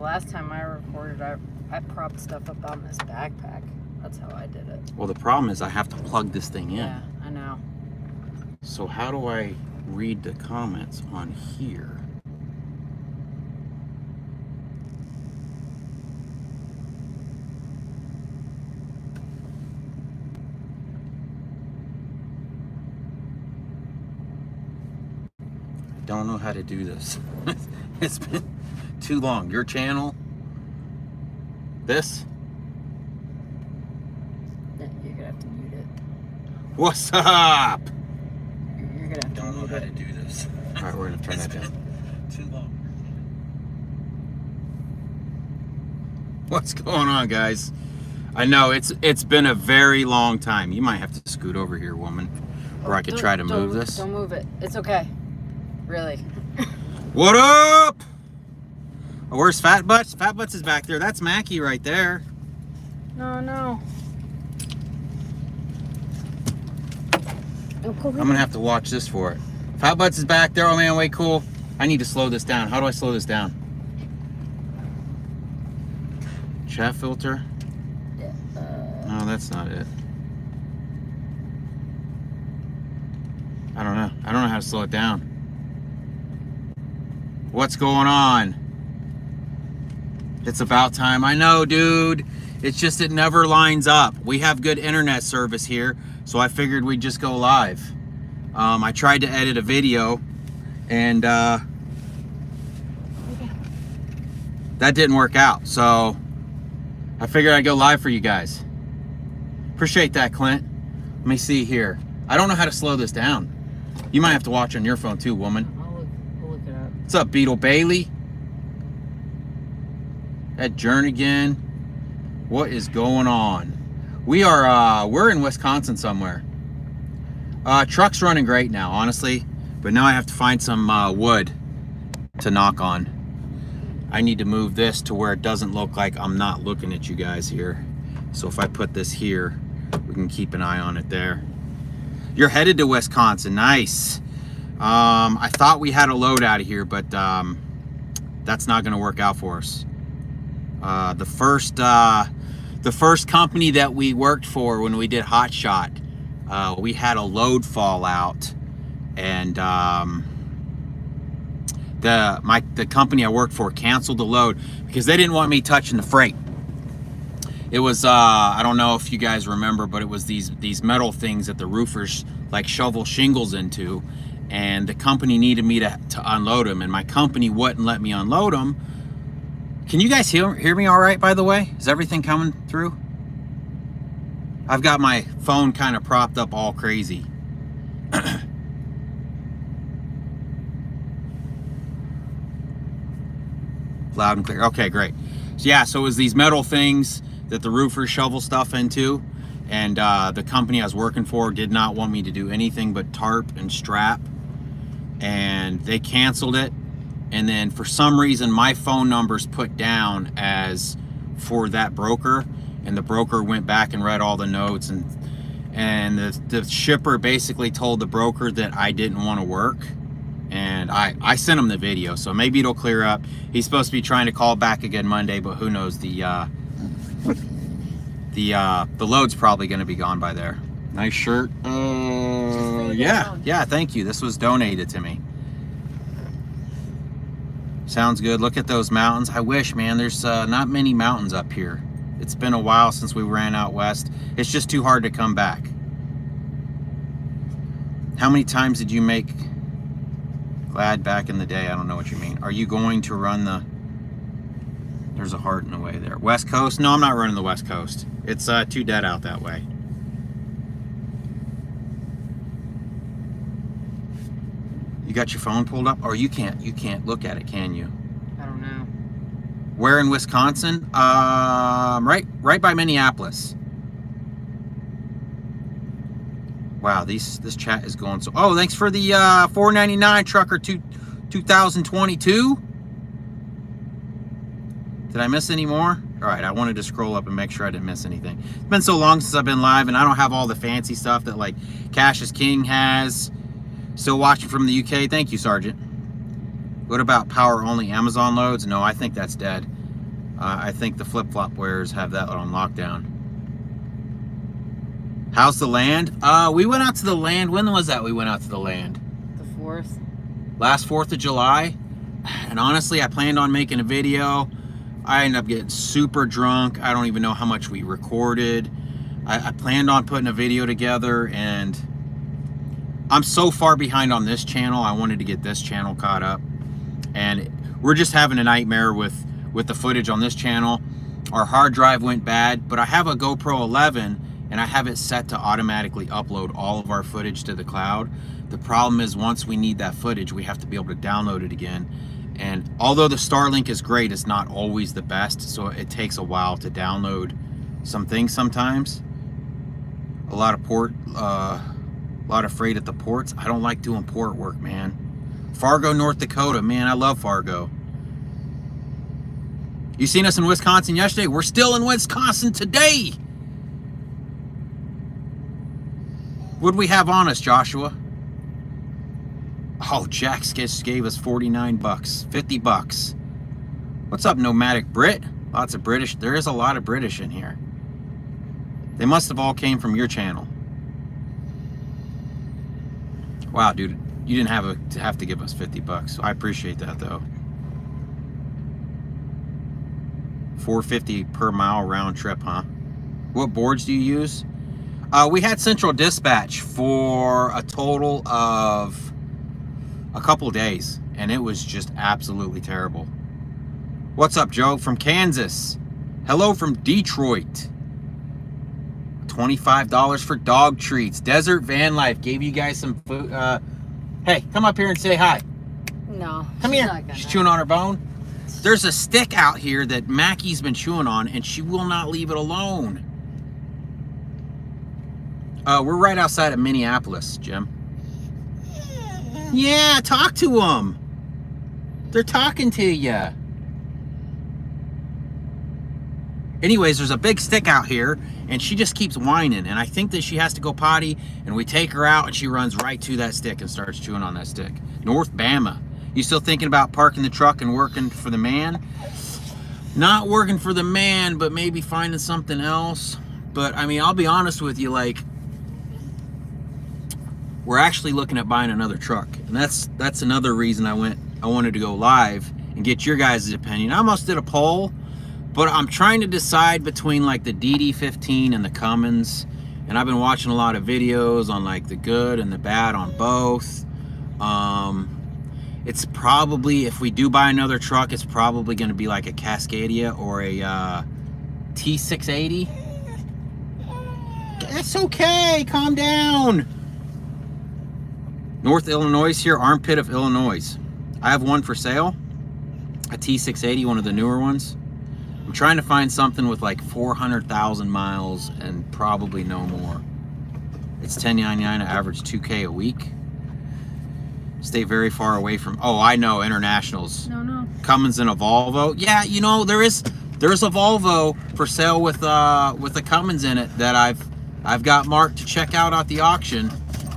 Last time I recorded, I propped stuff up on this backpack. That's how I did it. Well, the problem is I have to plug this thing in. Yeah, I know. So how do I read the comments on here? I don't know how to do this. It's been too long. Your channel? This? Yeah, you're gonna have to mute it. What's up? You're gonna have to Don't know mute how it. to do this. All right, we're gonna turn that down. Too long. What's going on, guys? I know it's been a very long time. You might have to scoot over here, woman, or I could try to move this. Don't move it. It's okay. Really. What up? Oh, where's Fat Butts? Fat Butts is back there. That's Mackie right there. No. I'm gonna have to watch this for it. Fat Butts is back there. Oh man, way cool. I need to slow this down. How do I slow this down? Chat filter? Yeah. No, that's not it. I don't know. I don't know how to slow it down. What's going on? It's about time. I know, dude. It's just it never lines up. We have good internet service here, so I figured we'd just go live. I tried to edit a video, and that didn't work out. So I figured I'd go live for you guys. Appreciate that, Clint. Let me see here. I don't know how to slow this down. You might have to watch on your phone too, woman. I'll look it up. What's up, Beetle Bailey? Ed Jernigan. What is going on? We're in Wisconsin somewhere. Truck's running great now, honestly, but now I have to find some wood to knock on. I need to move this to where it doesn't look like I'm not looking at you guys here. So if I put this here, we can keep an eye on it there. You're headed to Wisconsin. Nice. I thought we had a load out of here, but that's not going to work out for us. The first company that we worked for when we did Hot Shot, we had a load fall out, and the company I worked for canceled the load because they didn't want me touching the freight. It was I don't know if you guys remember, but it was these metal things that the roofers like shovel shingles into, and the company needed me to unload them, and my company wouldn't let me unload them. Can you guys hear me all right, by the way? Is everything coming through? I've got my phone kind of propped up all crazy. Loud and clear. Okay, great. So yeah, so it was these metal things that the roofers shovel stuff into, and the company I was working for did not want me to do anything but tarp and strap, and they canceled it. And then for some reason my phone number's put down as for that broker, and the broker went back and read all the notes, and the shipper basically told the broker that I didn't want to work, and I sent him the video, so maybe it'll clear up. He's supposed to be trying to call back again Monday, but who knows, the load's probably going to be gone by there. Nice shirt. Yeah, thank you. This was donated to me. Sounds good. Look at those mountains. I wish, man, there's not many mountains up here. It's been a while since we ran out west. It's just too hard to come back. How many times did you make Glad back in the day? I don't know what you mean. Are you going to run the... There's a heart in the way there. West Coast? No, I'm not running the West Coast. It's too dead out that way. You got your phone pulled up? Or you can't look at it, can you? I don't know. Where in Wisconsin? Right by Minneapolis. Wow, this chat is going so... Oh, thanks for the $4.99 trucker 2022. Did I miss any more? All right, I wanted to scroll up and make sure I didn't miss anything. It's been so long since I've been live, and I don't have all the fancy stuff that like Cash is King has. Still watching from the UK. Thank you, Sergeant. What about power only Amazon loads? No, I think that's dead. I think the flip-flop wearers have that on lockdown. How's the land? We went out to the land. When was that we went out to the land? The 4th. Last 4th of July. And honestly, I planned on making a video. I ended up getting super drunk. I don't even know how much we recorded. I planned on putting a video together, and I'm so far behind on this channel. I wanted to get this channel caught up. And we're just having a nightmare with the footage on this channel. Our hard drive went bad, but I have a GoPro 11 and I have it set to automatically upload all of our footage to the cloud. The problem is once we need that footage, we have to be able to download it again. And although the Starlink is great, it's not always the best, so it takes a while to download some things sometimes. A lot of freight at the ports. I don't like doing port work, man. Fargo, North Dakota, man, I love Fargo. You seen us in Wisconsin yesterday? We're still in Wisconsin today. What'd we have on us, Joshua? Oh, Jack just gave us 49 bucks, 50 bucks. What's up, Nomadic Brit? Lots of British. There is a lot of British in here. They must have all came from your channel. Wow, dude, you didn't have to give us 50 bucks. I appreciate that, though. $4.50 per mile round trip, huh? What boards do you use? We had Central Dispatch for a total of a couple days, and it was just absolutely terrible. What's up, Joe? From Kansas. Hello from Detroit. $25 for dog treats. Desert Van Life gave you guys some food. Hey, come up here and say hi. No. Come here. She's chewing on her bone. There's a stick out here that Mackie's been chewing on, and she will not leave it alone. We're right outside of Minneapolis, Jim. Yeah, talk to them. They're talking to you. Anyways, there's a big stick out here, and she just keeps whining, and I think that she has to go potty, and we take her out, and she runs right to that stick and starts chewing on that stick. North Bama. You still thinking about parking the truck and working for the man? Not working for the man, but maybe finding something else. But, I mean, I'll be honest with you, like, we're actually looking at buying another truck. And that's another reason I wanted to go live and get your guys' opinion. I almost did a poll, but I'm trying to decide between like the DD15 and the Cummins. And I've been watching a lot of videos on like the good and the bad on both. It's probably, if we do buy another truck, it's probably going to be like a Cascadia or a T680. That's okay. Calm down. North Illinois here, armpit of Illinois. I have one for sale, a T680, one of the newer ones. I'm trying to find something with like 400,000 miles and probably no more. It's $10.99, I average $2K a week. Stay very far away from, oh, I know, internationals. No. Cummins and a Volvo. Yeah, you know, there's a Volvo for sale with the Cummins in it that I've got marked to check out at the auction.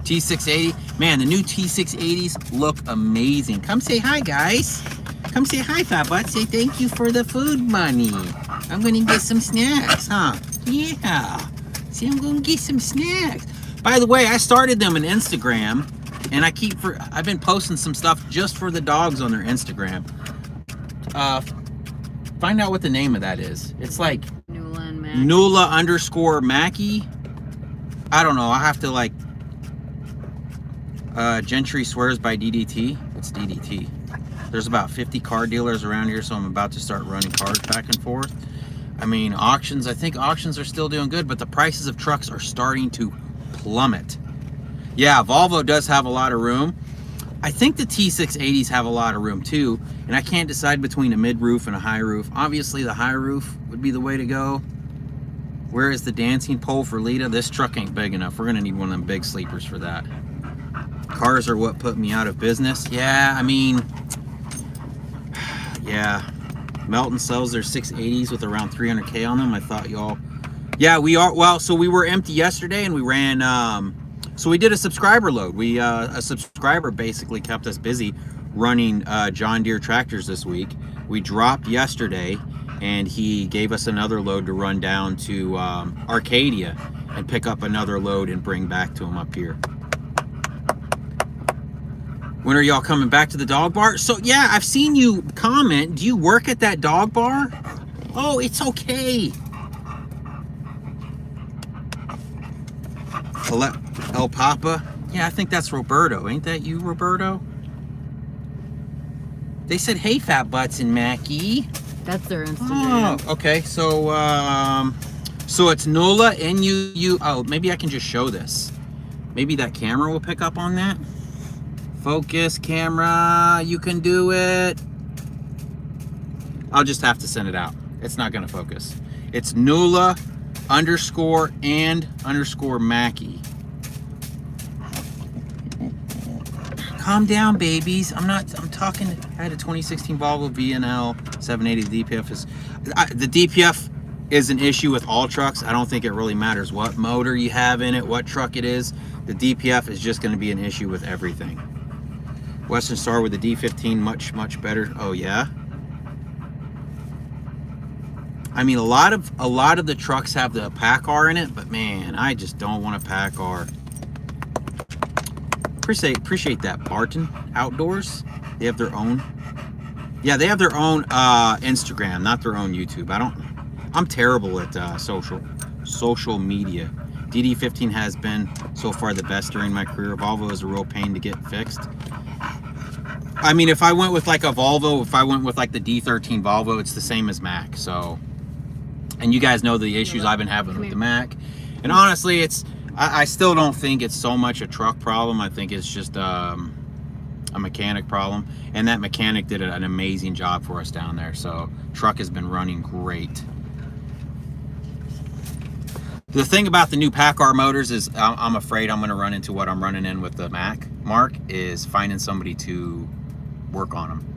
T680. Man, the new T680s look amazing. Come say hi, guys. Come say hi, Papa. Say thank you for the food money. I'm going to get some snacks, huh? Yeah. See, I'm going to get some snacks. By the way, I started them on Instagram, and I've been posting some stuff just for the dogs on their Instagram. Find out what the name of that is. It's like Nula_Mackie. I don't know. I have to like. Gentry swears by DDT. What's DDT? There's about 50 car dealers around here, so I'm about to start running cars back and forth. I mean, auctions, I think auctions are still doing good, but the prices of trucks are starting to plummet. Yeah, Volvo does have a lot of room. I think the T680s have a lot of room too, and I can't decide between a mid-roof and a high roof. Obviously, the high roof would be the way to go. Where is the dancing pole for Lita? This truck ain't big enough. We're gonna need one of them big sleepers for that. Cars are what put me out of business. Yeah, I mean, yeah. Melton sells their 680s with around 300K on them. I thought y'all, yeah, we are. Well, so we were empty yesterday, and we ran. So we did a subscriber load. A subscriber basically kept us busy running John Deere tractors this week. We dropped yesterday, and he gave us another load to run down to Arcadia and pick up another load and bring back to him up here. When are y'all coming back to the dog bar? So yeah, I've seen you comment. Do you work at that dog bar? Oh, it's okay. El Papa. Yeah, I think that's Roberto. Ain't that you, Roberto? They said, hey, Fat Butts and Mackie. That's their Instagram. Oh, okay. So, so it's Nula, N-U-U. Oh, maybe I can just show this. Maybe that camera will pick up on that. Focus, camera. You can do it. I'll just have to send it out. It's not going to focus. It's Nula _and_ Mackie. Calm down, babies. I'm talking. I had a 2016 Volvo VNL 780. The DPF is, the DPF is an issue with all trucks. I don't think it really matters what motor you have in it, what truck it is. The DPF is just going to be an issue with everything. Western Star with the D15, much better. Oh yeah. I mean, a lot of the trucks have the PACCAR in it, but man, I just don't want a PACCAR. Appreciate that. Barton Outdoors. They have their own. Yeah, they have their own Instagram, not their own YouTube. I'm terrible at social media. DD15 has been so far the best during my career. Volvo is a real pain to get fixed. I mean, if I went with like a Volvo, if I went with like the D13 Volvo, it's the same as Mac. So, and you guys know the issues I've been having with the Mac. And honestly, I still don't think it's so much a truck problem. I think it's just a mechanic problem. And that mechanic did an amazing job for us down there. So truck has been running great. The thing about the new PACCAR motors is I'm afraid I'm going to run into what I'm running in with the Mac, Mark, is finding somebody to work on them.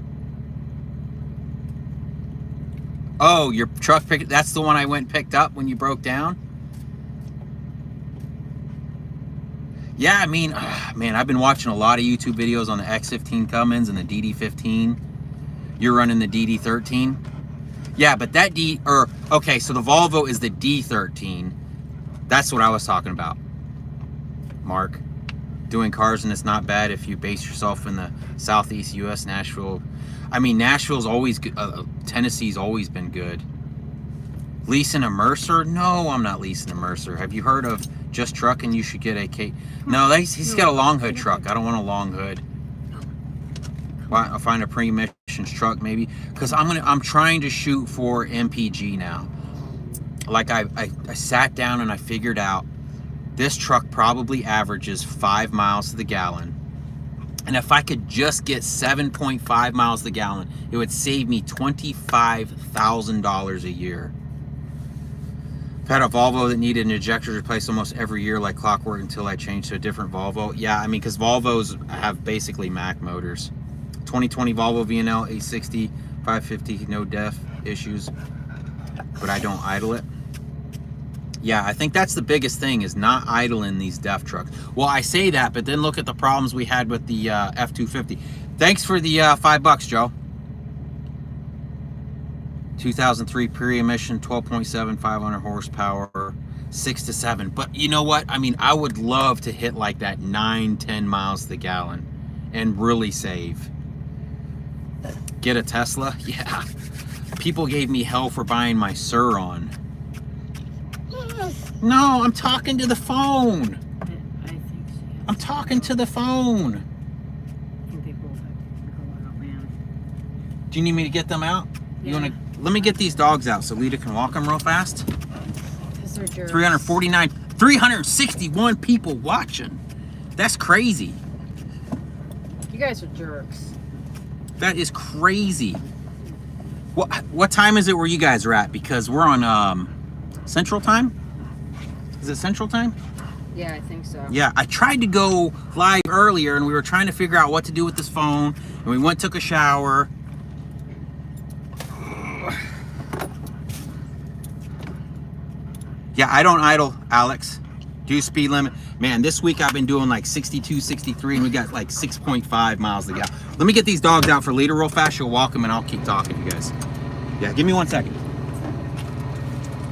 Oh, your truck that's the one I went and picked up when you broke down? Yeah, I mean, man, I've been watching a lot of YouTube videos on the X15 Cummins and the DD15. You're running the DD13? Yeah, but that okay, so the Volvo is the D13. That's what I was talking about, Mark. Doing cars, and it's not bad if you base yourself in the Southeast U.S., Nashville. I mean, Nashville's always good. Tennessee's always been good. Leasing a Mercer? No, I'm not leasing a Mercer. Have you heard of Just Trucking? You should get a K. No, he's got a long hood truck. I don't want a long hood. I'll find a pre-emissions truck maybe, because I'm trying to shoot for MPG now. Like I sat down and I figured out this truck probably averages 5 miles to the gallon. And if I could just get 7.5 miles to the gallon, it would save me $25,000 a year. I've had a Volvo that needed an ejector replaced almost every year like clockwork until I changed to a different Volvo. Yeah, I mean, because Volvos have basically Mac motors. 2020 Volvo VNL 860, 550, no def issues, but I don't idle it. Yeah, I think that's the biggest thing, is not idling these DEF trucks. Well, I say that, but then look at the problems we had with the F-250. Thanks for the $5, Joe. 2003 pre-emission, 12.7, 500 horsepower, 6 to 7. But you know what? I mean, I would love to hit like that 9-10 miles to the gallon and really save. Get a Tesla? Yeah. People gave me hell for buying my Sur-Ron. No, I'm talking to the phone. I think so. I'm talking to the phone. I think they both have to go out, man. Do you need me to get them out? Yeah. You want to? Let me get these dogs out so Lita can walk them real fast. Because they're jerks. 361 people watching. That's crazy. You guys are jerks. That is crazy. What time is it where you guys are at? Because we're on Central Time. Is it Central Time? Yeah, I think so. Yeah, I tried to go live earlier and we were trying to figure out what to do with this phone, and we went, took a shower. Yeah, I don't idle, Alex. Do speed limit. Man, this week I've been doing like 62, 63, and we got like 6.5 miles to go. Let me get these dogs out for Lita real fast. She'll walk them and I'll keep talking to you guys. Yeah, give me 1 second.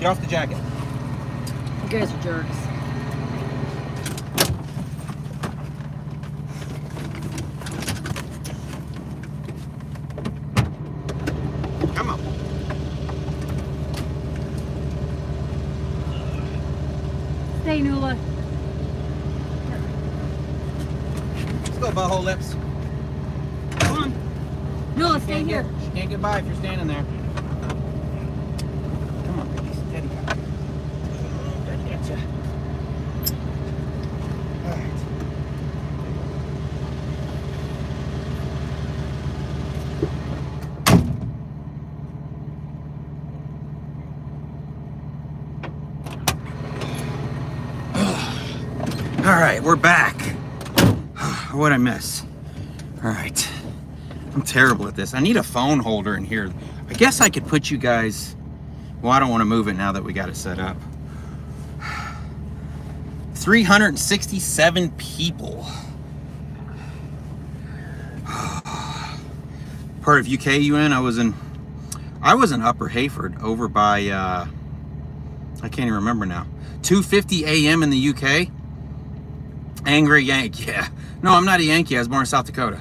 Get off the jacket. You guys are jerks. Come on. Stay, Nula. Let's go, butthole lips. Come on. Nula, stay here. She can't get by if you're standing there. Come on, baby. Steady. Steady at ya. All right. All right, we're back. What'd I miss? All right. I'm terrible at this. I need a phone holder in here. I guess I could put you guys... Well, I don't want to move it now that we got it set up. 367 people. Part of UK you in? I was in Upper Hayford over by... I can't even remember now. 2:50 a.m. in the UK. Angry Yank, yeah. No, I'm not a Yankee. I was born in South Dakota.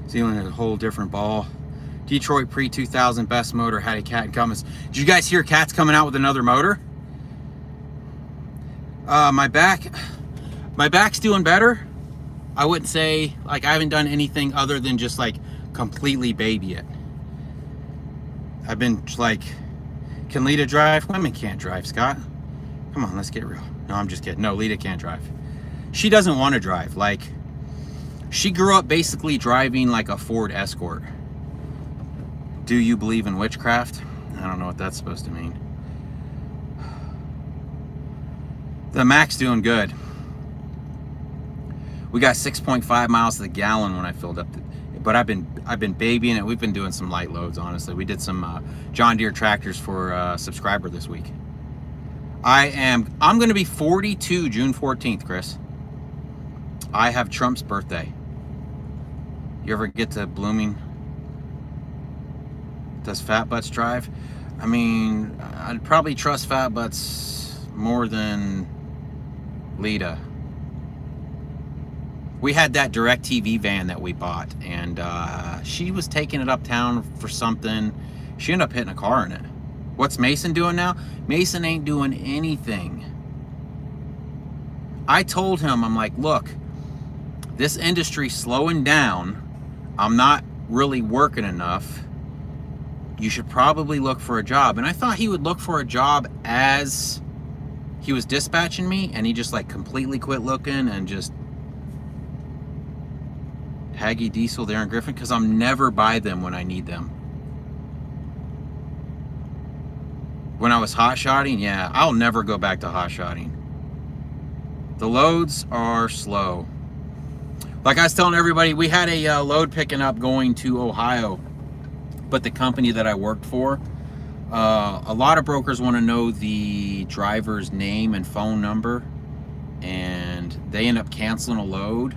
Zealand is a whole different ball. Detroit pre-2000 best motor had a Cat and Cummins. Did you guys hear Cat's coming out with another motor? My back's doing better. I wouldn't say, like, I haven't done anything other than just, like, completely baby it. I've been, like, can Lita drive? Women can't drive, Scott. Come on, let's get real. No, I'm just kidding. No, Lita can't drive. She doesn't want to drive. Like, she grew up basically driving like a Ford Escort. Do you believe in witchcraft? I don't know what that's supposed to mean. The Mac's doing good. We got 6.5 miles to the gallon when I filled up. But I've been babying it. We've been doing some light loads, honestly. We did some John Deere tractors for a subscriber this week. I'm going to be 42 June 14th, Chris. I have Trump's birthday. You ever get to Blooming? Does Fat Butts drive? I mean, I'd probably trust Fat Butts more than Lita. We had that DirecTV van that we bought, and she was taking it uptown for something. She ended up hitting a car in it. What's Mason doing now? Mason ain't doing anything. I told him, I'm like, look, this industry's slowing down. I'm not really working enough. You should probably look for a job. And I thought he would look for a job as he was dispatching me, and he just like completely quit looking and just Haggy Diesel there in Griffin, because I'm never by them when I need them. When I was hot shotting, yeah, I'll never go back to hot shotting. The loads are slow. Like I was telling everybody, we had a load picking up going to Ohio, but the company that I worked for, a lot of brokers want to know the driver's name and phone number, and they end up canceling a load,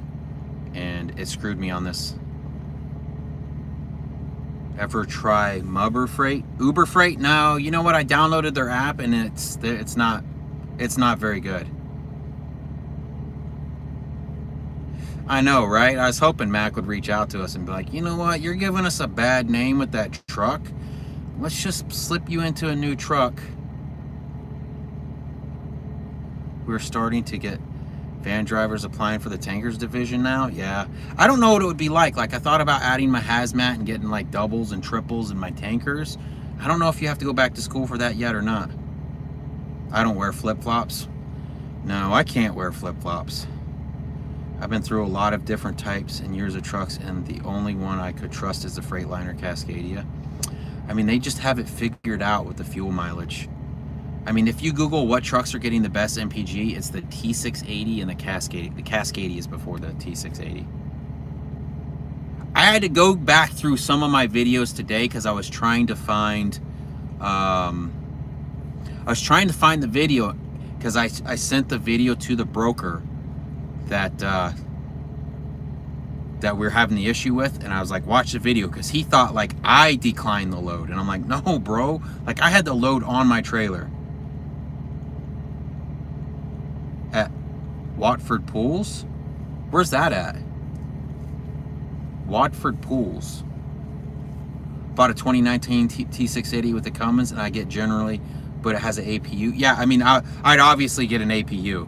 and it screwed me on this. Ever try Uber Freight? Uber Freight? No. You know what? I downloaded their app, and it's not very good. I know, right? I was hoping Mac would reach out to us and be like, you know what? You're giving us a bad name with that truck. Let's just slip you into a new truck. We're starting to get van drivers applying for the tankers division now. Yeah. I don't know what it would be like. Like, I thought about adding my hazmat and getting like doubles and triples in my tankers. I don't know if you have to go back to school for that yet or not. I don't wear flip-flops. No, I can't wear flip-flops. I've been through a lot of different types and years of trucks, and the only one I could trust is the Freightliner Cascadia. I mean, they just have it figured out with the fuel mileage. I mean, if you Google what trucks are getting the best MPG, it's the T680 and the Cascadia. The Cascadia is before the T680. I had to go back through some of my videos today because I was trying to find the video, because I sent the video to the broker that that we're having the issue with, and I was like, watch the video, because he thought like I declined the load, and I'm like, no, bro, like I had the load on my trailer. At Watford Pools? Where's that at? Watford Pools. Bought a 2019 T680 with the Cummins, and I get generally, but it has an APU. Yeah, I mean, I'd obviously get an APU.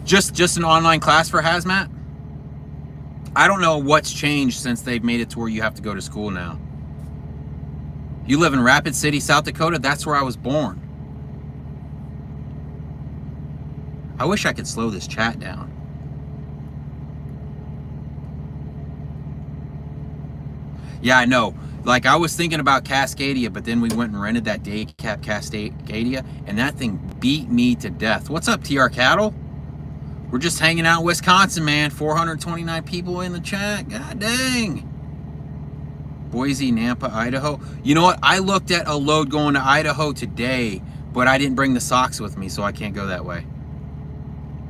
Just an online class for hazmat? I don't know what's changed since they've made it to where you have to go to school now. You live in Rapid City, South Dakota? That's where I was born. I wish I could slow this chat down. Yeah, I know. Like, I was thinking about Cascadia, but then we went and rented that day cab Cascadia, and that thing beat me to death. What's up, TR Cattle? We're just hanging out in Wisconsin, man. 429 people in the chat. God dang. Boise, Nampa, Idaho. You know what? I looked at a load going to Idaho today, but I didn't bring the socks with me, so I can't go that way.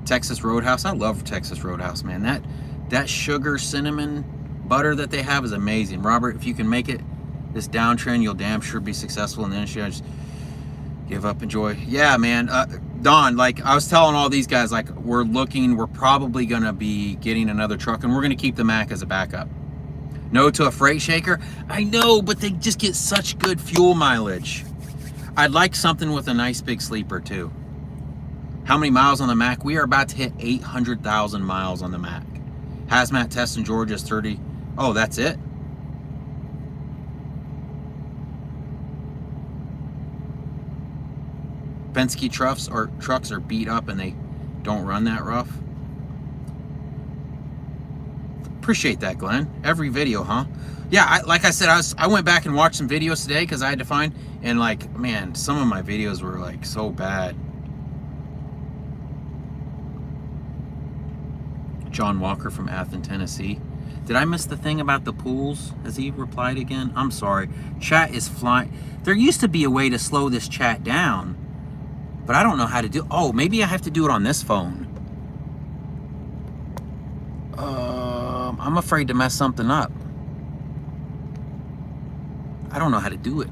Texas Roadhouse. I love Texas Roadhouse, man. That sugar cinnamon butter that they have is amazing. Robert, if you can make it this downtrend, you'll damn sure be successful in the industry. I just give up, enjoy. Yeah, man. Don, like I was telling all these guys, like we're probably gonna be getting another truck, and we're gonna keep the Mac as a backup. No to a freight shaker. I know, but they just get such good fuel mileage. I'd like something with a nice big sleeper too. How many miles on the Mac? We are about to hit 800,000 miles on the Mac. Hazmat test in Georgia is 30. Oh, that's it? Penske trucks are beat up and they don't run that rough. Appreciate that, Glenn. Every video, huh? Yeah, like I said, I went back and watched some videos today because I had to find, and like, man, some of my videos were like so bad. John Walker from Athens, Tennessee. Did I miss the thing about the pools? Has he replied again? I'm sorry. Chat is flying. There used to be a way to slow this chat down, but I don't know how to do. Oh, maybe I have to do it on this phone. I'm afraid to mess something up. I don't know how to do it.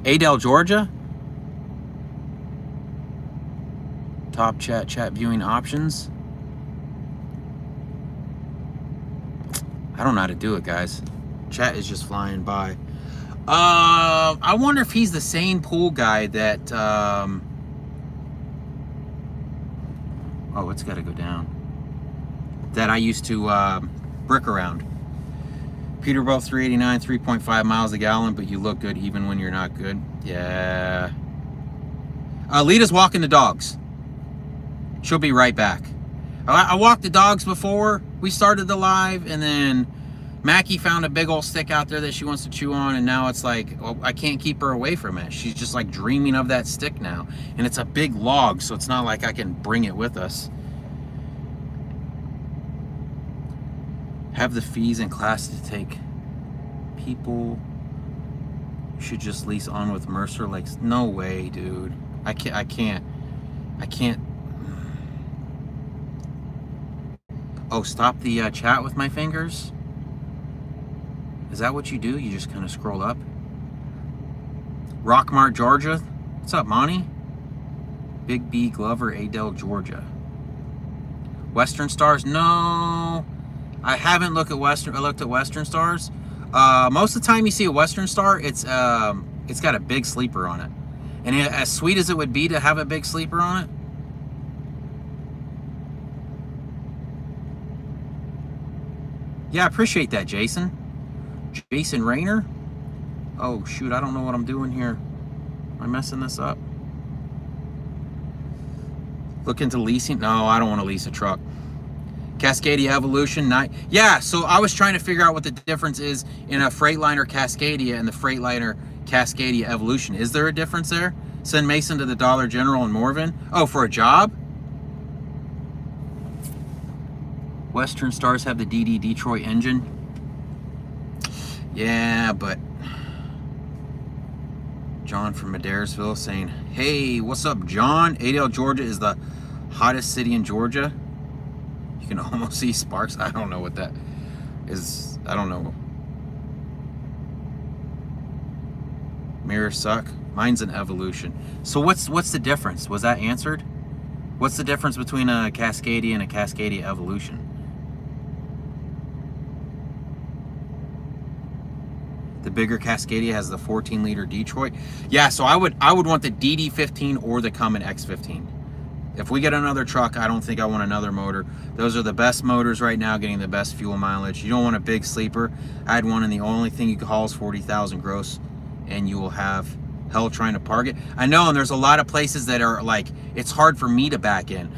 Adel, Georgia. Top chat viewing options. I don't know how to do it, guys. Chat is just flying by. I wonder if he's the same pool guy that oh, it's got to go down, that I used to brick around. Peterbilt 389, 3.5 miles a gallon, but you look good even when you're not good. Yeah. Lita's walking the dogs. She'll be right back. I walked the dogs before we started the live, and then Mackie found a big old stick out there that she wants to chew on, and now it's like, well, I can't keep her away from it. She's just like dreaming of that stick now, and it's a big log, so it's not like I can bring it with us. Have the fees and classes to take. People should just lease on with Mercer. Like, no way, dude. I can't. Oh, stop the chat with my fingers? Is that what you do? You just kind of scroll up? Rockmart, Georgia. What's up, Monty? Big B Glover, Adel, Georgia. Western Stars? No. I haven't looked at Western Stars. Most of the time you see a Western Star, it's got a big sleeper on it. And as sweet as it would be to have a big sleeper on it, yeah, I appreciate that, Jason. Jason Rayner? Oh, shoot, I don't know what I'm doing here. Am I messing this up? Look into leasing? No, I don't want to lease a truck. Cascadia Evolution, yeah, so I was trying to figure out what the difference is in a Freightliner Cascadia and the Freightliner Cascadia Evolution. Is there a difference there? Send Mason to the Dollar General in Morven. Oh, for a job? Western Stars have the DD Detroit engine. Yeah, but John from Madeiresville saying, hey, what's up, John? Adel, Georgia is the hottest city in Georgia. You can almost see sparks. I don't know what that is. I don't know. Mirrors suck. Mine's an Evolution. So what's the difference? Was that answered? What's the difference between a Cascadia and a Cascadia Evolution? The bigger Cascadia has the 14-liter Detroit. Yeah, so I would want the DD15 or the Cummins X15. If we get another truck, I don't think I want another motor. Those are the best motors right now, getting the best fuel mileage. You don't want a big sleeper. I had one, and the only thing you can haul is 40,000 gross, and you will have hell trying to park it. I know, and there's a lot of places that are like, it's hard for me to back in.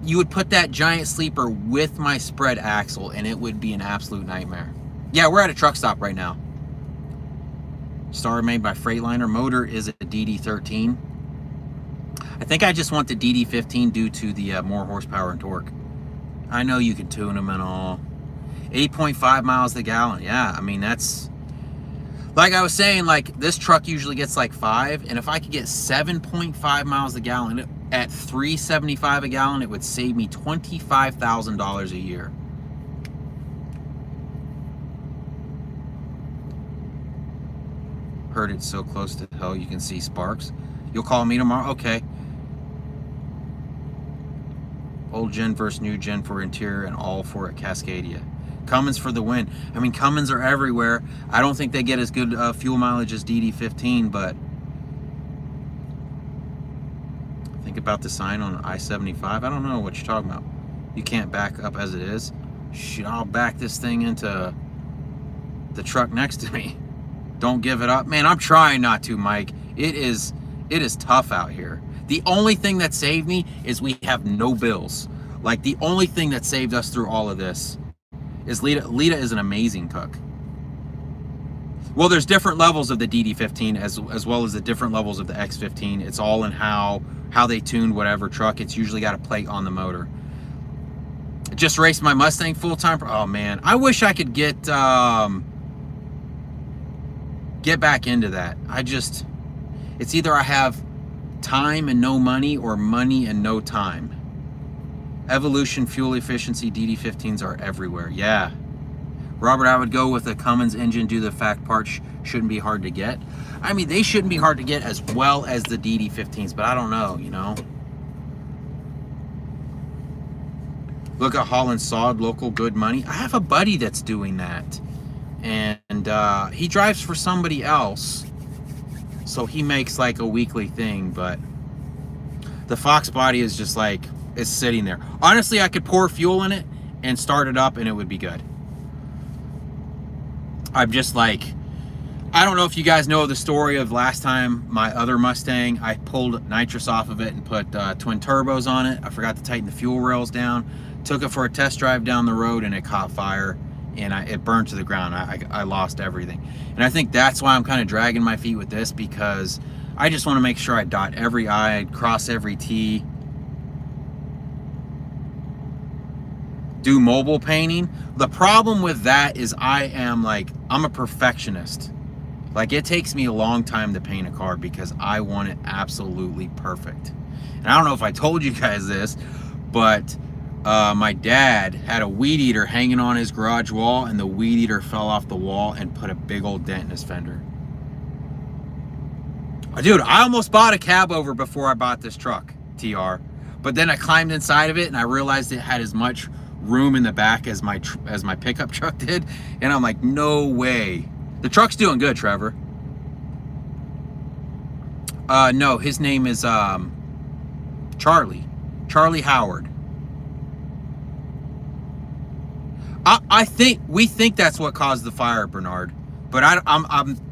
You would put that giant sleeper with my spread axle, and it would be an absolute nightmare. Yeah, we're at a truck stop right now. Star made by Freightliner. Motor is a DD13. I think I just want the DD15 due to the more horsepower and torque. I know you can tune them and all. 8.5 miles a gallon. Yeah, I mean, that's... Like I was saying, like, this truck usually gets like 5, and if I could get 7.5 miles a gallon at $3.75 a gallon, it would save me $25,000 a year. Heard it's so close to hell you can see sparks. You'll call me tomorrow? Okay. Old gen versus new gen for interior and all for a Cascadia. Cummins for the win. I mean, Cummins are everywhere. I don't think they get as good fuel mileage as DD15, but think about the sign on I-75. I don't know what you're talking about. You can't back up as it is. Shit, I'll back this thing into the truck next to me. Don't give it up. Man, I'm trying not to, Mike. It is tough out here. The only thing that saved me is we have no bills. Like, the only thing that saved us through all of this is Lita. Lita is an amazing cook. Well, there's different levels of the DD15 as well as the different levels of the X15. It's all in how they tuned whatever truck. It's usually got a plate on the motor. Just raced my Mustang full-time. Oh, man. I wish I could get back into that. It's either I have time and no money, or money and no time. Evolution, fuel efficiency, DD15s are everywhere. Yeah. Robert, I would go with a Cummins engine. Do the fact parts shouldn't be hard to get. I mean, they shouldn't be hard to get as well as the DD15s, but I don't know, you know. Look at Holland Sod, local good money. I have a buddy that's doing that. And he drives for somebody else, so he makes like a weekly thing, but the Fox body is just like, it's sitting there. Honestly, I could pour fuel in it and start it up and it would be good. I'm just like, I don't know if you guys know the story of last time my other Mustang, I pulled nitrous off of it and put twin turbos on it. I forgot to tighten the fuel rails down, took it for a test drive down the road, and it caught fire. And it burned to the ground. I lost everything. And I think that's why I'm kind of dragging my feet with this, because I just want to make sure I dot every I, cross every T. Do mobile painting. The problem with that is I'm a perfectionist. Like, it takes me a long time to paint a car because I want it absolutely perfect. And I don't know if I told you guys this, but my dad had a weed eater hanging on his garage wall, and the weed eater fell off the wall and put a big old dent in his fender. Dude, I almost bought a cab over before I bought this truck, TR. But then I climbed inside of it and I realized it had as much room in the back as my pickup truck did. And I'm like, no way. The truck's doing good, Trevor. No, his name is Charlie Howard. We think that's what caused the fire, Bernard, but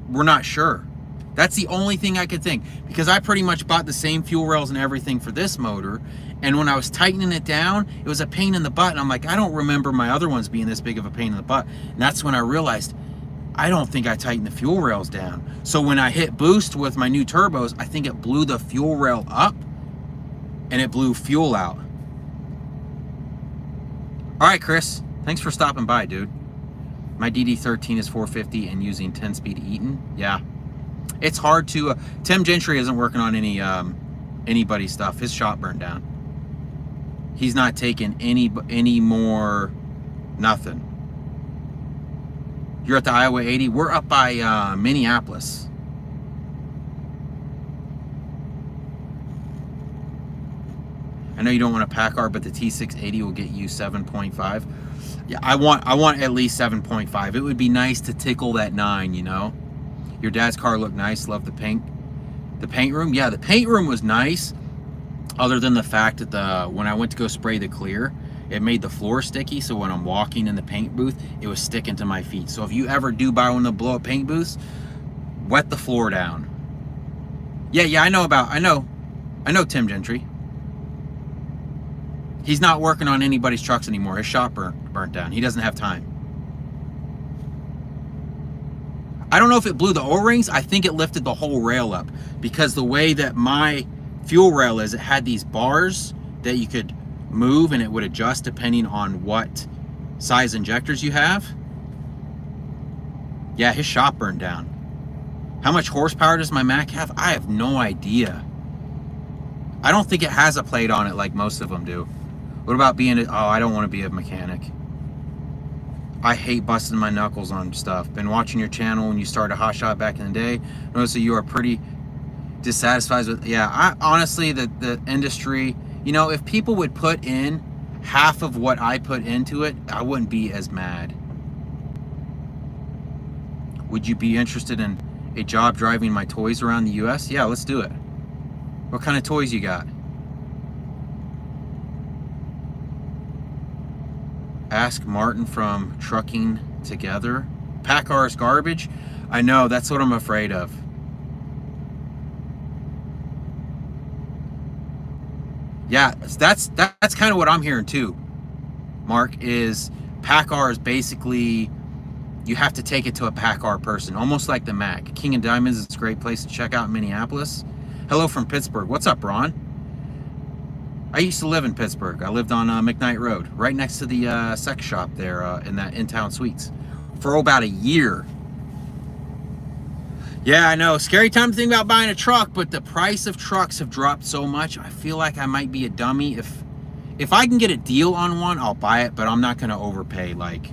we're not sure. That's the only thing I could think, because I pretty much bought the same fuel rails and everything for this motor, and when I was tightening it down, it was a pain in the butt, and I'm like, I don't remember my other ones being this big of a pain in the butt. And that's when I realized I don't think I tightened the fuel rails down. So when I hit boost with my new turbos, I think it blew the fuel rail up and it blew fuel out. All right, Chris. Thanks for stopping by, dude. My DD13 is 450 and using 10-speed Eaton. Yeah. It's hard to. Tim Gentry isn't working on anybody's stuff. His shop burned down. He's not taking any more. Nothing. You're at the Iowa 80. We're up by Minneapolis. I know you don't want a PACCAR, but the T680 will get you 7.5. Yeah, I want at least 7.5. It would be nice to tickle that 9, you know. Your dad's car looked nice. Love the paint. The paint room, yeah, the paint room was nice. Other than the fact that when I went to go spray the clear, it made the floor sticky. So when I'm walking in the paint booth, it was sticking to my feet. So if you ever do buy one of the blow up paint booths, wet the floor down. Yeah, I know Tim Gentry. He's not working on anybody's trucks anymore. His shop burnt down. He doesn't have time. I don't know if it blew the O-rings. I think it lifted the whole rail up, because the way that my fuel rail is, it had these bars that you could move and it would adjust depending on what size injectors you have. Yeah, his shop burned down. How much horsepower does my Mac have? I have no idea. I don't think it has a plate on it like most of them do. What about I don't want to be a mechanic. I hate busting my knuckles on stuff. Been watching your channel when you started Hot Shot back in the day. Notice that you are pretty dissatisfied with, yeah, honestly, the industry, you know, if people would put in half of what I put into it, I wouldn't be as mad. Would you be interested in a job driving my toys around the US? Yeah, let's do it. What kind of toys you got? Ask Martin from Trucking Together. PACCAR is garbage. I know, that's what I'm afraid of. Yeah, that's kind of what I'm hearing too, Mark, is PACCAR is basically, you have to take it to a PACCAR person, almost like the Mac. King of Diamonds is a great place to check out in Minneapolis. Hello from Pittsburgh. What's up, Ron? I used to live in Pittsburgh. I lived on McKnight Road, right next to the sex shop there in that In-Town Suites for about a year. Yeah, I know. Scary time to think about buying a truck, but the price of trucks have dropped so much. I feel like I might be a dummy. If I can get a deal on one, I'll buy it, but I'm not going to overpay. Like,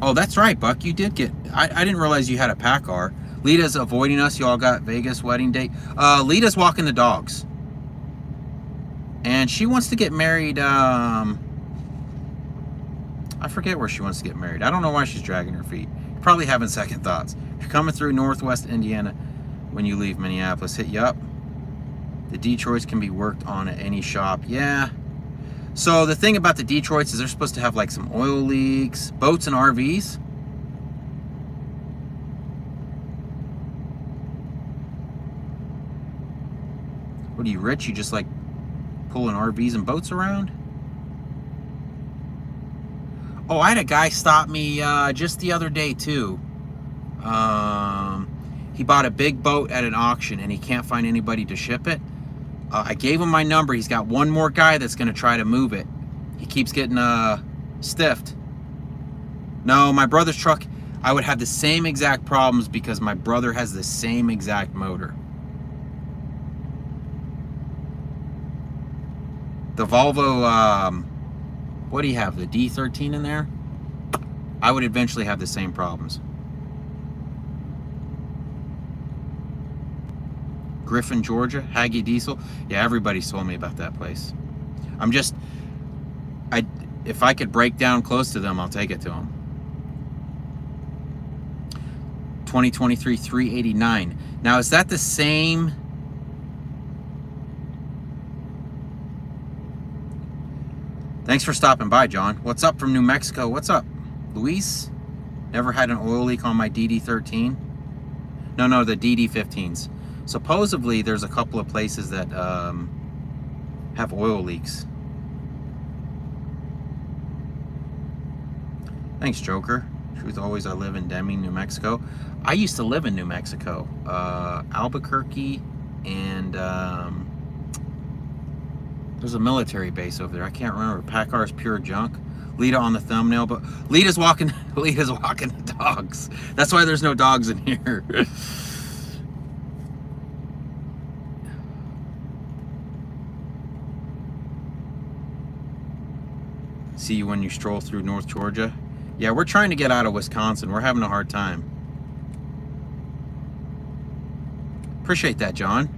oh, that's right, Buck. You did get. I didn't realize you had a PACCAR. Lita's avoiding us. You all got Vegas wedding date. Lita's walking the dogs, and she wants to get married. I forget where she wants to get married. I don't know why she's dragging her feet. Probably having second thoughts. If you're coming through Northwest Indiana when you leave Minneapolis, hit you up. The Detroits can be worked on at any shop. Yeah. So the thing about the Detroits is they're supposed to have like some oil leaks, boats and RVs. What are you, rich? You just like pulling RVs and boats around? Oh, I had a guy stop me just the other day too. He bought a big boat at an auction and he can't find anybody to ship it. I gave him my number. He's got one more guy that's going to try to move it. He keeps getting stiffed. No, my brother's truck, I would have the same exact problems because my brother has the same exact motor. The Volvo, what do you have, the D13 in there? I would eventually have the same problems. Griffin, Georgia, Haggy Diesel. Yeah, everybody's told me about that place. If I could break down close to them, I'll take it to them. 2023 389. Now, is that the same? Thanks for stopping by, John. What's up from New Mexico? What's up, Luis? Never had an oil leak on my DD13. No, the DD15s. Supposedly, there's a couple of places that have oil leaks. Thanks, Joker. Truth always, I live in Deming, New Mexico. I used to live in New Mexico, Albuquerque, and there's a military base over there. I can't remember. PACCAR's pure junk. Lita on the thumbnail, but Lita's walking the dogs. That's why there's no dogs in here. See you when you stroll through North Georgia. Yeah, we're trying to get out of Wisconsin. We're having a hard time. Appreciate that, John.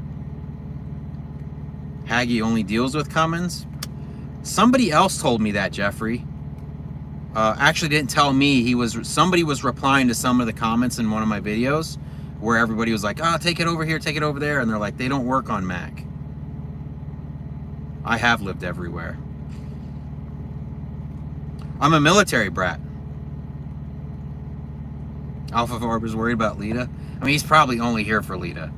Haggy only deals with Cummins. Somebody else told me that, Jeffrey. Actually didn't tell me. Somebody was replying to some of the comments in one of my videos where everybody was like, oh, take it over here, take it over there. And they're like, they don't work on Mac. I have lived everywhere. I'm a military brat. Alpha Farb is worried about Lita. I mean, he's probably only here for Lita.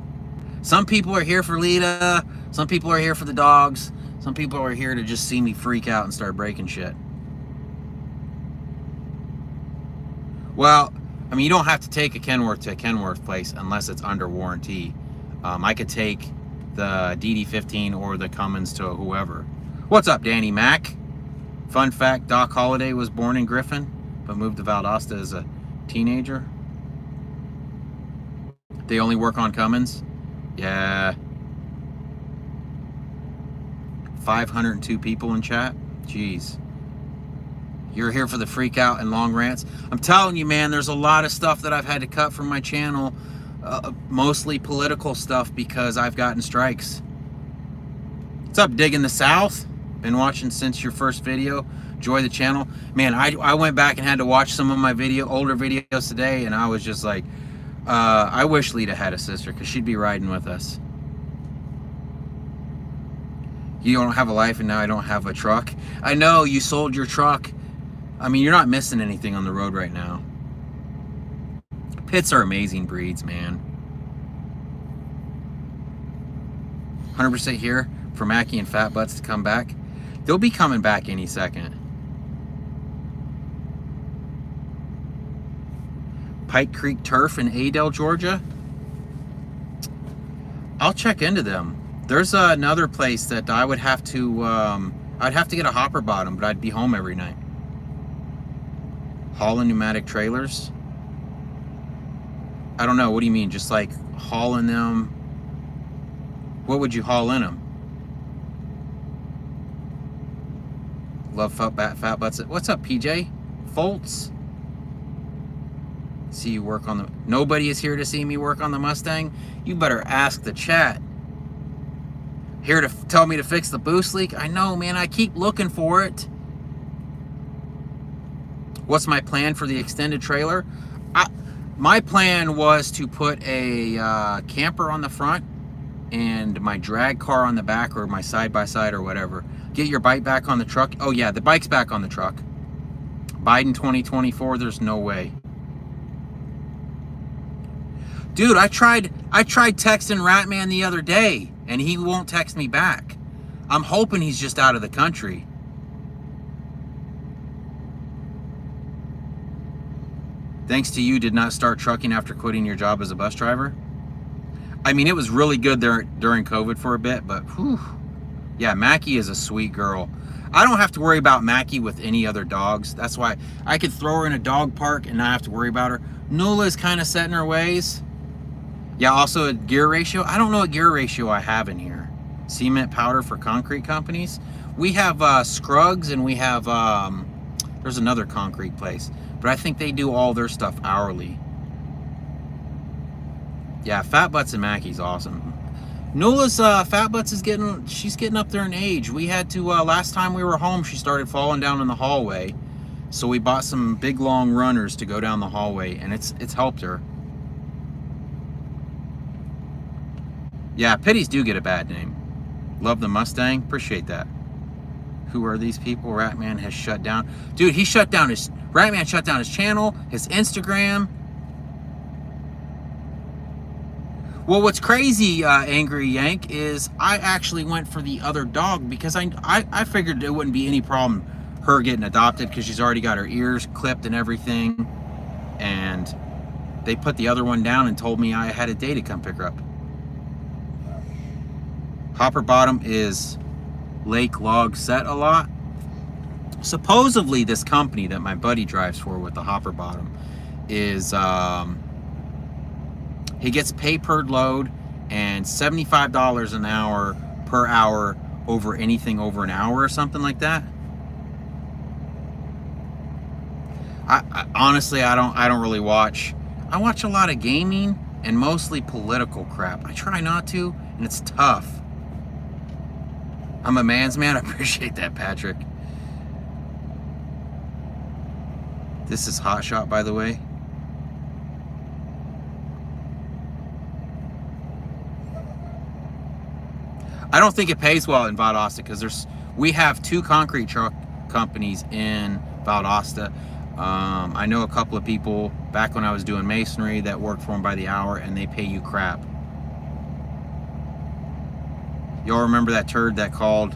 Some people are here for Lita. Some people are here for the dogs. Some people are here to just see me freak out and start breaking shit. Well, I mean, you don't have to take a Kenworth to a Kenworth place unless it's under warranty. I could take the DD15 or the Cummins to whoever. What's up, Danny Mac? Fun fact, Doc Holliday was born in Griffin, but moved to Valdosta as a teenager. They only work on Cummins? Yeah. 502 people in chat? Jeez. You're here for the freak out and long rants. I'm telling you, man, there's a lot of stuff that I've had to cut from my channel. Mostly political stuff because I've gotten strikes. What's up, Digging the South? Been watching since your first video. Enjoy the channel. Man, I went back and had to watch some of my older videos today, and I was just like, I wish Lita had a sister because she'd be riding with us. You don't have a life and now I don't have a truck. I know, you sold your truck. I mean, you're not missing anything on the road right now. Pits are amazing breeds, man. 100% here for Mackie and Fat Butts to come back. They'll be coming back any second. Pike Creek Turf in Adel, Georgia. I'll check into them. There's another place that I would have to, I'd have to get a hopper bottom, but I'd be home every night. Hauling pneumatic trailers. I don't know, what do you mean? Just like hauling them? What would you haul in them? Love Fat Butts. What's up, PJ? Foltz? See you work on the... Nobody is here to see me work on the Mustang? You better ask the chat. Here to tell me to fix the boost leak? I know, man. I keep looking for it. What's my plan for the extended trailer? My plan was to put a camper on the front and my drag car on the back, or my side-by-side or whatever. Get your bike back on the truck. Oh yeah, the bike's back on the truck. Biden 2024, there's no way. Dude, I tried texting Ratman the other day and he won't text me back. I'm hoping he's just out of the country. Thanks to you, did not start trucking after quitting your job as a bus driver. I mean, it was really good there during COVID for a bit, but whew. Yeah, Mackie is a sweet girl. I don't have to worry about Mackie with any other dogs. That's why I could throw her in a dog park and not have to worry about her. Nula is kind of set in her ways. Yeah, also a gear ratio. I don't know what gear ratio I have in here. Cement powder for concrete companies. We have Scruggs and we have, there's another concrete place. But I think they do all their stuff hourly. Yeah, Fat Butts and Mackie's awesome. Nula's Fat Butts is she's getting up there in age. We had to, last time we were home, she started falling down in the hallway. So we bought some big long runners to go down the hallway, and it's helped her. Yeah, pitties do get a bad name. Love the Mustang, appreciate that. Who are these people? Ratman has shut down. Dude, Ratman shut down his channel, his Instagram. Well, what's crazy, Angry Yank, is I actually went for the other dog because I figured it wouldn't be any problem her getting adopted because she's already got her ears clipped and everything. And they put the other one down and told me I had a day to come pick her up. Hopper bottom is Lake Log set a lot. supposedly this company that my buddy drives for with the hopper bottom is he gets paid per load and $75 an hour per hour over anything over an hour or something like that. I honestly I don't really watch. I watch a lot of gaming and mostly political crap. I try not to, and it's tough. I'm a man's man. I appreciate that, Patrick. This is Hot Shot, by the way. I don't think it pays well in Valdosta because we have 2 concrete truck companies in Valdosta. I know a couple of people back when I was doing masonry that worked for them by the hour, and they pay you crap. Y'all remember that turd that called?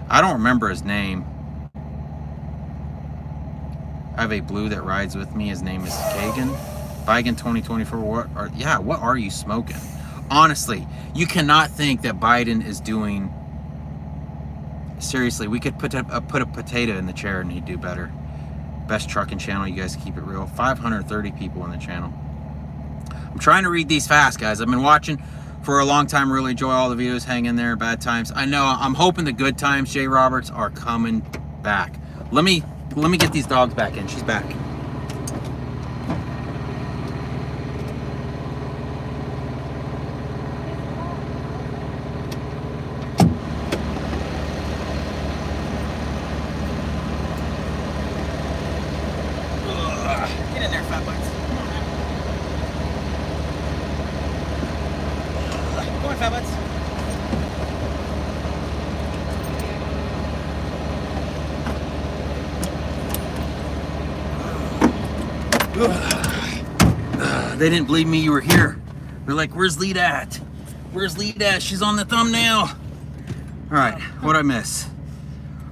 I don't remember his name. I have a blue that rides with me. His name is Kagan. Biden 2024. What are you smoking? Honestly, you cannot think that Biden is doing. Seriously, we could put a potato in the chair and he'd do better. Best trucking channel. You guys keep it real. 530 people in the channel. I'm trying to read these fast, guys. I've been watching for a long time. Really enjoy all the videos. Hang in there. Bad times. I know. I'm hoping the good times, Jay Roberts, are coming back. Let me get these dogs back in. She's back. Get in there, fat butts. Come on, fat butts. They didn't believe me you were here. They're like, where's Lead at? Where's Lead at? She's on the thumbnail. All right, what'd I miss?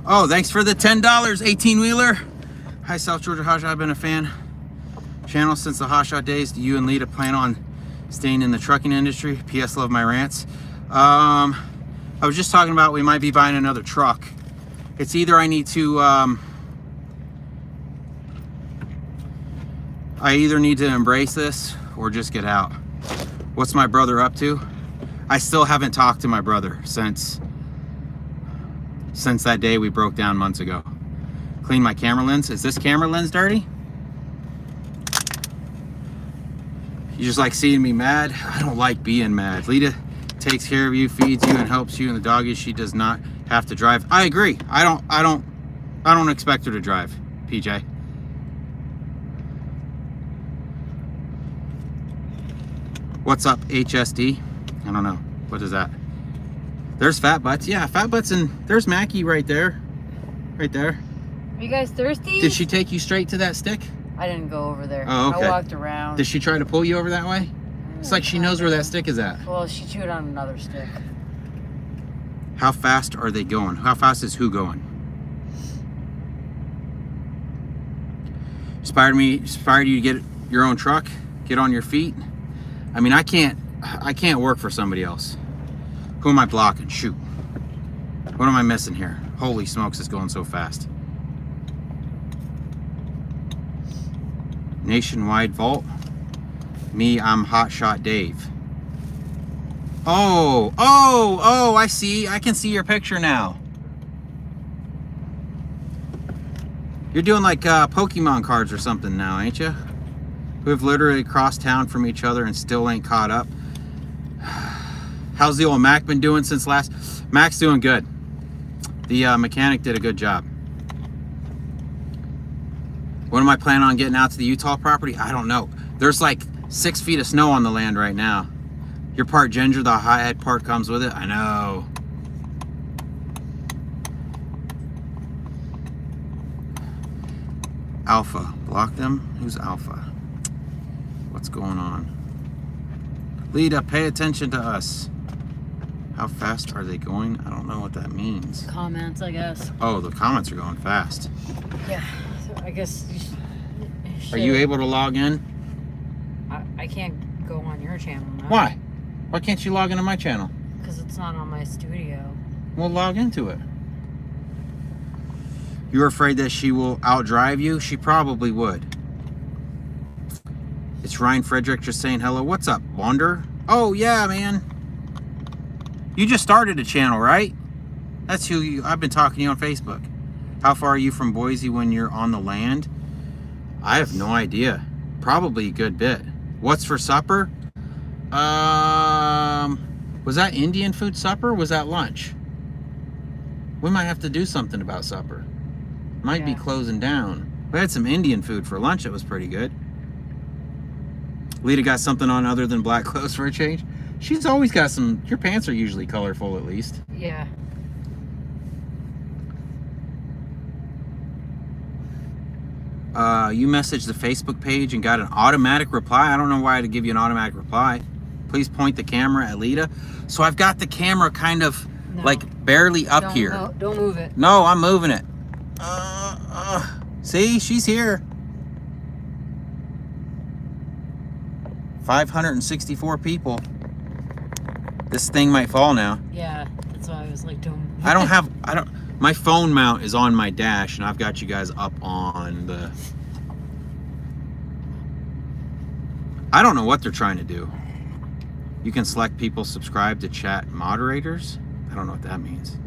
Oh, thanks for the $10, 18-wheeler. Hi, South Georgia Hot Shot. I've been a fan channel since the Hot Shot days. Do you and Lita plan on staying in the trucking industry? P.S. Love my rants. I was just talking about we might be buying another truck. It's either I need to, I either need to embrace this or just get out. What's my brother up to? I still haven't talked to my brother since that day we broke down months ago. Clean my camera lens. Is this camera lens dirty? You just like seeing me mad? I don't like being mad. Lita takes care of you, feeds you, and helps you, and the doggies she does not have to drive. I agree. I don't expect her to drive, PJ. What's up, HSD? I don't know. What is that? There's Fat Butts. Yeah, Fat Butts, and there's Mackie right there. Right there. Are you guys thirsty? Did she take you straight to that stick? I didn't go over there. Oh, okay. I walked around. Did she try to pull you over that way? It's like she knows where that stick is at. Well, she chewed on another stick. How fast are they going? How fast is who going? Inspired you to get your own truck, get on your feet. I mean, I can't work for somebody else. Who am I blocking? Shoot. What am I missing here? Holy smokes, it's going so fast. Nationwide Vault. Me, I'm Hot Shot Dave. Oh, I see. I can see your picture now. You're doing like Pokemon cards or something now, ain't you? Who have literally crossed town from each other and still ain't caught up. How's the old Mac been doing since last? Mac's doing good. The mechanic did a good job. When am I planning on getting out to the Utah property? I don't know. There's like 6 feet of snow on the land right now. Your part ginger, the high-head part comes with it. I know. Alpha. Block them? Who's Alpha? What's going on? Lita, pay attention to us. How fast are they going? I don't know what that means. Comments, I guess. Oh, the comments are going fast. Yeah, so I guess you should. Are you able to log in? I can't go on your channel now. Why? Why can't you log into my channel? Because it's not on my studio. We'll log into it. You're afraid that she will outdrive you? She probably would. It's Ryan Frederick just saying hello. What's up, Wander? Oh, yeah, man. You just started a channel, right? That's who you... I've been talking to you on Facebook. How far are you from Boise when you're on the land? I have no idea. Probably a good bit. What's for supper? Was that Indian food supper or was that lunch? We might have to do something about supper. Might be closing down. We had some Indian food for lunch that was pretty good. Lita got something on other than black clothes for a change? She's always got some... Your pants are usually colorful at least. Yeah. You messaged the Facebook page and got an automatic reply. I don't know why to give you an automatic reply. Please point the camera at Lita. So I've got the camera kind of like barely up here. Don't move it. No, I'm moving it. See, she's here. 564 people. This thing might fall now. Yeah, that's why I was like, don't move I don't, my phone mount is on my dash and I've got you guys up on the... I don't know what they're trying to do. You can select people subscribe to chat moderators. I don't know what that means.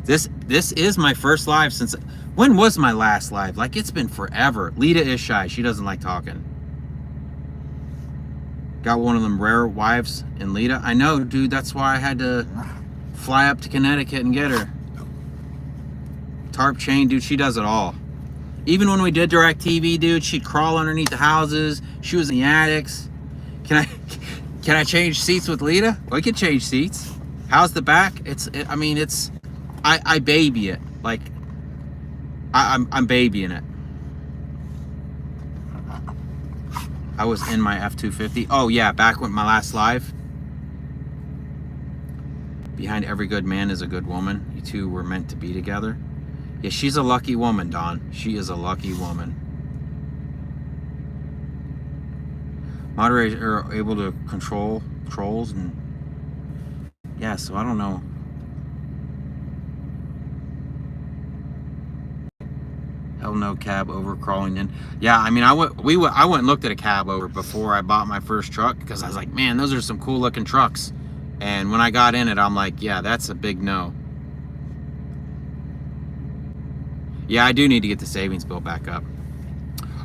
This is my first live since... When was my last live? Like, it's been forever. Lita is shy. She doesn't like talking. Got one of them rare wives in Lita. I know, dude. That's why I had to fly up to Connecticut and get her. Tarp chain, dude. She does it all. Even when we did DirecTV, dude, she'd crawl underneath the houses. She was in the attics. Can I change seats with Lita? We can change seats. How's the back? I baby it. Like, I'm babying it. I was in my F-250. Oh yeah, back with my last live. Behind every good man is a good woman. You two were meant to be together. Yeah, she's a lucky woman, Dawn. She is a lucky woman. Moderators are able to control trolls and... Yeah, so I don't know. Hell no, cab over crawling in. Yeah, I mean, I went and looked at a cab over before I bought my first truck because I was like, man, those are some cool looking trucks. And when I got in it, I'm like, yeah, that's a big no. Yeah, I do need to get the savings built back up.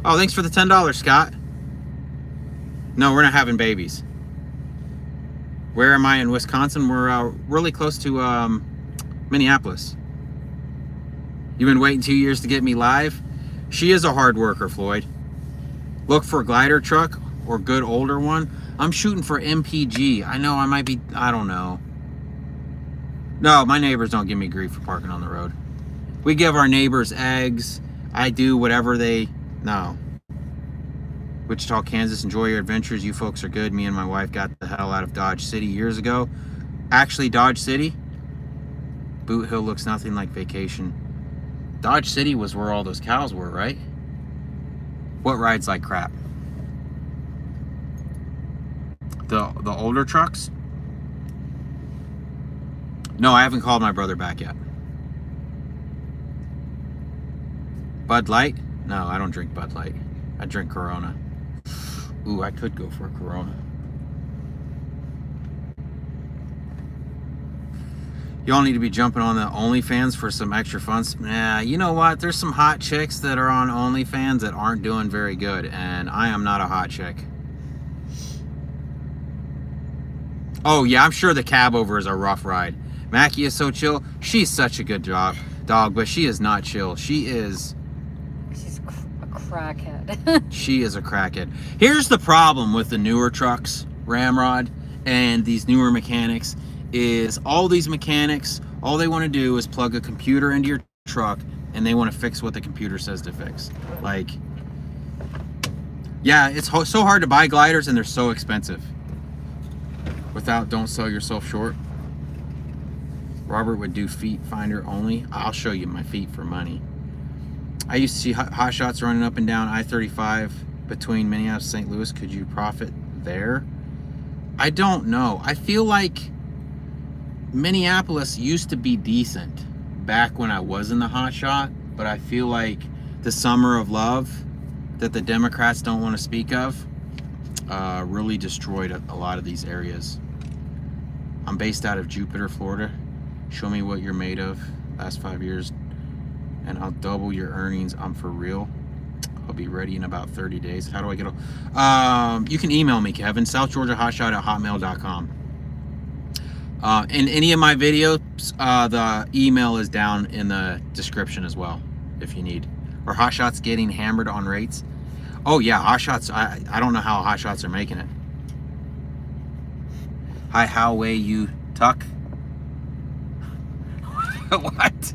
Oh, thanks for the $10, Scott. No, we're not having babies. Where am I in Wisconsin? We're really close to Minneapolis. You've been waiting 2 years to get me live? She is a hard worker, Floyd. Look for a glider truck or good older one. I'm shooting for MPG. I know I might be, I don't know. No, my neighbors don't give me grief for parking on the road. We give our neighbors eggs. I do whatever they... No. Wichita, Kansas, enjoy your adventures. You folks are good. Me and my wife got the hell out of Dodge City years ago. Actually, Dodge City? Boot Hill looks nothing like vacation. Dodge City was where all those cows were, right? What rides like crap? The older trucks? No, I haven't called my brother back yet. Bud Light? No, I don't drink Bud Light. I drink Corona. Ooh, I could go for a Corona. Y'all need to be jumping on the OnlyFans for some extra fun. Nah, you know what? There's some hot chicks that are on OnlyFans that aren't doing very good, and I am not a hot chick. Oh yeah, I'm sure the cab over is a rough ride. Mackie is so chill. She's such a good dog, but she is not chill. She's a crackhead. She is a crackhead. Here's the problem with the newer trucks, Ramrod, and these newer mechanics, is all these mechanics, all they want to do is plug a computer into your truck, and they want to fix what the computer says to fix. Like, yeah, it's so hard to buy gliders, and they're so expensive. Don't sell yourself short. Robert would do feet finder only. I'll show you my feet for money. I used to see hot shots running up and down I-35 between Minneapolis and St. Louis. Could you profit there? I don't know. I feel like Minneapolis used to be decent back when I was in the hot shot, but I feel like the summer of love that the Democrats don't want to speak of really destroyed a lot of these areas. I'm based out of Jupiter, Florida. Show me what you're made of last 5 years and I'll double your earnings. I'm for real. I'll be ready in about 30 days. How do I get you can email me, Kevin, southgeorgiahotshot@hotmail.com. In any of my videos, the email is down in the description as well, if you need. Or Hot Shots getting hammered on rates. Oh yeah, Hot Shots, I don't know how Hot Shots are making it. Hi, how way you tuck? What?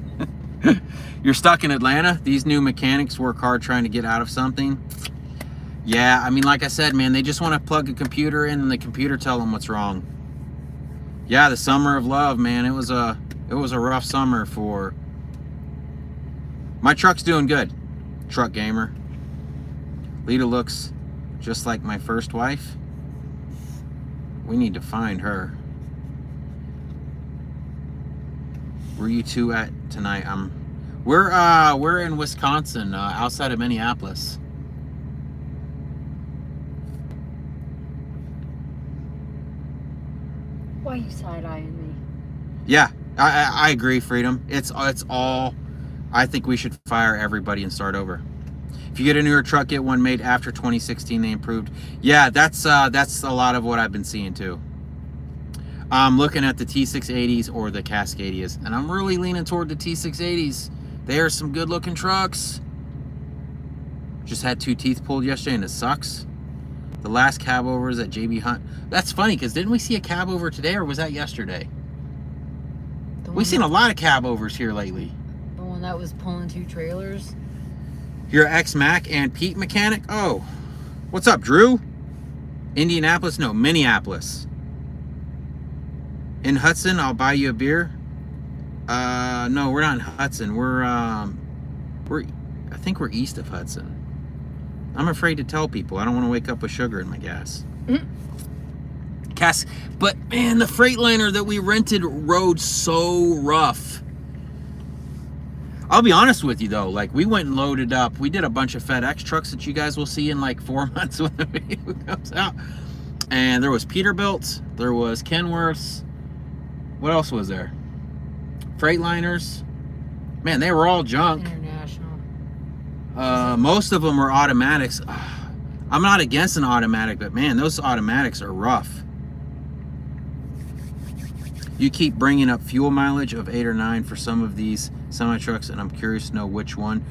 You're stuck in Atlanta? These new mechanics work hard trying to get out of something. Yeah, I mean, like I said, man, they just want to plug a computer in and the computer tell them what's wrong. Yeah, the summer of love, man. It was a rough summer for... My truck's doing good. Truck gamer. Lita looks just like my first wife. We need to find her. Where you two at tonight? We're in Wisconsin, outside of Minneapolis. Why are you side-eyeing me? Yeah, I agree, Freedom. It's all... I think we should fire everybody and start over. If you get a newer truck, get one made after 2016. They improved. Yeah, that's a lot of what I've been seeing too. I'm looking at the T680s or the Cascadias, and I'm really leaning toward the T680s. They are some good-looking trucks. Just had 2 teeth pulled yesterday, and it sucks. The last cab over is at JB Hunt. That's funny, because didn't we see a cab over today, or was that yesterday? We've seen a lot of cab overs here lately. The one that was pulling 2 trailers. Your ex-Mac and Pete mechanic? Oh, what's up, Drew? Indianapolis? No, Minneapolis. In Hudson, I'll buy you a beer. No, we're not in Hudson. I think we're east of Hudson. I'm afraid to tell people. I don't want to wake up with sugar in my gas. But man, the Freightliner that we rented rode so rough. I'll be honest with you though, like we went and loaded up. We did a bunch of FedEx trucks that you guys will see in like 4 months when the video comes out. And there was Peterbilt, there was Kenworths. What else was there? Freightliners. Man, they were all junk. International. Most of them were automatics. I'm not against an automatic, but man, those automatics are rough. You keep bringing up fuel mileage of 8 or 9 for some of these semi-trucks, and I'm curious to know which one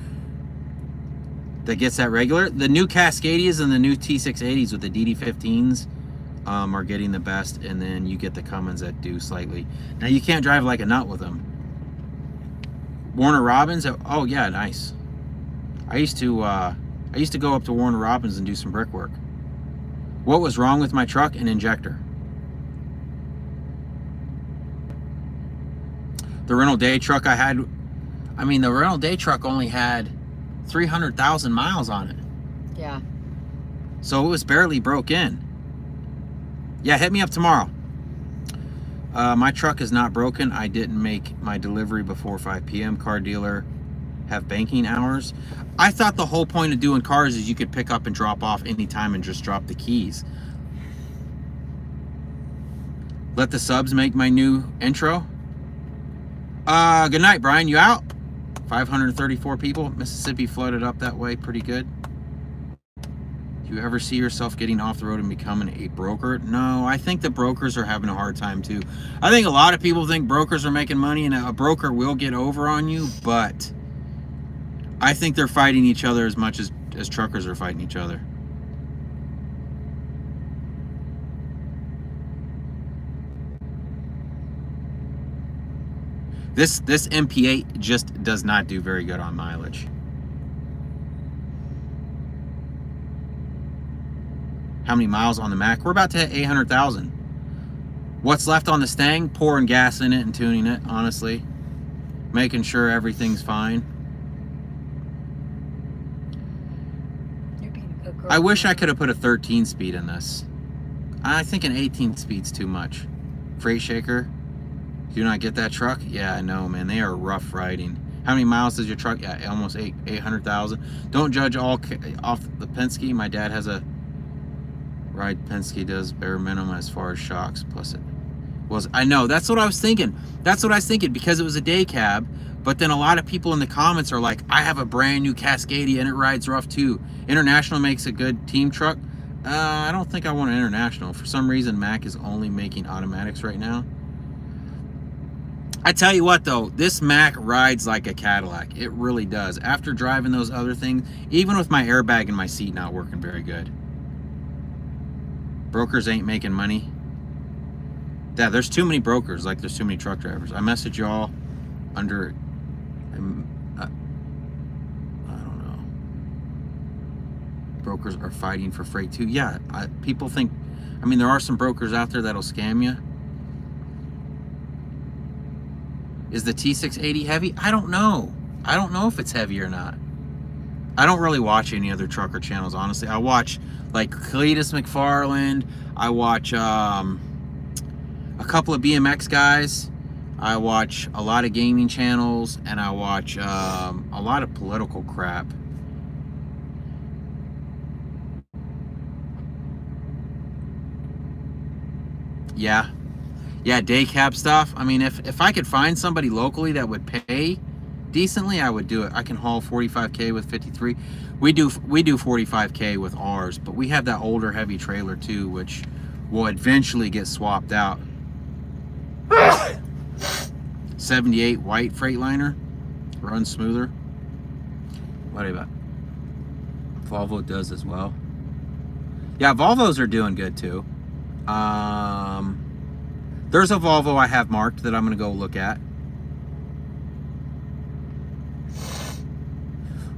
that gets that regular. The new Cascadias and the new T680s with the DD15s are getting the best, and then you get the Cummins that do slightly. Now, you can't drive like a nut with them. Warner Robins, oh yeah, nice. I used to go up to Warner Robins and do some brickwork. What was wrong with my truck? An injector. The rental day truck I had, the rental day truck only had 300,000 miles on it. Yeah. So it was barely broke in. Yeah, hit me up tomorrow. My truck is not broken. I didn't make my delivery before 5 p.m. Car dealer have banking hours. I thought the whole point of doing cars is you could pick up and drop off anytime and just drop the keys. Let the subs make my new intro. Good night, Brian. You out? 534 people. Mississippi flooded up that way pretty good. Do you ever see yourself getting off the road and becoming a broker? No, I think the brokers are having a hard time too. I think a lot of people think brokers are making money, and a broker will get over on you, but I think they're fighting each other as much as truckers are fighting each other. This MP8 just does not do very good on mileage. How many miles on the Mac? We're about to hit 800,000. What's left on the Stang? Pouring gas in it and tuning it, honestly. Making sure everything's fine. You're being a good girl. I wish I could have put a 13 speed in this. I think an 18 speed's too much. Freight shaker. Do you not get that truck? Yeah, I know, man. They are rough riding. How many miles does your truck? Yeah, almost 800,000. Don't judge all off the Penske. My dad has a ride Penske does bare minimum as far as shocks. Plus it was, I know, that's what I was thinking. That's what I was thinking because it was a day cab. But then a lot of people in the comments are like, I have a brand new Cascadia and it rides rough too. International makes a good team truck. I don't think I want an International. For some reason, Mack is only making automatics right now. I tell you what though, this Mack rides like a Cadillac. It really does. After driving those other things, even with my airbag and my seat not working very good. Brokers ain't making money. Yeah, there's too many brokers, like there's too many truck drivers. I message y'all under, I don't know. Brokers are fighting for freight too. Yeah, people think, I mean, there are some brokers out there that'll scam you. Is the T680 heavy? I don't know. I don't know if it's heavy or not. I don't really watch any other trucker channels, honestly. I watch like Cletus McFarland. I watch a couple of BMX guys. I watch a lot of gaming channels, and I watch a lot of political crap. Yeah, day cab stuff. I mean, if I could find somebody locally that would pay decently, I would do it. I can haul 45K with 53. We do 45K with ours, but we have that older heavy trailer too, which will eventually get swapped out. 78 white Freightliner runs smoother. What about Volvo does as well. Yeah, Volvos are doing good too. There's a Volvo I have marked that I'm gonna go look at.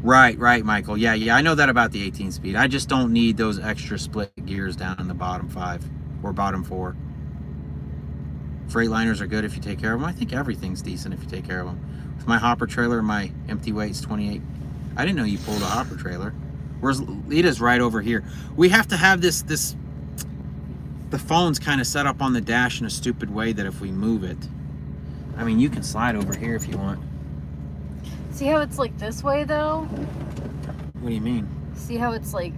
Right, Michael. Yeah, I know that about the 18 speed. I just don't need those extra split gears down in the bottom 5 or bottom 4. Freightliners are good if you take care of them. I think everything's decent if you take care of them. With my hopper trailer, my empty weight's 28. I didn't know you pulled a hopper trailer. Where's Lita's? Right over here. We have to have this the phone's kind of set up on the dash in a stupid way that if we move it, I mean, you can slide over here if you want. See how it's like this way though? What do you mean? See how it's like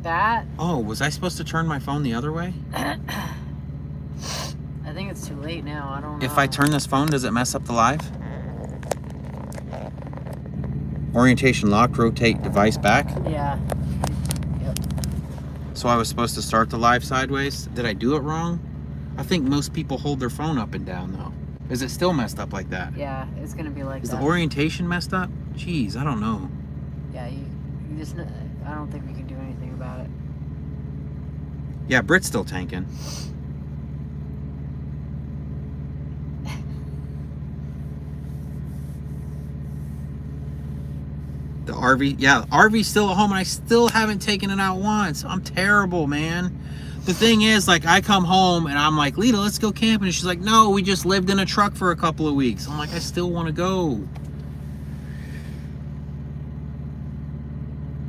that? Oh, was I supposed to turn my phone the other way? I think it's too late now. I don't know. If I turn this phone, does it mess up the live? Orientation locked, rotate device back. Yeah. Yep. So I was supposed to start the live sideways. Did I do it wrong? I think most people hold their phone up and down though. Is it still messed up like that? Yeah, it's gonna be like Is that. the orientation messed up? Jeez, I don't know. Yeah, you just, I don't think we can do anything about it. Yeah, Brit's still tanking. The RV, yeah, RV's still at home and I still haven't taken it out once. I'm terrible, man. The thing is, like, I come home and I'm like, Lita, let's go camping. And she's like, no, we just lived in a truck for a couple of weeks. I'm like, I still want to go.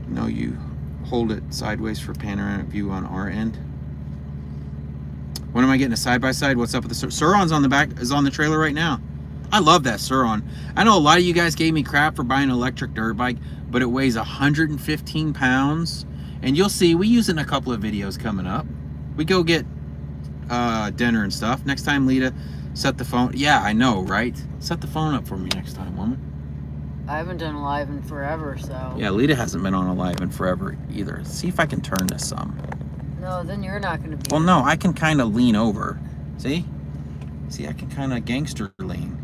No, you hold it sideways for panoramic view on our end. When am I getting a side-by-side? What's up with the Suron's on the back, is on the trailer right now. I love that Suron. I know a lot of you guys gave me crap for buying an electric dirt bike, but it weighs 115 pounds. And you'll see, we use it in a couple of videos coming up. We go get dinner and stuff. Next time, Lita, set the phone. Yeah, I know, right? Set the phone up for me next time, woman. I haven't done live in forever, so. Yeah, Lita hasn't been on a live in forever either. See if I can turn this some. No, then you're not going to be. Well, no, I can kind of lean over. See? See, I can kind of gangster lean.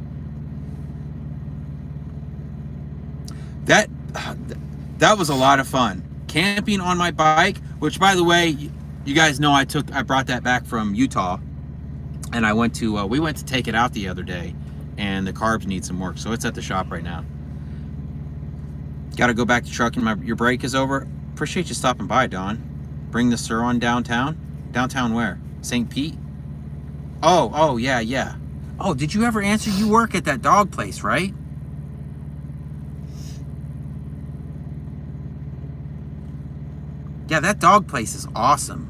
That was a lot of fun. Camping on my bike, which, by the way, you guys know I brought that back from Utah, and I went to we went to take it out the other day, and the carbs need some work, so it's at the shop right now. Got to go back to trucking. Your break is over. Appreciate you stopping by, Don. Bring the Suron downtown. Downtown where? St. Pete? Oh, yeah. Oh, did you ever answer? You work at that dog place, right? Yeah, that dog place is awesome.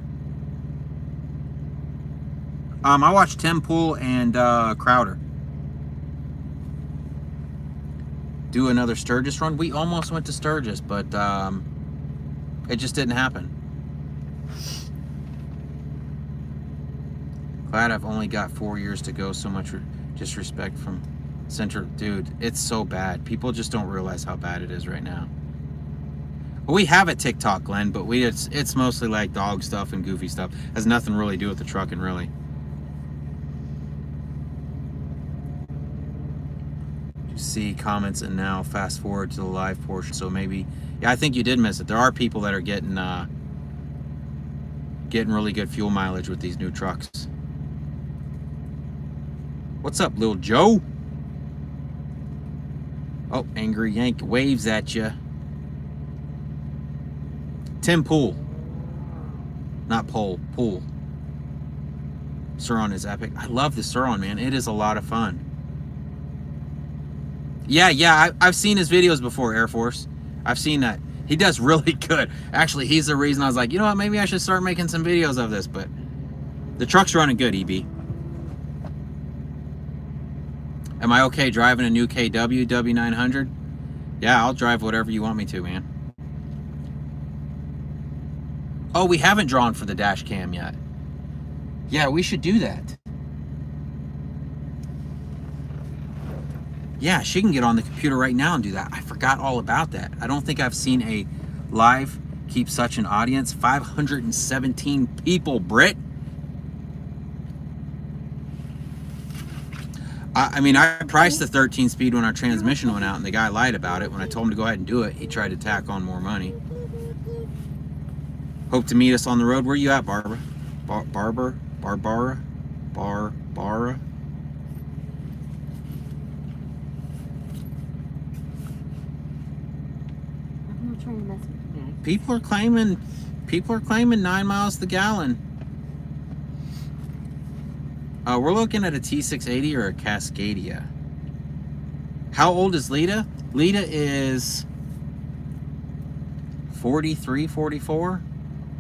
I watched Tim Pool and Crowder do another Sturgis run. We almost went to Sturgis, but it just didn't happen. Glad I've only got 4 years to go. So much disrespect from Central. Dude, it's so bad. People just don't realize how bad it is right now. We have a TikTok, Glenn, but it's mostly like dog stuff and goofy stuff. Has nothing really to do with the trucking, really. You see comments and now fast forward to the live portion. So maybe, yeah, I think you did miss it. There are people that are getting really good fuel mileage with these new trucks. What's up, Lil Joe? Oh, Angry Yank waves at you. Tim Pool. Not Pole, Pool. Suron is epic. I love the Suron, man. It is a lot of fun. Yeah, I've seen his videos before, Air Force. I've seen that. He does really good. Actually, he's the reason I was like, you know what, maybe I should start making some videos of this, but the truck's running good, EB. Am I okay driving a new KW W900? Yeah, I'll drive whatever you want me to, man. Oh, we haven't drawn for the dash cam yet. Yeah, we should do that. Yeah, she can get on the computer right now and do that. I forgot all about that. I don't think I've seen a live keep such an audience. 517 people, Britt. I mean, I priced the 13 speed when our transmission went out, and the guy lied about it. When I told him to go ahead and do it, he tried to tack on more money. Hope to meet us on the road. Where you at, Barbara? Barbara? I'm not trying to mess with you. People are claiming 9 miles to the gallon. We're looking at a T680 or a Cascadia. How old is Lita? Lita is 43, 44.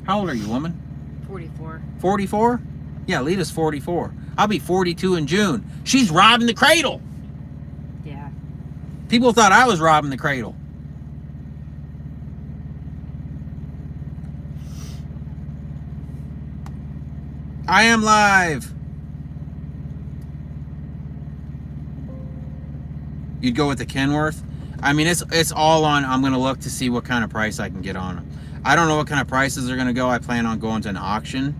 How old are you, woman? 44. 44? Yeah, Lita's 44. I'll be 42 in June. She's robbing the cradle. Yeah. People thought I was robbing the cradle. I am live. You'd go with the Kenworth? I mean, it's all on. I'm going to look to see what kind of price I can get on them. I don't know what kind of prices are going to go. I plan on going to an auction.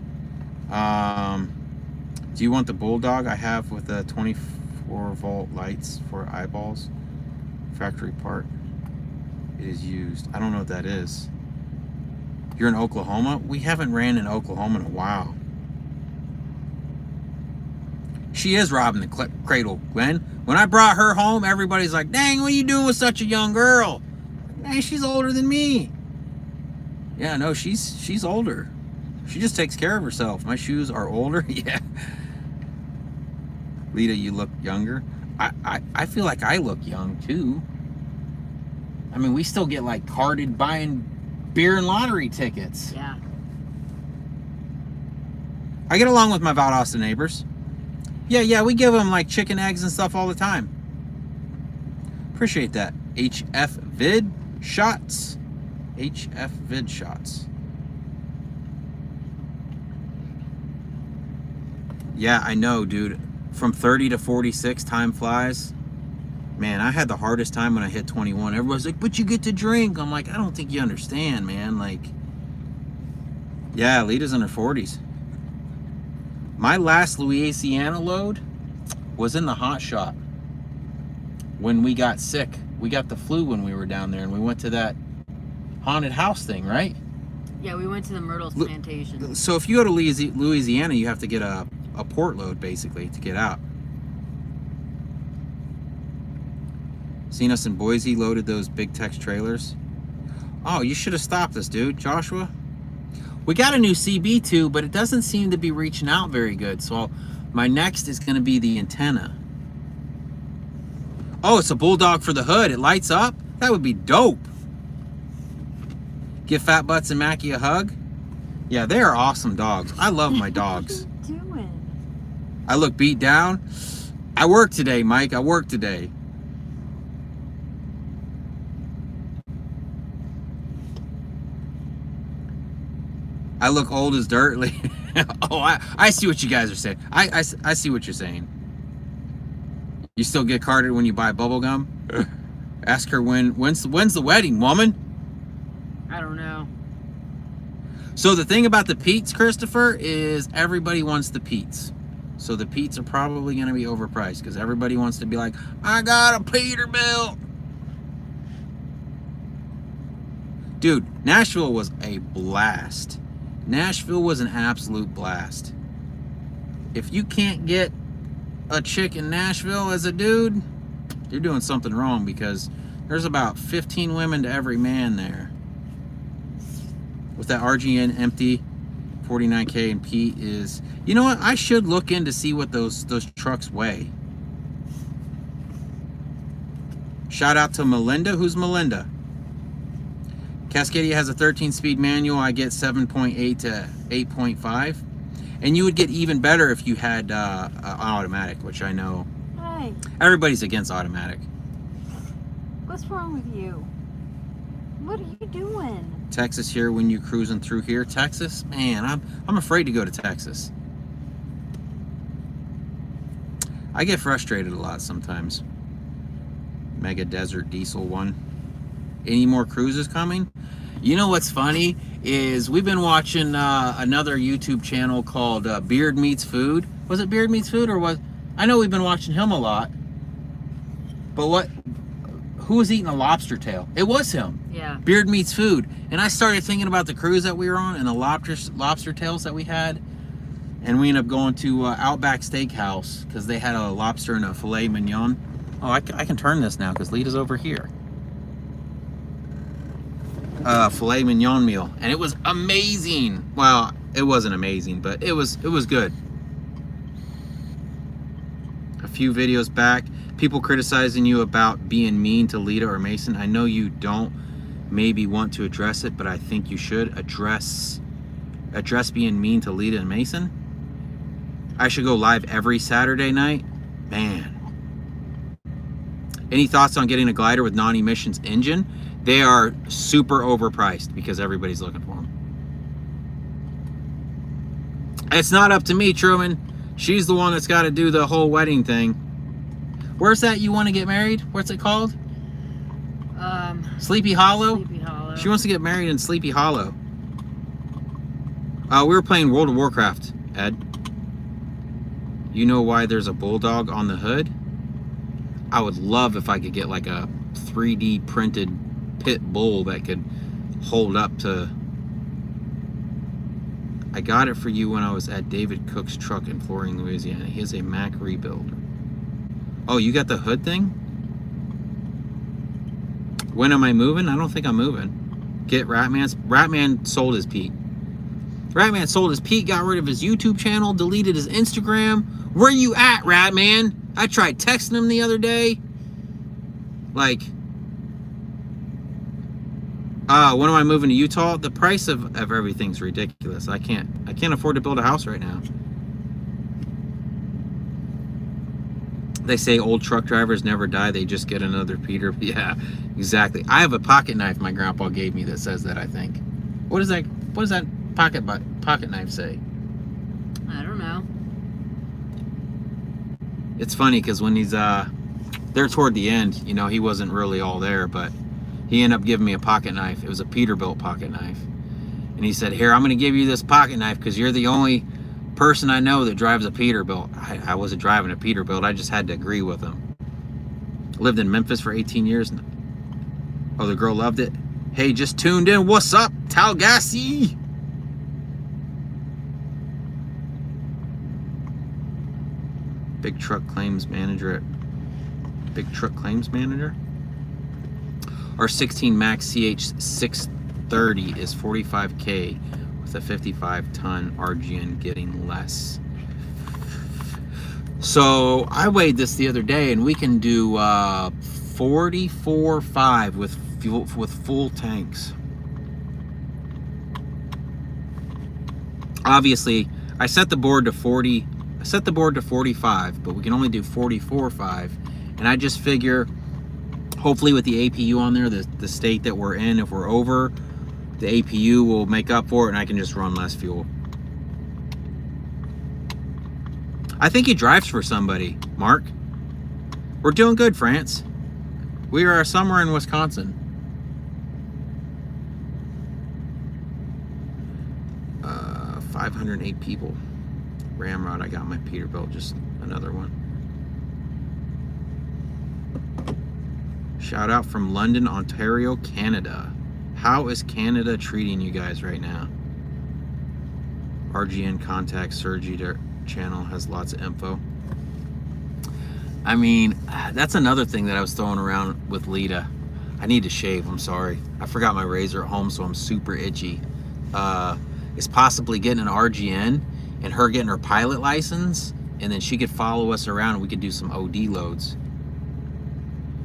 Do you want the Bulldog I have with the 24-volt lights for eyeballs? Factory part. It is used. I don't know what that is. You're in Oklahoma? We haven't ran in Oklahoma in a while. She is robbing the cradle, Glenn. When I brought her home, everybody's like, dang, what are you doing with such a young girl? Hey, she's older than me. Yeah, no, she's older. She just takes care of herself. My shoes are older. Yeah. Lita, you look younger. I feel like I look young too. I mean, we still get like carded buying beer and lottery tickets. Yeah. I get along with my Valdosta neighbors. Yeah, we give them like chicken eggs and stuff all the time. Appreciate that. HF Vid Shots. HF Vid Shots. Yeah, I know, dude. From 30 to 46, time flies. Man, I had the hardest time when I hit 21. Everybody's like, but you get to drink. I'm like, I don't think you understand, man. Like, yeah, Lita's in her 40s. My last Louisiana load was in the hot shop when we got sick. We got the flu when we were down there, and we went to that haunted house thing, right? Yeah, we went to the Myrtles Plantation. So if you go to Louisiana, you have to get a port load, basically, to get out. Seen us in Boise, loaded those big Tex trailers. Oh, you should have stopped us, dude. Joshua? We got a new CB2, but it doesn't seem to be reaching out very good. So my next is going to be the antenna. Oh, it's a Bulldog for the hood. It lights up? That would be dope. Give Fat Butts and Mackie a hug. Yeah, they are awesome dogs. I love my dogs. What are you doing? I look beat down. I work today, Mike. I work today. I look old as dirt. Oh, I see what you guys are saying. I see what you're saying. You still get carded when you buy bubble gum? Ask her when's the wedding, woman? I don't know. So the thing about the Pete's, Christopher, is everybody wants the Pete's. So the Pete's are probably going to be overpriced because everybody wants to be like, I got a Peterbilt. Dude, Nashville was a blast. Nashville was an absolute blast. If you can't get a chick in Nashville as a dude, you're doing something wrong because there's about 15 women to every man there. With that RGN empty, 49K and Pete is... You know what? I should look in to see what those trucks weigh. Shout out to Melinda. Who's Melinda? Cascadia has a 13-speed manual. I get 7.8 to 8.5. And you would get even better if you had automatic, which I know Hey, everybody's against automatic. what's wrong with you? What are you doing? Texas here when you cruising through here. Texas? Man, I'm afraid to go to Texas. I get frustrated a lot sometimes. Mega Desert Diesel 1. Any more cruises coming? You know what's funny is we've been watching another YouTube channel called Beard Meets Food. Was it Beard Meets Food or was... I know we've been watching him a lot. But who was eating a lobster tail? It was him. Yeah. Beard Meets Food. And I started thinking about the cruise that we were on and the lobster tails that we had. And we ended up going to Outback Steakhouse because they had a lobster and a filet mignon. Oh, I can turn this now because Lita's over here. Filet mignon meal, and it was amazing. Well, it wasn't amazing, but it was good. A few videos back, people criticizing you about being mean to Lita or Mason. I know you don't maybe want to address it, but I think you should address being mean to Lita and Mason. I should go live every Saturday night. Man. Any thoughts on getting a glider with non-emissions engine? They are super overpriced because everybody's looking for them. It's not up to me, Truman. She's the one that's got to do the whole wedding thing. Where's that you want to get married? What's it called? Sleepy Hollow? Sleepy Hollow. She wants to get married in Sleepy Hollow. We were playing World of Warcraft, Ed. You know why there's a bulldog on the hood? I would love if I could get like a 3D printed pit bull that could hold up to... I got it for you when I was at David Cook's truck in Flooring, Louisiana. He has a Mack rebuild. Oh, you got the hood thing? When am I moving? I don't think I'm moving. Get Ratman sold his Pete. Ratman sold his Pete, got rid of his YouTube channel, deleted his Instagram. Where you at, Ratman? I tried texting him the other day. Like, when am I moving to Utah? The price of everything's ridiculous. I can't afford to build a house right now. They say old truck drivers never die, they just get another Peter. Yeah, exactly. I have a pocket knife my grandpa gave me that says that, I think. What does that pocket knife say? I don't know. It's funny because when he's there toward the end, you know, he wasn't really all there, but he ended up giving me a pocket knife. It was a Peterbilt pocket knife. And he said, here, I'm going to give you this pocket knife because you're the only person I know that drives a Peterbilt. I wasn't driving a Peterbilt. I just had to agree with him. Lived in Memphis for 18 years. Oh, the girl loved it. Hey, just tuned in. What's up, Talgassi? Big truck claims manager at Big Truck Claims Manager. Our 16 Max CH630 is 45K with a 55-ton RGN getting less. So I weighed this the other day, and we can do 44.5 with full tanks. Obviously, I set the board to 40. I set the board to 45, but we can only do 44.5. And I just figure, hopefully with the APU on there, the state that we're in, if we're over, the APU will make up for it and I can just run less fuel. I think he drives for somebody, Mark. We're doing good, France. We are somewhere in Wisconsin. 508 people. Ramrod, I got my Peterbilt, just another one. Shout out from London, Ontario, Canada. How is Canada treating you guys right now? RGN contact Sergi channel has lots of info. I mean, that's another thing that I was throwing around with Lita. I need to shave, I'm sorry. I forgot my razor at home, so I'm super itchy. Is possibly getting an RGN and her getting her pilot license, and then she could follow us around and we could do some OD loads.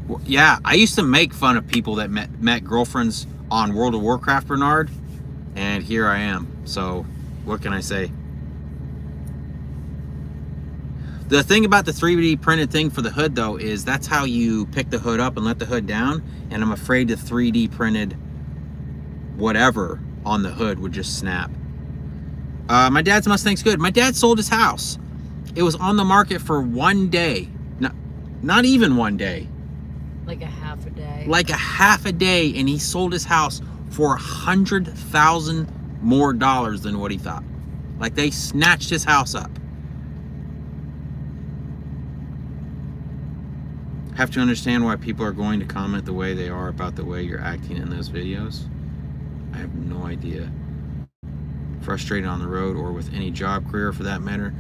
Well, yeah, I used to make fun of people that met girlfriends on World of Warcraft, Bernard, and here I am. So what can I say? The thing about the 3D printed thing for the hood, though, is that's how you pick the hood up and let the hood down, and I'm afraid the 3D printed whatever on the hood would just snap. My dad's Mustang's good. My dad sold his house. It was on the market for 1 day. Not even 1 day. Like a half a day. Like a half a day, and he sold his house for $100,000 more than what he thought. Like they snatched his house up. Have to understand why people are going to comment the way they are about the way you're acting in those videos. I have no idea. Frustrated on the road or with any job career for that matter.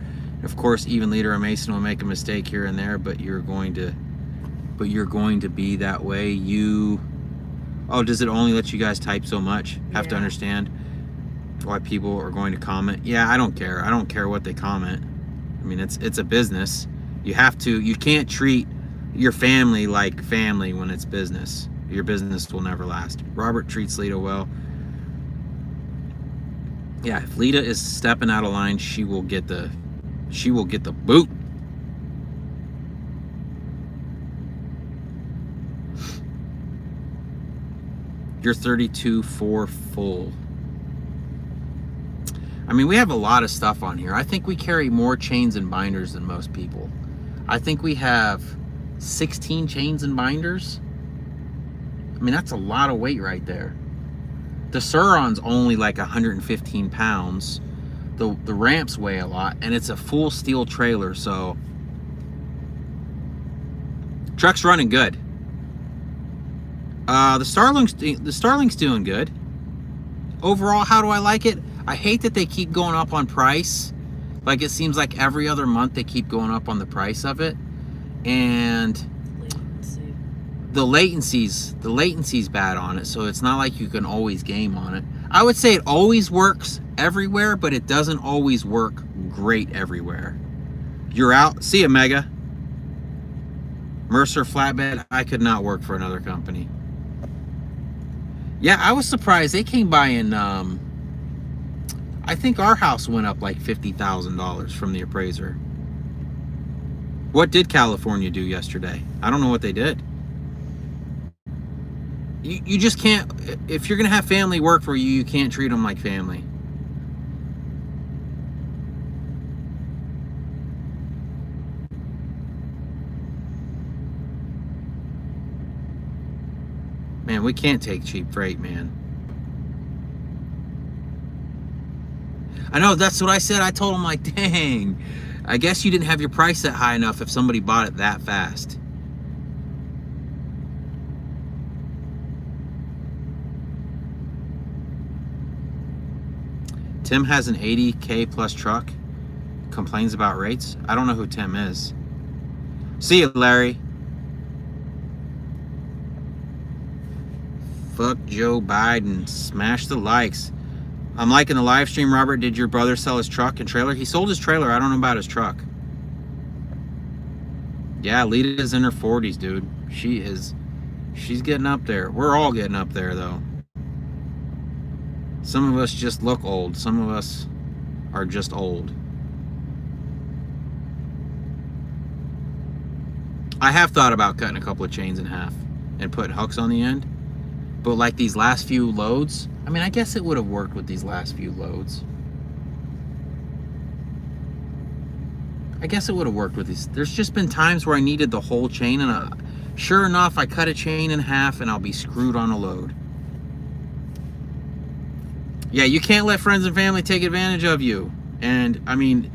Of course, even Leader or Mason will make a mistake here and there, but you're going to be that way. Oh, does it only let you guys type so much? Have to understand why people are going to comment. Yeah, I don't care. I don't care what they comment. I mean, it's a business. You can't treat your family like family when it's business. Your business will never last. Robert treats Lita well. Yeah, if Lita is stepping out of line, she will get the boot. You're 32.4 full. I mean, we have a lot of stuff on here. I think we carry more chains and binders than most people. I think we have 16 chains and binders. I mean, that's a lot of weight right there. The Suron's only like 115 pounds. The ramps weigh a lot, and it's a full steel trailer, so truck's running good. The Starlink's doing good. Overall, how do I like it? I hate that they keep going up on price. Like, it seems like every other month they keep going up on the price of it. And the latency's bad on it, so it's not like you can always game on it. I would say it always works everywhere, but it doesn't always work great everywhere. You're out. See ya, Mega. Mercer Flatbed, I could not work for another company. Yeah, I was surprised. They came by and I think our house went up like $50,000 from the appraiser. What did California do yesterday? I don't know what they did. You just can't, if you're gonna have family work for you, you can't treat them like family. Man, we can't take cheap freight, man. I know, that's what I said. I told him, like, dang, I guess you didn't have your price set high enough if somebody bought it that fast. Tim has an 80K plus truck, complains about rates. I don't know who Tim is. See you, Larry. Fuck Joe Biden. Smash the likes. I'm liking the live stream, Robert. Did your brother sell his truck and trailer? He sold his trailer. I don't know about his truck. Yeah, Lita's in her 40s, dude. She's getting up there. We're all getting up there, though. Some of us just look old. Some of us are just old. I have thought about cutting a couple of chains in half and putting hooks on the end. But like these last few loads, I mean, I guess it would have worked with these last few loads. I guess it would have worked with these. There's just been times where I needed the whole chain, and sure enough, I cut a chain in half and I'll be screwed on a load. Yeah, you can't let friends and family take advantage of you. And I mean,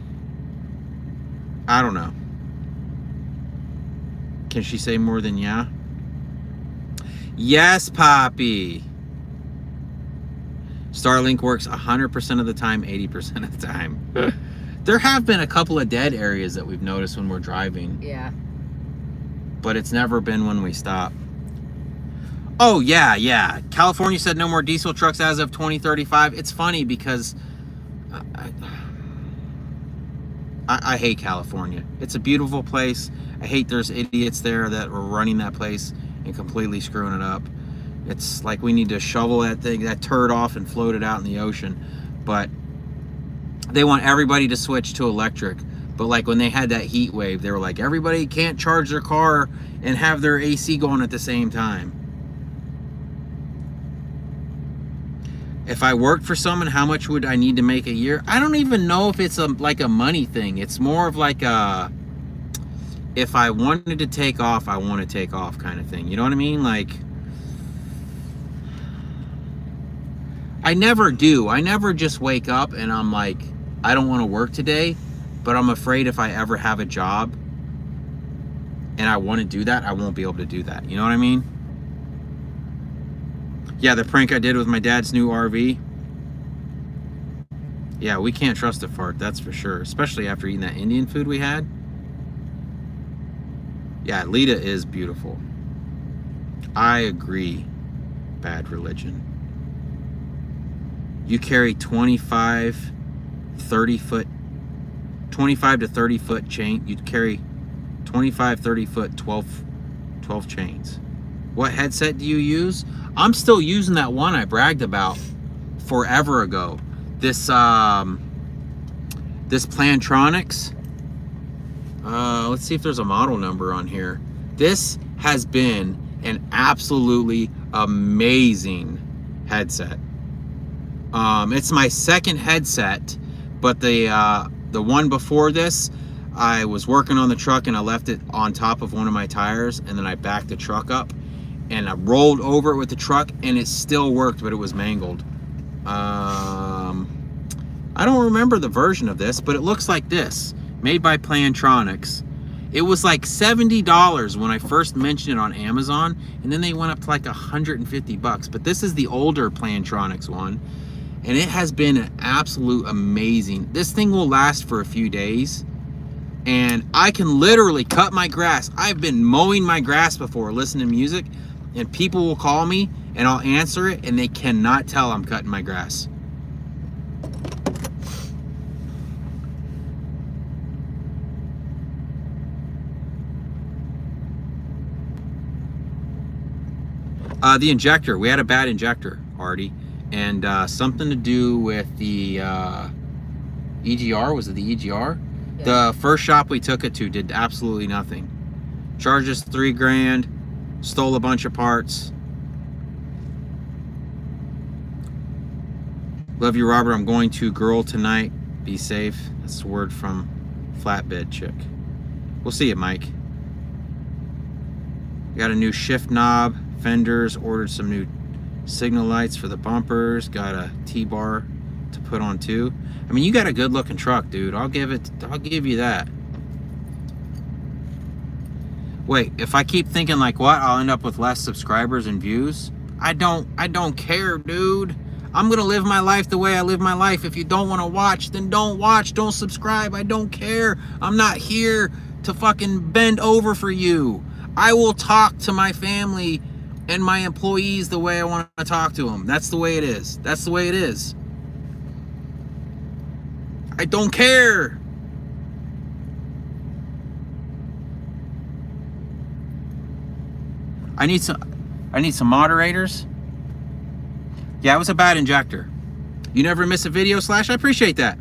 I don't know. Can she say more than yeah? Yes, Poppy. Starlink works 100% of the time, 80% of the time. There have been a couple of dead areas that we've noticed when we're driving. Yeah. But it's never been when we stop. Oh, yeah. California said no more diesel trucks as of 2035. It's funny because I hate California. It's a beautiful place. I hate there's idiots there that are running that place and completely screwing it up. It's like we need to shovel that turd off and float it out in the ocean. But they want everybody to switch to electric. But like when they had that heat wave, they were like, everybody can't charge their car and have their AC going at the same time. If I worked for someone, how much would I need to make a year? I don't even know if it's like a money thing. It's more of like if I wanted to take off, I want to take off kind of thing. You know what I mean? Like, I never do. I never just wake up and I'm like, I don't want to work today, but I'm afraid if I ever have a job and I want to do that, I won't be able to do that. You know what I mean? Yeah, the prank I did with my dad's new RV. Yeah, we can't trust a fart, that's for sure. Especially after eating that Indian food we had. Yeah, Lita is beautiful. I agree. Bad religion. You carry 25 to 30 foot chain. You'd carry 25, 30 foot, 12 chains. What headset do you use? I'm still using that one I bragged about forever ago. This Plantronics. Let's see if there's a model number on here. This has been an absolutely amazing headset. It's my second headset, but the one before this, I was working on the truck and I left it on top of one of my tires, and then I backed the truck up and I rolled over it with the truck, and it still worked, but it was mangled. I don't remember the version of this, but it looks like this, made by Plantronics. It was like $70 when I first mentioned it on Amazon, and then they went up to like $150. But this is the older Plantronics one, and it has been an absolute amazing. This thing will last for a few days, and I can literally cut my grass. I've been mowing my grass before, listening to music, and people will call me and I'll answer it, and they cannot tell I'm cutting my grass. The injector, we had a bad injector, Artie, and something to do with the EGR. Was it the EGR? Yeah. The first shop we took it to did absolutely nothing. Charged us $3,000, stole a bunch of parts. Love you, Robert. I'm going to girl tonight. Be safe. That's a word from Flatbed Chick. We'll see you, Mike. Got a new shift knob, fenders, ordered some new signal lights for the bumpers, got a T-bar to put on too. I mean, you got a good looking truck, dude. I'll give you that. Wait, if I keep thinking like what, I'll end up with less subscribers and views. I don't care, dude. I'm gonna live my life the way I live my life. If you don't want to watch, then don't watch, don't subscribe. I don't care. I'm not here to fucking bend over for you. I will talk to my family and my employees the way I want to talk to them. That's the way it is. That's the way it is. I don't care. I need some moderators. Yeah, it was a bad injector. You never miss a video, Slash. I appreciate that.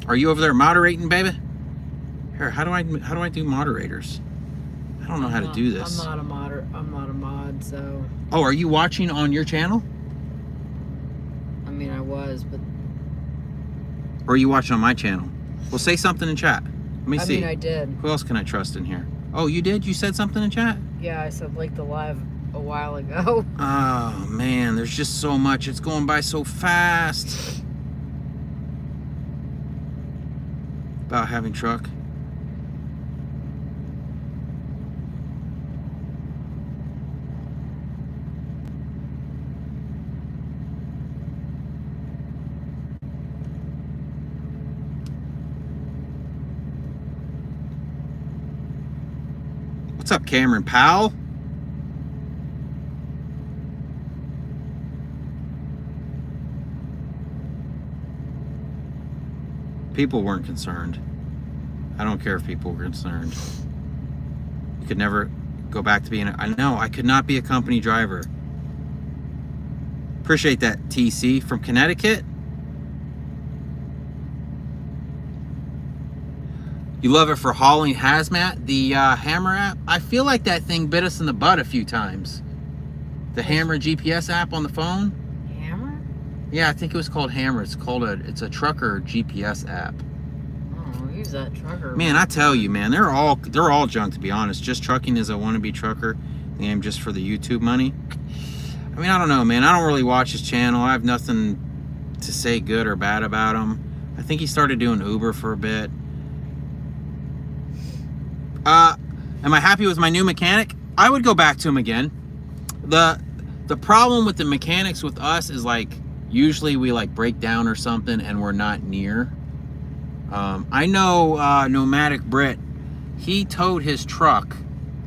Are you over there moderating, baby? Here, how do I do moderators? I don't know how to do this. I'm not a mod, so. Oh, are you watching on your channel? I mean, I was, but. Or are you watching on my channel? Well, say something in chat. Let me see. I mean, I did. Who else can I trust in here? Oh, you did? You said something in chat? Yeah, I said like the live a while ago. Oh, man, there's just so much. It's going by so fast. About having truck. What's up, Cameron Powell? People weren't concerned. I don't care if people were concerned. You could never go back to being I know, I could not be a company driver. Appreciate that, TC from Connecticut. You love it for hauling hazmat, the Hammer app? I feel like that thing bit us in the butt a few times. The Hammer GPS app on the phone. Hammer? Yeah, I think it was called Hammer. It's a trucker GPS app. Oh, use that trucker. Man, I tell you, man, they're all junk, to be honest. Just trucking is a wannabe trucker. They aim just for the YouTube money. I mean, I don't know, man. I don't really watch his channel. I have nothing to say good or bad about him. I think he started doing Uber for a bit. Am I happy with my new mechanic? I would go back to him again. The problem with the mechanics with us is like usually we like break down or something and we're not near. I know Nomadic Brit, he towed his truck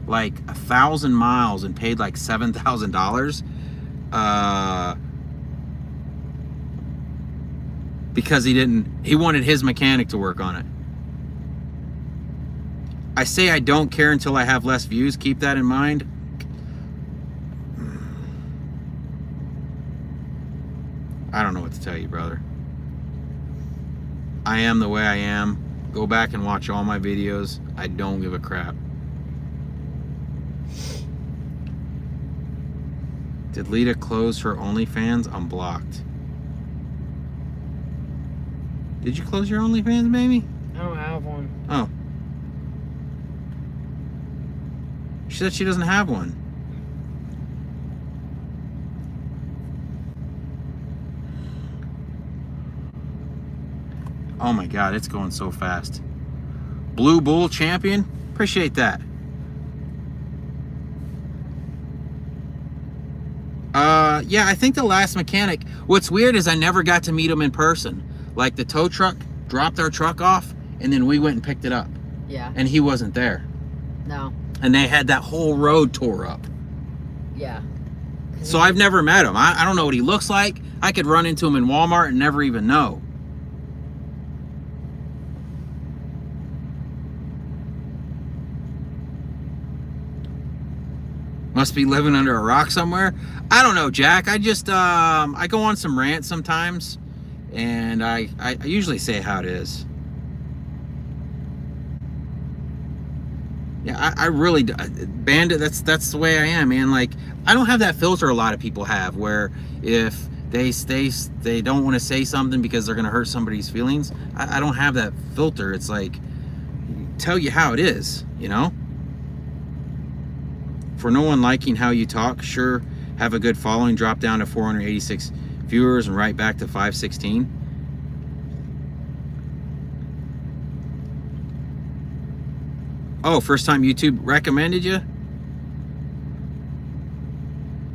like 1,000 miles and paid like $7,000 because he wanted his mechanic to work on it. I say I don't care until I have less views. Keep that in mind. I don't know what to tell you, brother. I am the way I am. Go back and watch all my videos. I don't give a crap. Did Lita close her OnlyFans? I'm blocked. Did you close your OnlyFans, baby? I don't have one. Oh. She said she doesn't have one. Oh my God, it's going so fast. Blue Bull champion, appreciate that. Yeah, I think the last mechanic, what's weird is I never got to meet him in person. Like the tow truck dropped our truck off and then we went and picked it up. Yeah. And he wasn't there. No. And they had that whole road tore up. Yeah. So I've never met him. I don't know what he looks like. I could run into him in Walmart and never even know. Must be living under a rock somewhere. I don't know, Jack. I just I go on some rants sometimes, and I usually say how it is. Yeah, I really Bandit. That's the way I am, man. Like I don't have that filter a lot of people have, where if they don't want to say something because they're gonna hurt somebody's feelings. I don't have that filter. It's like tell you how it is, you know. For no one liking how you talk, sure, have a good following, drop down to 486 viewers and right back to 516. Oh, first time YouTube recommended you?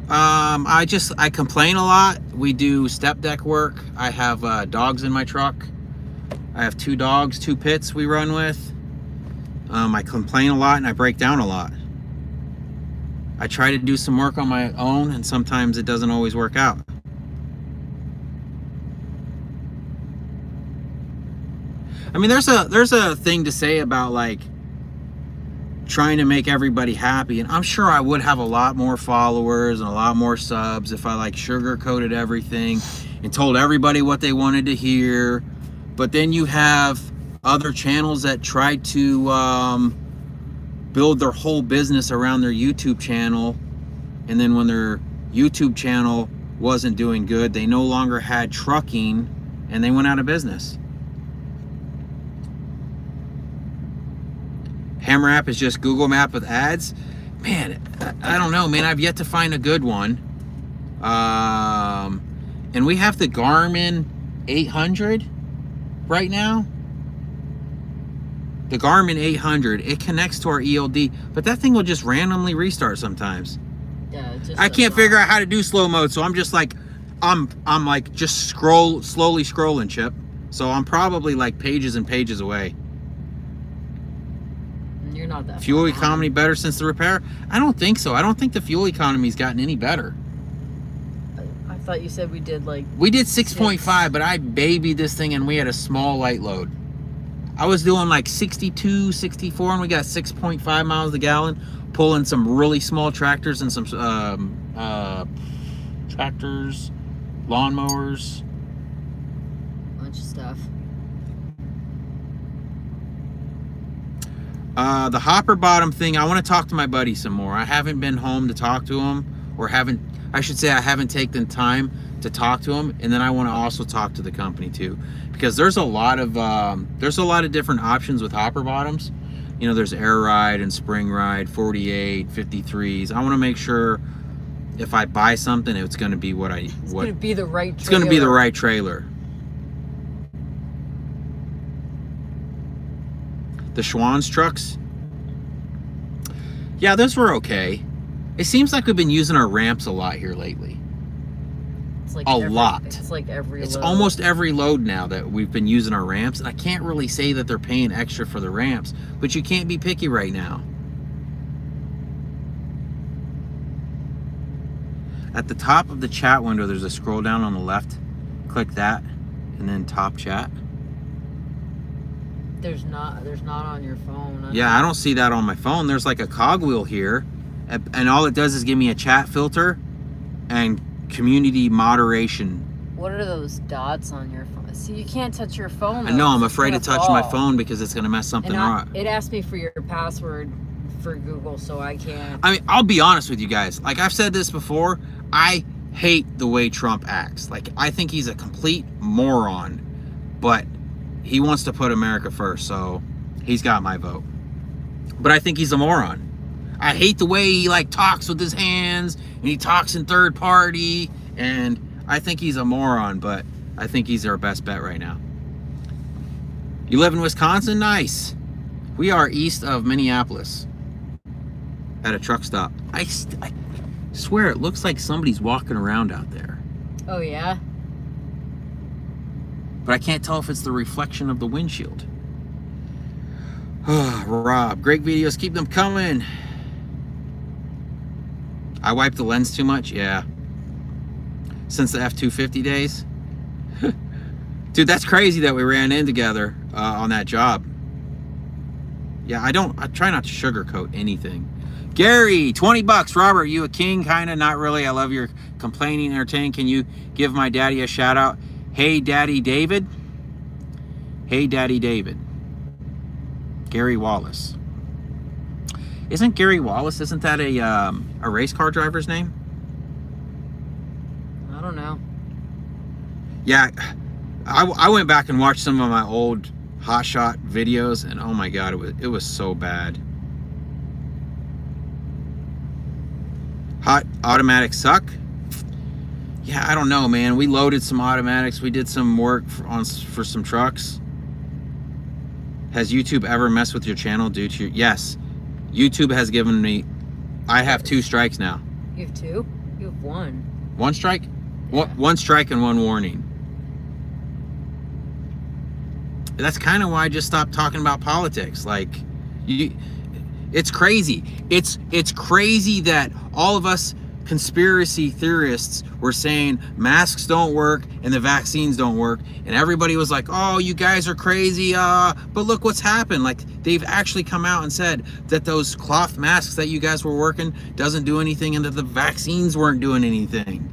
I complain a lot. We do step deck work. I have dogs in my truck. I have 2 dogs, 2 pits we run with. I complain a lot and I break down a lot. I try to do some work on my own and sometimes it doesn't always work out. I mean, there's a thing to say about like trying to make everybody happy, and I'm sure I would have a lot more followers and a lot more subs if I like sugar-coated everything and told everybody what they wanted to hear. But then you have other channels that tried to build their whole business around their YouTube channel, and then when their YouTube channel wasn't doing good, they no longer had trucking and they went out of business. Hammer app is just Google Map with ads. Man, I don't know, man. I've yet to find a good one. And we have the Garmin 800 right now. The Garmin 800, it connects to our ELD, but that thing will just randomly restart sometimes. Yeah, it just I does can't not. figure out how to do slow mode, so I'm just like, I'm like just slowly scrolling, Chip. So I'm probably like pages and pages away. You're not that Fuel far economy behind. better since the repair? I don't think so. I don't think the fuel economy's gotten any better. I thought you said we did like. We did 6.5, but I babied this thing and we had a small light load. I was doing like 62, 64, and we got 6.5 miles a gallon, pulling some really small tractors and some tractors, lawnmowers. Bunch of stuff. The hopper bottom thing, I want to talk to my buddy some more. I haven't been home to talk to him, or I haven't taken time to talk to him, and then I want to also talk to the company too, because there's a lot of different options with hopper bottoms. You know, there's air ride and spring ride, 48, 53s. I want to make sure if I buy something, it's going to be It's gonna be the right. it's going to be the right trailer. The Schwann's trucks, yeah, those were okay. It seems like we've been using our ramps a lot here lately. It's like A lot. It's like every. It's load. almost every load now that we've been using our ramps, and I can't really say that they're paying extra for the ramps, but you can't be picky right now. At the top of the chat window, there's a scroll down on the left. Click that, and then top chat. There's not on your phone. Yeah, I don't see that on my phone. There's like a cogwheel here, and all it does is give me a chat filter and community moderation. What are those dots on your phone? See, you can't touch your phone. I know, I'm It's afraid to gonna touch my fall. phone because it's going to mess something up. It asked me for your password for Google, so I can't. I mean, I'll be honest with you guys. Like I've said this before, I hate the way Trump acts. Like, I think he's a complete moron, but he wants to put America first, so he's got my vote. But I think he's a moron. I hate the way he like talks with his hands and he talks in third party, and I think he's a moron, but I think he's our best bet right now. You live in Wisconsin? Nice. We are east of Minneapolis at a truck stop. I swear it looks like somebody's walking around out there, Oh yeah. but I can't tell if it's the reflection of the windshield. Rob, great videos, keep them coming. I wiped the lens too much, yeah. Since the F-250 days. Dude, that's crazy that we ran in together on that job. Yeah, I try not to sugarcoat anything. Gary, 20 bucks. Robert, you a king? Kinda, not really. I love your complaining entertaining. Can you give my daddy a shout out? Hey, Daddy David. Hey, Daddy David. Gary Wallace. Isn't Gary Wallace, isn't that a race car driver's name? I don't know. Yeah, I went back and watched some of my old Hot Shot videos, and oh my god, it was so bad. Hot automatic suck? Yeah, I don't know, man. We loaded some automatics. We did some work for some trucks. Has YouTube ever messed with your channel due to yes. YouTube has given me, I have 2 strikes now. You have 2? You have 1. 1 strike? Yeah. One strike and 1 warning. That's kind of why I just stopped talking about politics. Like, it's crazy. It's crazy that all of us conspiracy theorists were saying masks don't work and the vaccines don't work, and everybody was like, oh, you guys are crazy, but look what's happened. Like, they've actually come out and said that those cloth masks that you guys were working doesn't do anything, and that the vaccines weren't doing anything.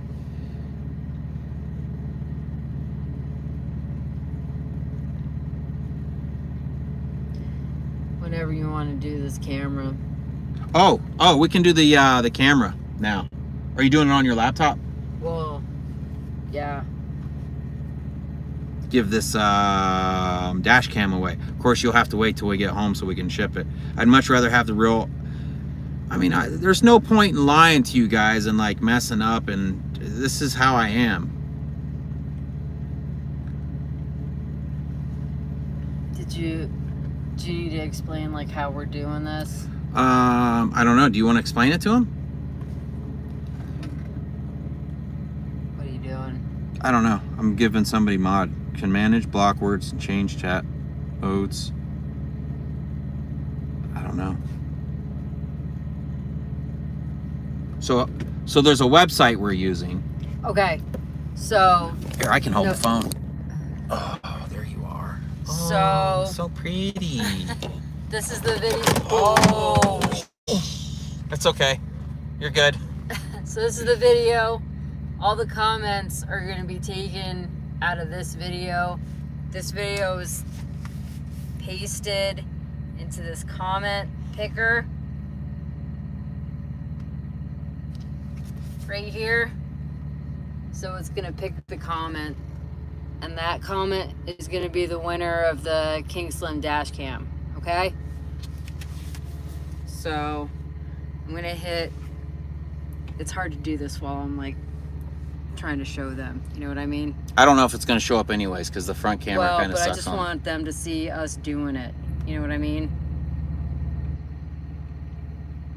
do this camera. Oh, we can do the camera now. Are you doing it on your laptop? Well, yeah. Give this dash cam away. Of course, you'll have to wait till we get home so we can ship it. I'd much rather have the real. I mean, there's no point in lying to you guys and like messing up, and this is how I am. Do you need to explain like how we're doing this? I don't know. Do you want to explain it to him? What are you doing? I don't know. I'm giving somebody mod. Can manage block words, change chat modes. I don't know. So there's a website we're using. Okay, so Here, I can hold No. the phone. Oh, there you are. So- So pretty. this is the video. Oh. That's okay. You're good. So this is the video. All the comments are going to be taken out of this video. This video is pasted into this comment picker right here. So it's going to pick the comment, and that comment is going to be the winner of the King Slim dash cam. Okay? So I'm going to hit. It's hard to do this while I'm like trying to show them. You know what I mean? I don't know if it's going to show up anyways because the front camera Well, kind of but I sucks just on. want them to see us doing it. You know what I mean?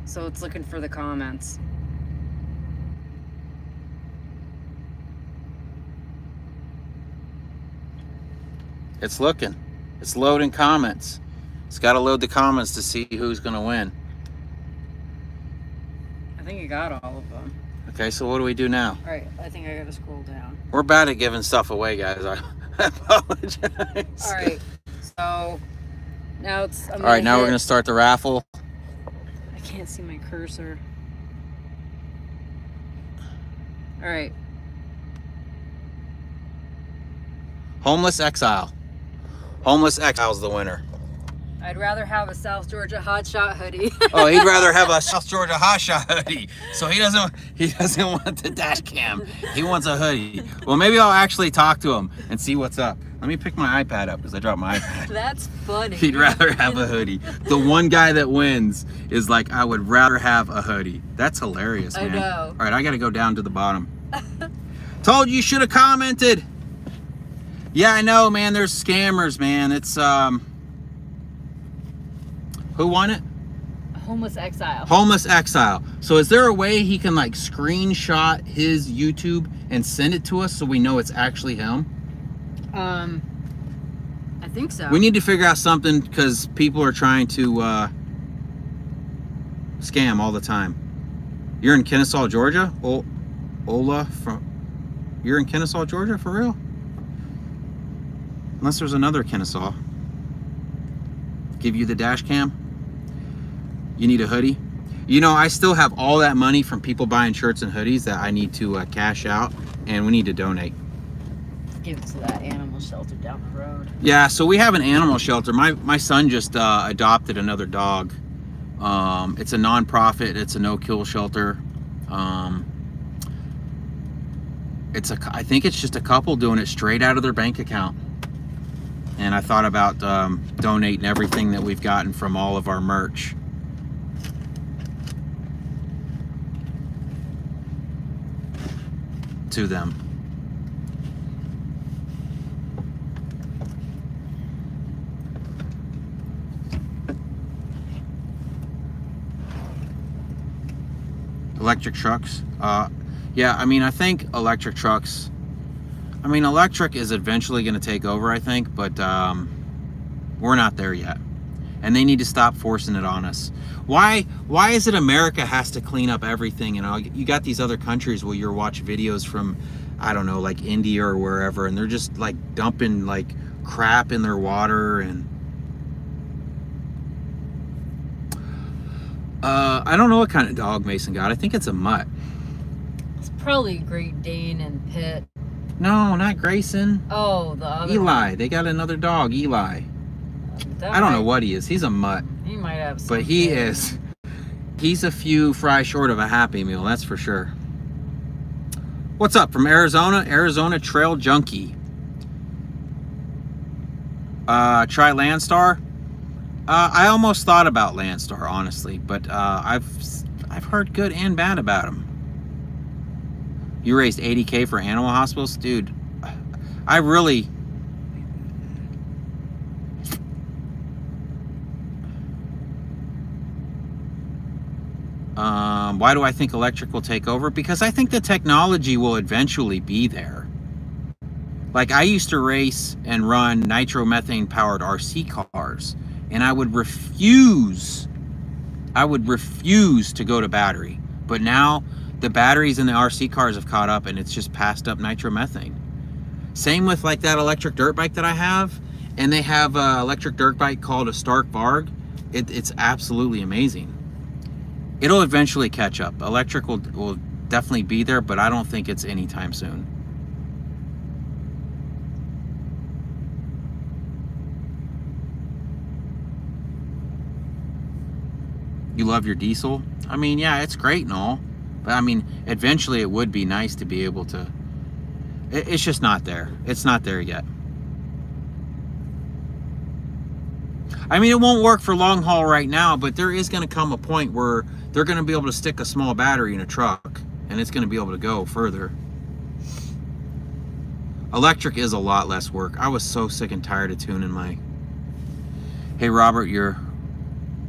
So it's looking for the comments. It's looking. It's loading comments. It's got to load the comments to see who's going to win. I think I got all of them. Okay, so what do we do now? All right, I think I gotta scroll down. We're bad at giving stuff away, guys. I apologize. All right, so now it's. All right, now we're going to start the raffle. I can't see my cursor. All right. Homeless Exile. Homeless Exile's the winner. I'd rather have a South Georgia hotshot hoodie. Oh, he'd rather have a South Georgia hotshot hoodie. So he doesn't want the dash cam. He wants a hoodie. Well, maybe I'll actually talk to him and see what's up. Let me pick my iPad up because I dropped my iPad. That's funny. He'd rather have a hoodie. The one guy that wins is like, I would rather have a hoodie. That's hilarious, I man. know. All right, I got to go down to the bottom. Told you should have commented. Yeah, I know, man. There's scammers, man. It's who won it? Homeless Exile. Homeless Exile. So is there a way he can like screenshot his YouTube and send it to us so we know it's actually him? I think so. We need to figure out something because people are trying to scam all the time. You're in Kennesaw, Georgia? Ola from... You're in Kennesaw, Georgia, for real? Unless there's another Kennesaw. Give you the dash cam. You need a hoodie. You know, I still have all that money from people buying shirts and hoodies that I need to cash out, and we need to donate. Give it to that animal shelter down the road. Yeah, so we have an animal shelter. My son just adopted another dog. It's a non-profit. It's a no-kill shelter. I think it's just a couple doing it straight out of their bank account. And I thought about donating everything that we've gotten from all of our merch. To them. Electric trucks. Yeah, I mean, I think electric trucks. I mean, electric is eventually going to take over, I think, but we're not there yet. And they need to stop forcing it on us. Why is it America has to clean up everything? And you got these other countries where you're watching videos from, I don't know, like India or wherever, and they're just like dumping like crap in their water. And I don't know what kind of dog Mason got. I think it's a mutt. It's probably Great Dane and Pitt. No, not Grayson. Oh, the other Eli. They got another dog, Eli. That I don't know might- what he is. He's a mutt. He might have something. But he's a few fries short of a Happy Meal, that's for sure. What's up from Arizona? Arizona Trail Junkie. Try Landstar. I almost thought about Landstar, honestly, but I've heard good and bad about them. You raised $80K for animal hospitals, dude. I really. Why do I think electric will take over? Because I think the technology will eventually be there. Like, I used to race and run nitromethane powered RC cars, and I would refuse to go to battery. But now the batteries in the RC cars have caught up, and it's just passed up nitromethane. Same with like that electric dirt bike that I have, and they have an electric dirt bike called a Stark Varg. It's absolutely amazing. It'll eventually catch up. Electric will definitely be there, but I don't think it's anytime soon. You love your diesel? I mean, yeah, it's great and all, but I mean, eventually it would be nice to be able to. It's just not there. It's not there yet. I mean, it won't work for long haul right now, but there is going to come a point where they're going to be able to stick a small battery in a truck, and it's going to be able to go further. Electric is a lot less work. I was so sick and tired of tuning my. Hey Robert, your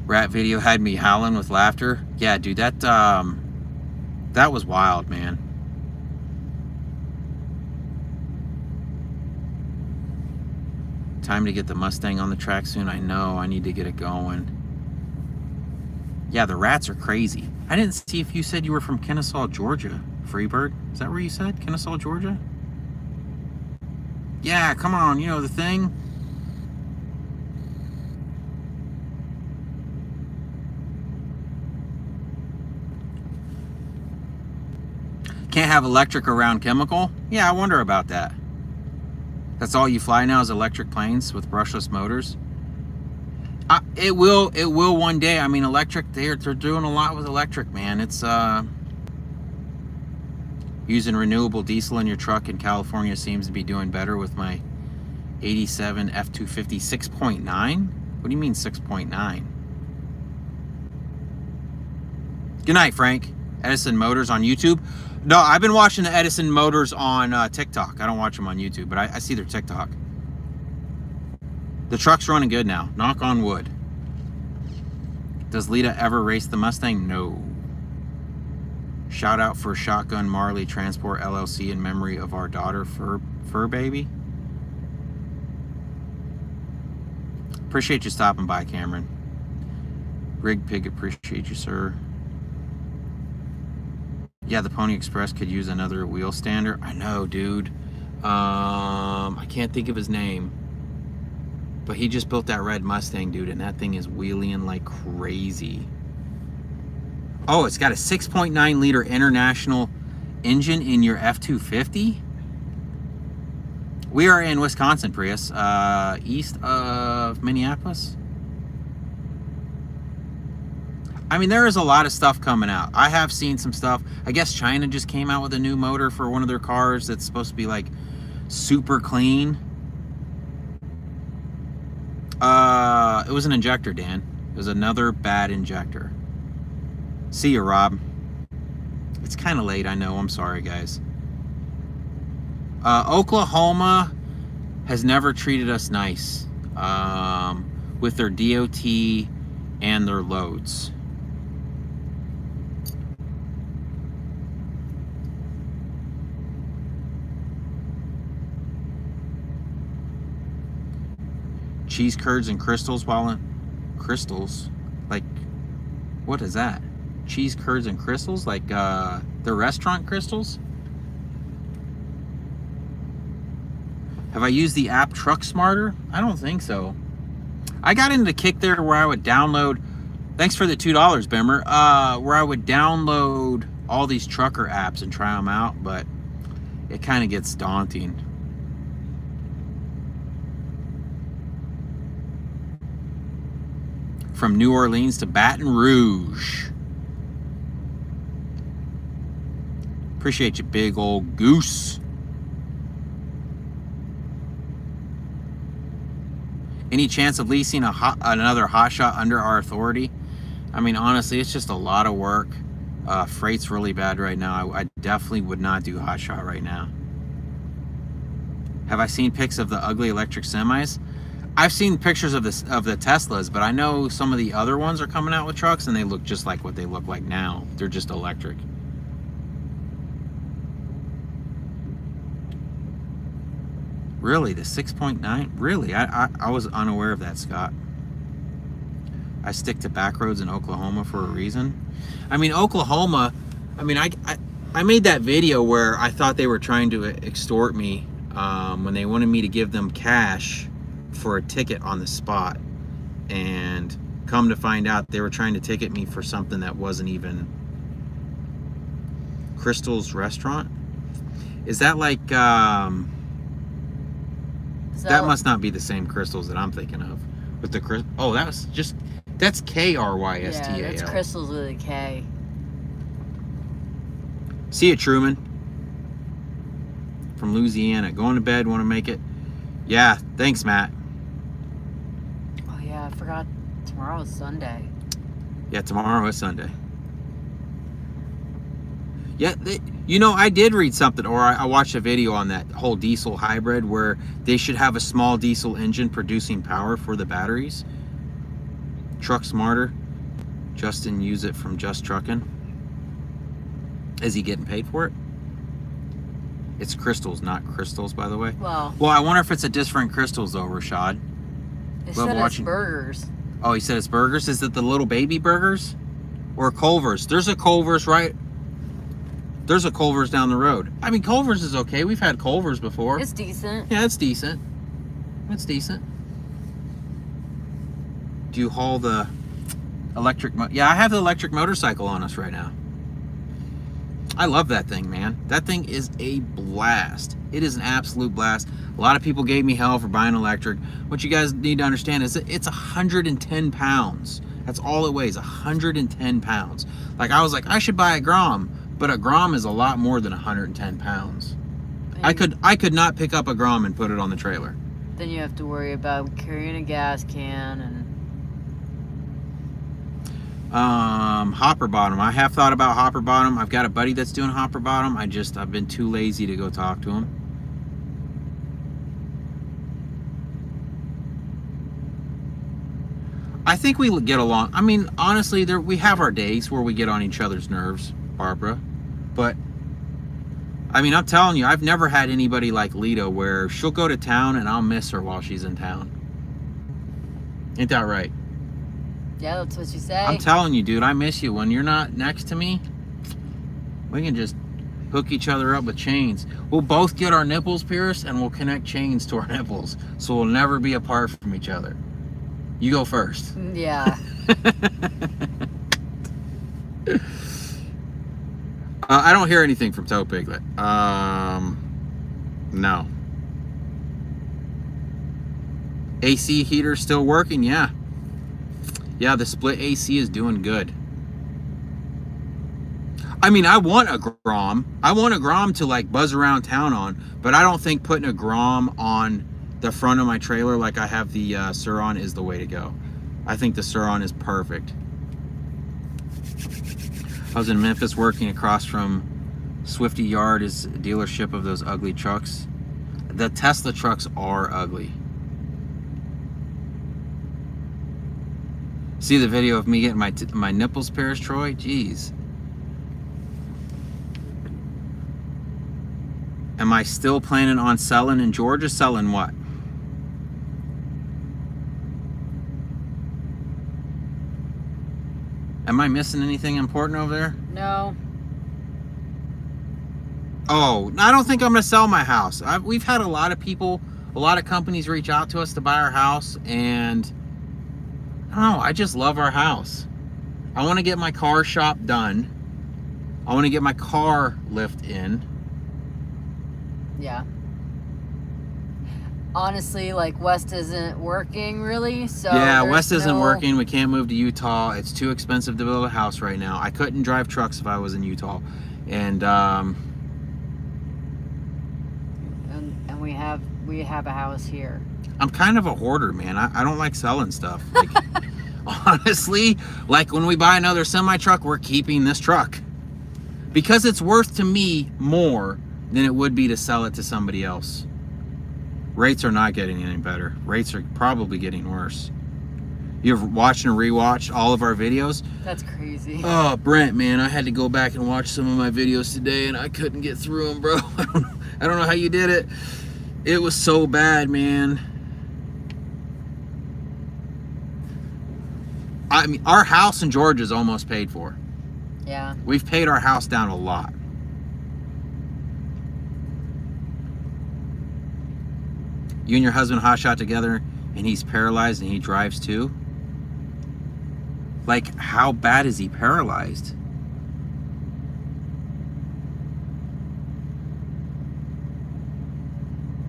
rat video had me howling with laughter. Yeah, dude, that was wild, man. Time to get the Mustang on the track soon. I know, I need to get it going. Yeah, the rats are crazy. I didn't see if you said you were from Kennesaw, Georgia. Freebird, is that where you said? Kennesaw, Georgia? Yeah, come on, you know the thing. Can't have electric around chemical? Yeah, I wonder about that. That's all you fly now is electric planes with brushless motors? It will one day. I mean, electric, they're doing a lot with electric, man. It's using renewable diesel in your truck in California seems to be doing better with my 87 F-250 6.9. What do you mean 6.9? Good night, Frank. Edison Motors on YouTube. No, I've been watching the Edison Motors on TikTok. I don't watch them on YouTube, but I see their TikTok. The truck's running good now. Knock on wood. Does Lita ever race the Mustang? No. Shout out for Shotgun Marley Transport LLC in memory of our daughter, Fur Baby. Appreciate you stopping by, Cameron. Rig Pig, appreciate you, sir. Yeah, the Pony Express could use another wheel stander. I know, dude. I can't think of his name. But he just built that red Mustang, dude, and that thing is wheeling like crazy. Oh, it's got a 6.9 liter international engine in your F-250? We are in Wisconsin, Prius, east of Minneapolis. I mean, there is a lot of stuff coming out. I have seen some stuff. I guess China just came out with a new motor for one of their cars that's supposed to be like super clean. It was an injector, Dan. It was another bad injector. See you, Rob. It's kind of late, I know. I'm sorry, guys. Oklahoma has never treated us nice with their DOT and their loads. Cheese curds and crystals while in crystals, like what is that? Cheese curds and crystals, like the restaurant crystals? Have I used the app Truck Smarter? I don't think so. I got into Kick there where I would download. Thanks for the $2, Bimmer. Where I would download all these trucker apps and try them out, but it kind of gets daunting. from New Orleans to Baton Rouge. Appreciate you, big old goose. Any chance of leasing another hotshot under our authority? I mean, honestly, it's just a lot of work. Freight's really bad right now. I definitely would not do hotshot right now. Have I seen pics of the ugly electric semis? I've seen pictures of the Teslas, but I know some of the other ones are coming out with trucks and they look just like what they look like now. They're just electric. Really, the 6.9? Really? I was unaware of that, Scott. I stick to back roads in Oklahoma for a reason. I mean, Oklahoma, I mean, I made that video where I thought they were trying to extort me when they wanted me to give them cash for a ticket on the spot. And come to find out, they were trying to ticket me for something that wasn't even Crystal's Restaurant. Is that like... that must not be the same Crystals that I'm thinking of. With the oh, that was just, that's K-R-Y-S-T-A-L. Yeah, that's Crystals with a K. See you, Truman. From Louisiana. Going to bed, want to make it? Yeah, thanks, Matt. Oh yeah, I forgot tomorrow's Sunday. Yeah, tomorrow is Sunday. Yeah, you know, I did read something, or I watched a video on that whole diesel hybrid where they should have a small diesel engine producing power for the batteries. Truck Smarter. Justin use it from Just Truckin'. Is he getting paid for it? It's Crystals, not Crystals, by the way. Well, I wonder if it's a different Crystals though, Rashad. it said it's burgers. Oh, he said it's burgers. Is it the little baby burgers? Or Culver's? There's a Culver's right... There's a Culver's down the road. I mean, Culver's is okay. We've had Culver's before. It's decent. Yeah, it's decent. It's decent. Do you haul the electric... Yeah, I have the electric motorcycle on us right now. I love that thing, man. That thing is a blast. It is an absolute blast. A lot of people gave me hell for buying electric. What you guys need to understand is that it's 110 pounds. That's all it weighs, 110 pounds. Like, I was like, I should buy a Grom. But a Grom is a lot more than 110 pounds. I could not pick up a Grom and put it on the trailer. Then you have to worry about carrying a gas can and... Hopper Bottom. I have thought about Hopper Bottom. I've got a buddy that's doing Hopper Bottom. I've been too lazy to go talk to him. I think we get along. I mean, honestly, we have our days where we get on each other's nerves, Barbara. But, I mean, I'm telling you, I've never had anybody like Lita where she'll go to town and I'll miss her while she's in town. Ain't that right? Yeah, that's what you say. I'm telling you, dude, I miss you. When you're not next to me, we can just hook each other up with chains. We'll both get our nipples pierced and we'll connect chains to our nipples. So we'll never be apart from each other. You go first. Yeah. I don't hear anything from Toe Piglet. No. AC heater still working? Yeah. Yeah, the split AC is doing good. I mean, I want a Grom. I want a Grom to like buzz around town on, but I don't think putting a Grom on the front of my trailer like I have the Sur-Ron is the way to go. I think the Sur-Ron is perfect. I was in Memphis working across from Swifty Yard, is a dealership of those ugly trucks. The Tesla trucks are ugly. See the video of me getting my nipples pierced, Troy? Jeez. Am I still planning on selling in Georgia? Selling what? Am I missing anything important over there? No. Oh, I don't think I'm going to sell my house. We've had a lot of people, a lot of companies reach out to us to buy our house, and I don't know, I just love our house. I want to get my car shop done. I want to get my car lift in. Yeah. honestly, like, West isn't working really, so Yeah, there's West isn't no- working. We can't move to Utah. It's too expensive to build a house right now. I couldn't drive trucks if I was in Utah. And and we have a house here. I'm kind of a hoarder, man. I don't like selling stuff. Like, honestly, like when we buy another semi truck, we're keeping this truck because it's worth to me more than it would be to sell it to somebody else. Rates are not getting any better. Rates are probably getting worse. You've watched and rewatched all of our videos. That's crazy. Oh, Brent, man, I had to go back and watch some of my videos today, and I couldn't get through them, bro. I don't know how you did it. It was so bad, man. I mean, our house in Georgia is almost paid for. Yeah. We've paid our house down a lot. You and your husband hotshot together, and he's paralyzed, and he drives too? Like, how bad is he paralyzed?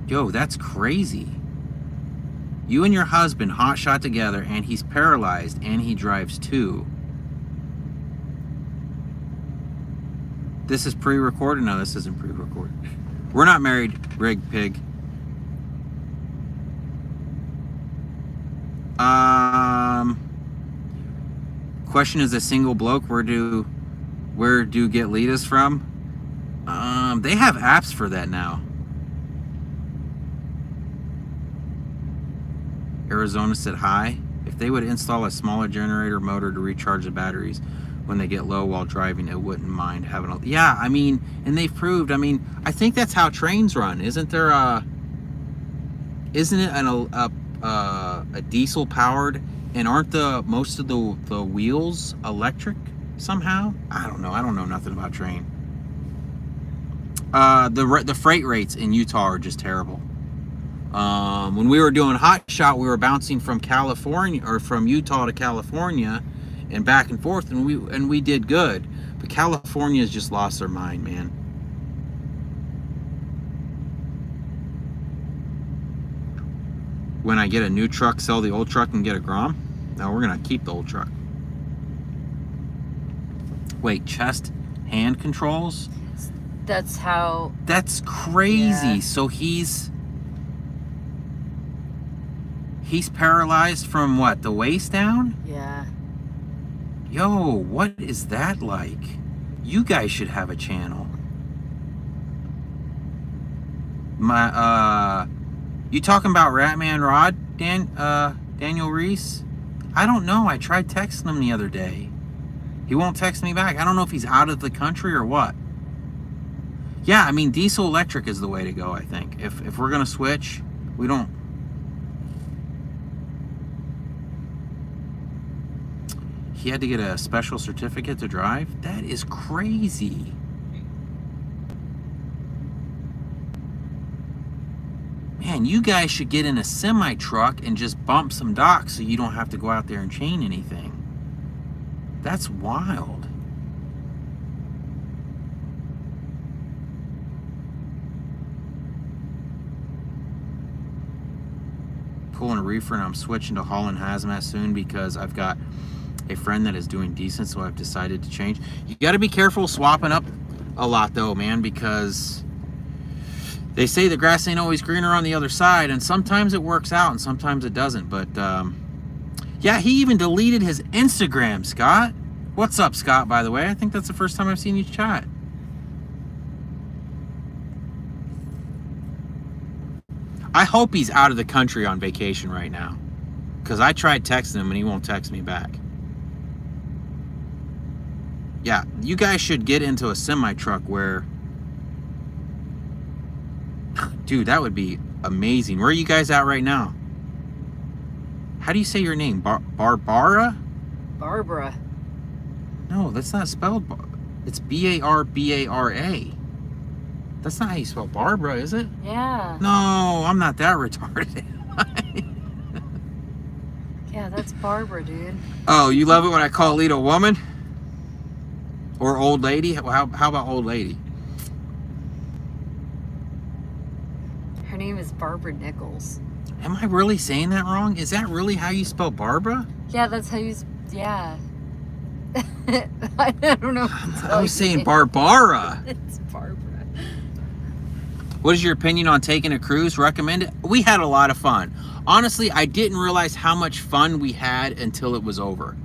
Yo, that's crazy. You and your husband hotshot together, and he's paralyzed, and he drives too. This is pre-recorded? No, this isn't pre-recorded. We're not married, Rig Pig. Question is a single bloke. Where do get leaders from? They have apps for that now. Arizona said hi. If they would install a smaller generator motor to recharge the batteries when they get low while driving, it wouldn't mind having a... Yeah, I mean, and they've proved, I mean, I think that's how trains run. Isn't there isn't it a diesel powered, and aren't most of the wheels electric somehow? I don't know nothing about train. The freight rates in Utah are just terrible. When we were doing Hot Shot, we were bouncing from California, or from Utah to California and back and forth, and we did good. But California's just lost their mind, man. When I get a new truck, sell the old truck and get a Grom? No, we're gonna keep the old truck. Wait, chest hand controls? That's how... That's crazy. Yeah. So he's paralyzed from what, the waist down? Yeah. Yo, what is that like? You guys should have a channel. You talking about Ratman Rod, Daniel Reese? I don't know. I tried texting him the other day. He won't text me back. I don't know if he's out of the country or what. Yeah, I mean, diesel electric is the way to go, I think. If we're gonna switch, we don't... He had to get a special certificate to drive? That is crazy. Man, you guys should get in a semi-truck and just bump some docks so you don't have to go out there and chain anything. That's wild. Pulling a reefer, and I'm switching to hauling hazmat soon because I've got a friend that is doing decent, so I've decided to change. You got to be careful swapping up a lot though, man, because they say the grass ain't always greener on the other side, and sometimes it works out and sometimes it doesn't. But yeah, he even deleted his Instagram. Scott, what's up, Scott? By the way, I think that's the first time I've seen you chat. I hope he's out of the country on vacation right now, because I tried texting him and he won't text me back. Yeah, you guys should get into a semi-truck where... Dude, that would be amazing. Where are you guys at right now? How do you say your name? Barbara? Barbara. No, that's not spelled... It's B-A-R-B-A-R-A. That's not how you spell Barbara, is it? Yeah. No, I'm not that retarded. Yeah, that's Barbara, dude. Oh, you love it when I call Lita a woman? Or old lady? How about old lady? Her name is Barbara Nichols. Am I really saying that wrong? Is that really how you spell Barbara? Yeah, that's how you. Yeah. I don't know. I was saying Barbara. It's Barbara. What is your opinion on taking a cruise? Recommend it? We had a lot of fun. Honestly, I didn't realize how much fun we had until it was over.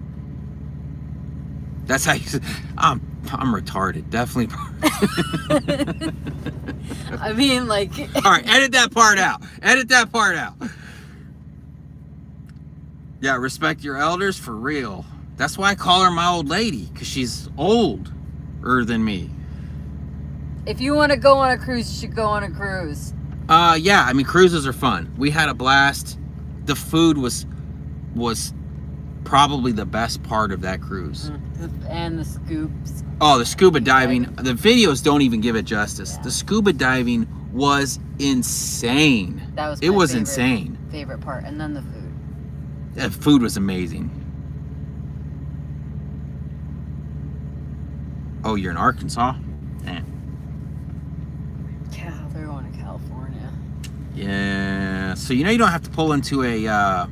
That's how you. I'm retarded. Definitely. I mean, like. All right, edit that part out. Edit that part out. Yeah, respect your elders for real. That's why I call her my old lady, because she's older than me. If you want to go on a cruise, you should go on a cruise. Yeah, I mean, cruises are fun. We had a blast. The food was probably the best part of that cruise. And the scoops. Oh, the scuba diving. The videos don't even give it justice. Yeah. The scuba diving was insane. That was It was insane. Favorite part. And then the food. The food was amazing. Oh, you're in Arkansas? Eh. Yeah, they're going to California. Yeah. So you know you don't have to pull into a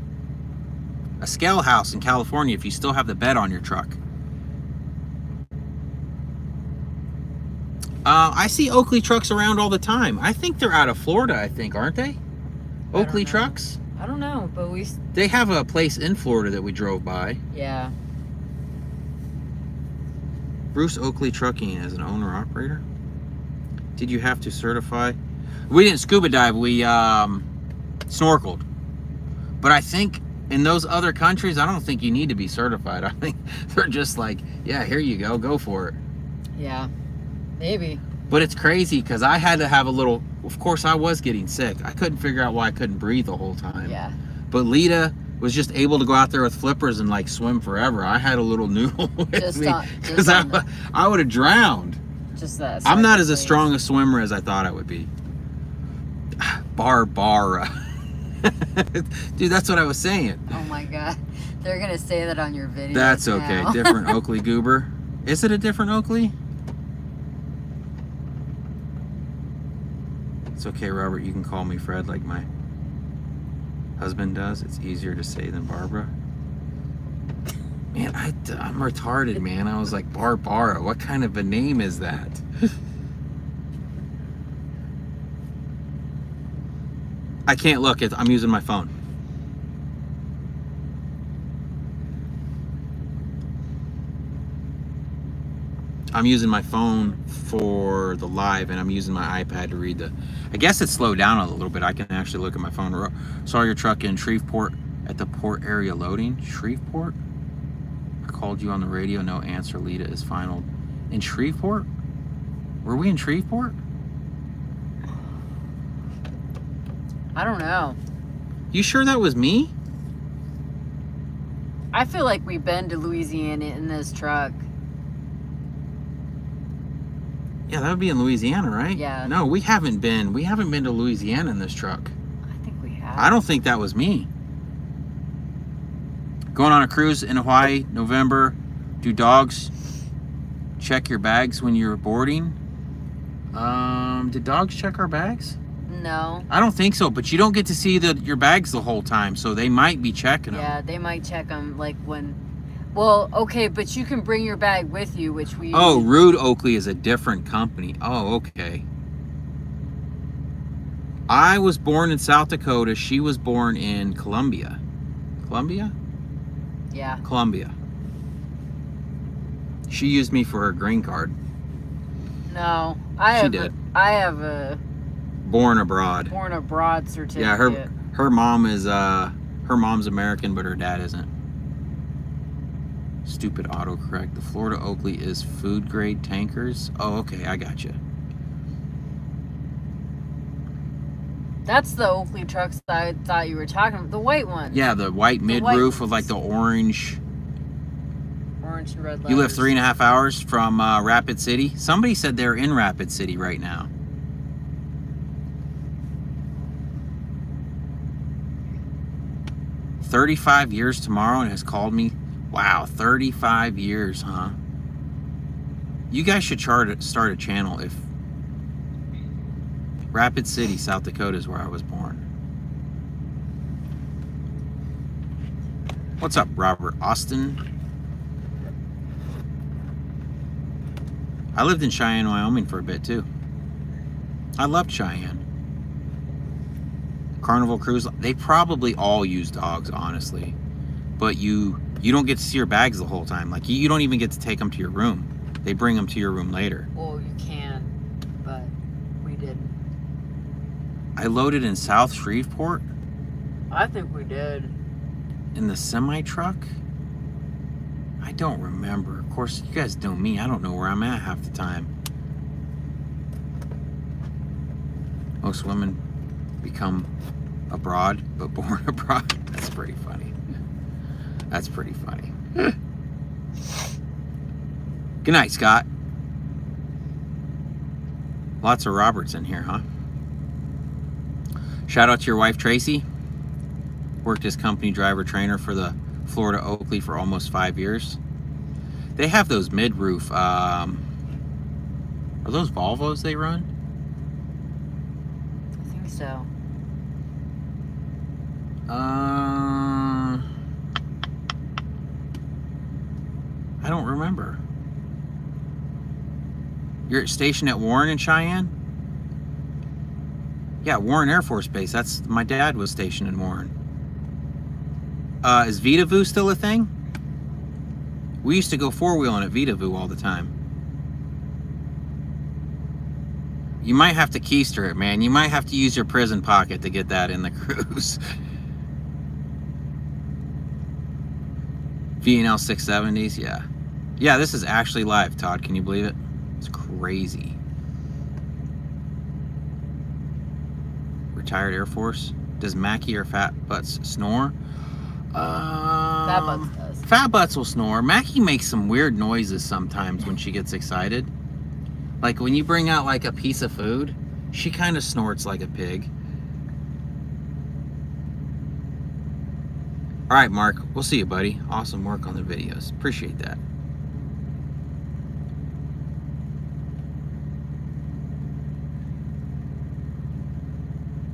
scale house in California if you still have the bed on your truck. I see Oakley trucks around all the time. I think they're out of Florida, I think, aren't they? Oakley know. trucks? I don't know, but we. They have a place in Florida that we drove by. Yeah. Bruce Oakley Trucking as an owner-operator. Did you have to certify? We didn't scuba dive. We snorkeled. But I think in those other countries, I don't think you need to be certified. I think they're just like, yeah, here you go for it. Yeah. Maybe. But it's crazy because I had to have a little. Of course, I was getting sick. I couldn't figure out why I couldn't breathe the whole time. Yeah. But Lita was just able to go out there with flippers and like swim forever. I had a little noodle with me because I would have drowned. Just that. I'm not as a strong a swimmer as I thought I would be. Barbara. Dude, that's what I was saying. Oh my God. They're going to say that on your video. That's okay. now. Different Oakley goober. Is it a different Oakley? It's okay, Robert. You can call me Fred like my husband does. It's easier to say than Barbara. Man, I'm retarded, man. I was like, Barbara. What kind of a name is that? I can't look. I'm using my phone. I'm using my phone for the live, and I'm using my iPad to read the. I guess it slowed down a little bit. I can actually look at my phone. Saw your truck in Shreveport at the port area loading. Shreveport? I called you on the radio. No answer. Lita is final. In Shreveport? Were we in Shreveport? I don't know. You sure that was me? I feel like we've been to Louisiana in this truck. Yeah, that would be in Louisiana, right? Yeah. No, we haven't been. We haven't been to Louisiana in this truck. I think we have. I don't think that was me. Going on a cruise in Hawaii, November. Do dogs check your bags when you're boarding? Did dogs check our bags? No. I don't think so, but you don't get to see your bags the whole time, so they might be checking them. Yeah, they might check them like when. Well, okay, but you can bring your bag with you, which we. Oh, Rude Oakley is a different company. Oh, okay. I was born in South Dakota. She was born in Columbia. Columbia? Yeah. Columbia. She used me for her green card. No, She did. I have a Born abroad. born abroad certificate. Yeah, her mom is her mom's American, but her dad isn't. Stupid autocorrect. The Florida Oakley is food grade tankers. Oh, okay, I got you. That's the Oakley trucks that I thought you were talking about. The white one. Yeah, the white mid roof with like the orange. Orange and red letters. You live 3.5 hours from Rapid City. Somebody said they're in Rapid City right now. "35 years tomorrow," and has called me. Wow, 35 years, huh? You guys should start a channel if Rapid City, South Dakota is where I was born. What's up, Robert Austin? I lived in Cheyenne, Wyoming for a bit too. I loved Cheyenne. Carnival Cruise, they probably all use dogs, honestly. But you don't get to see your bags the whole time. Like, you don't even get to take them to your room. They bring them to your room later. Well, you can, but we didn't. I loaded in South Shreveport I think we did. in the semi-truck. I don't remember. Of course, you guys know me. I don't know where I'm at half the time. Most women become abroad, but born abroad. That's pretty funny. That's pretty funny. Good night, Scott. Lots of Roberts in here, huh? Shout out to your wife, Tracy. Worked as company driver trainer for the Florida Oakley for almost 5 years. They have those mid-roof, are those Volvos they run? I think so. I don't remember. You're stationed at Warren in Cheyenne? Yeah, Warren Air Force Base. That's, my dad was stationed in Warren. Is Vitavoo still a thing? We used to go four-wheeling at Vitavoo all the time. You might have to keister it, man. You might have to use your prison pocket to get that in the cruise. V&L 670s, yeah. Yeah, this is actually live, Todd. Can you believe it? It's crazy. Retired Air Force. Does Mackie or Fat Butts snore? Fat Butts does. Fat Butts will snore. Mackie makes some weird noises sometimes when she gets excited. Like when you bring out like a piece of food, she kind of snorts like a pig. All right, Mark. We'll see you, buddy. Awesome work on the videos. Appreciate that.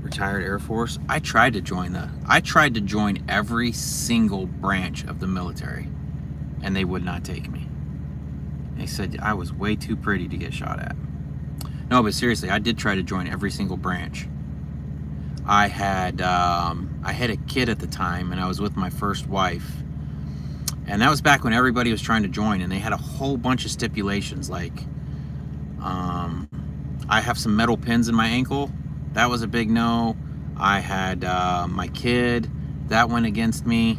Retired Air Force. I tried to join every single branch of the military, and they would not take me. They said I was way too pretty to get shot at. No, but seriously, I did try to join every single branch. I had a kid at the time, and I was with my first wife, and that was back when everybody was trying to join, and they had a whole bunch of stipulations, like I have some metal pins in my ankle. That was a big no. I had my kid. That went against me.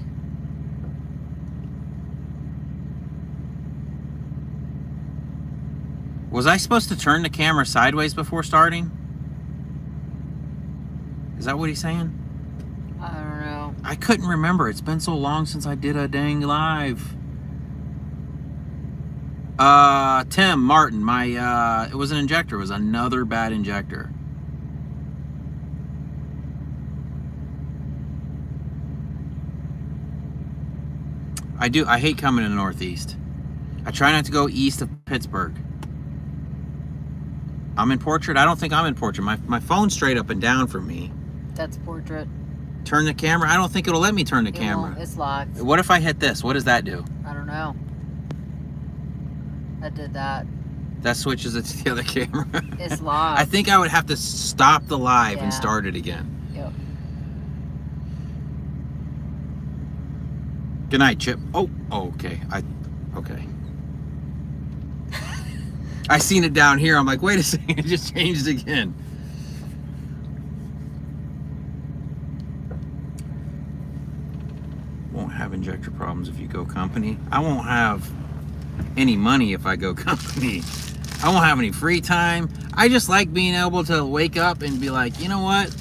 Was I supposed to turn the camera sideways before starting? Is that what he's saying? I don't know. I couldn't remember. It's been so long since I did a dang live. Tim Martin, my it was an injector. It was another bad injector. I hate coming to the Northeast. I try not to go east of Pittsburgh. I'm in portrait? I don't think I'm in portrait. My phone's straight up and down for me. That's portrait. Turn the camera? I don't think it'll let me turn the camera. It's locked. What if I hit this? What does that do? I don't know. I did that. That switches it to the other camera. It's locked. I think I would have to stop the live and Yeah. start it again. Yep. Good night, Chip. Oh, okay. Okay. I seen it down here. I'm like, wait a second, it just changed again. Won't have injector problems if you go company. I won't have any money if I go company. I won't have any free time. I just like being able to wake up and be like, you know what?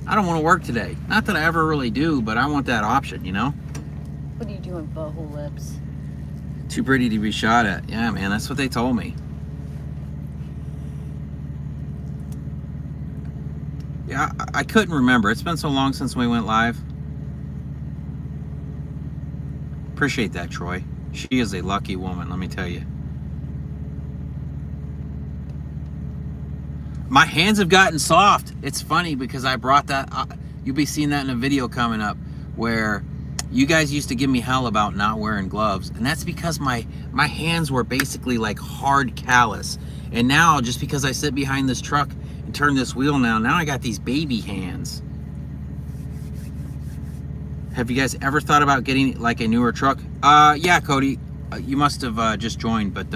I don't want to work today. Not that I ever really do, but I want that option, you know? What are you doing, butthole lips? Too pretty to be shot at. Yeah, man, that's what they told me. Yeah, I couldn't remember. It's been so long since we went live. Appreciate that, Troy. She is a lucky woman, let me tell you. My hands have gotten soft. It's funny because I brought that. You'll be seeing that in a video coming up where you guys used to give me hell about not wearing gloves, and that's because my hands were basically like hard callus. And now, just because I sit behind this truck and turn this wheel now I got these baby hands. Have you guys ever thought about getting like a newer truck? Yeah, Cody, you must have just joined, but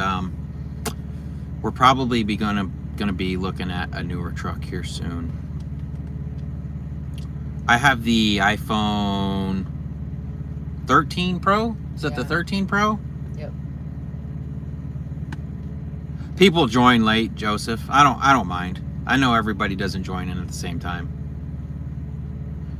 we're probably gonna be looking at a newer truck here soon. I have the iPhone 13 Pro. Is that the 13 Pro? Yep. People join late, Joseph. I don't mind. I know everybody doesn't join in at the same time.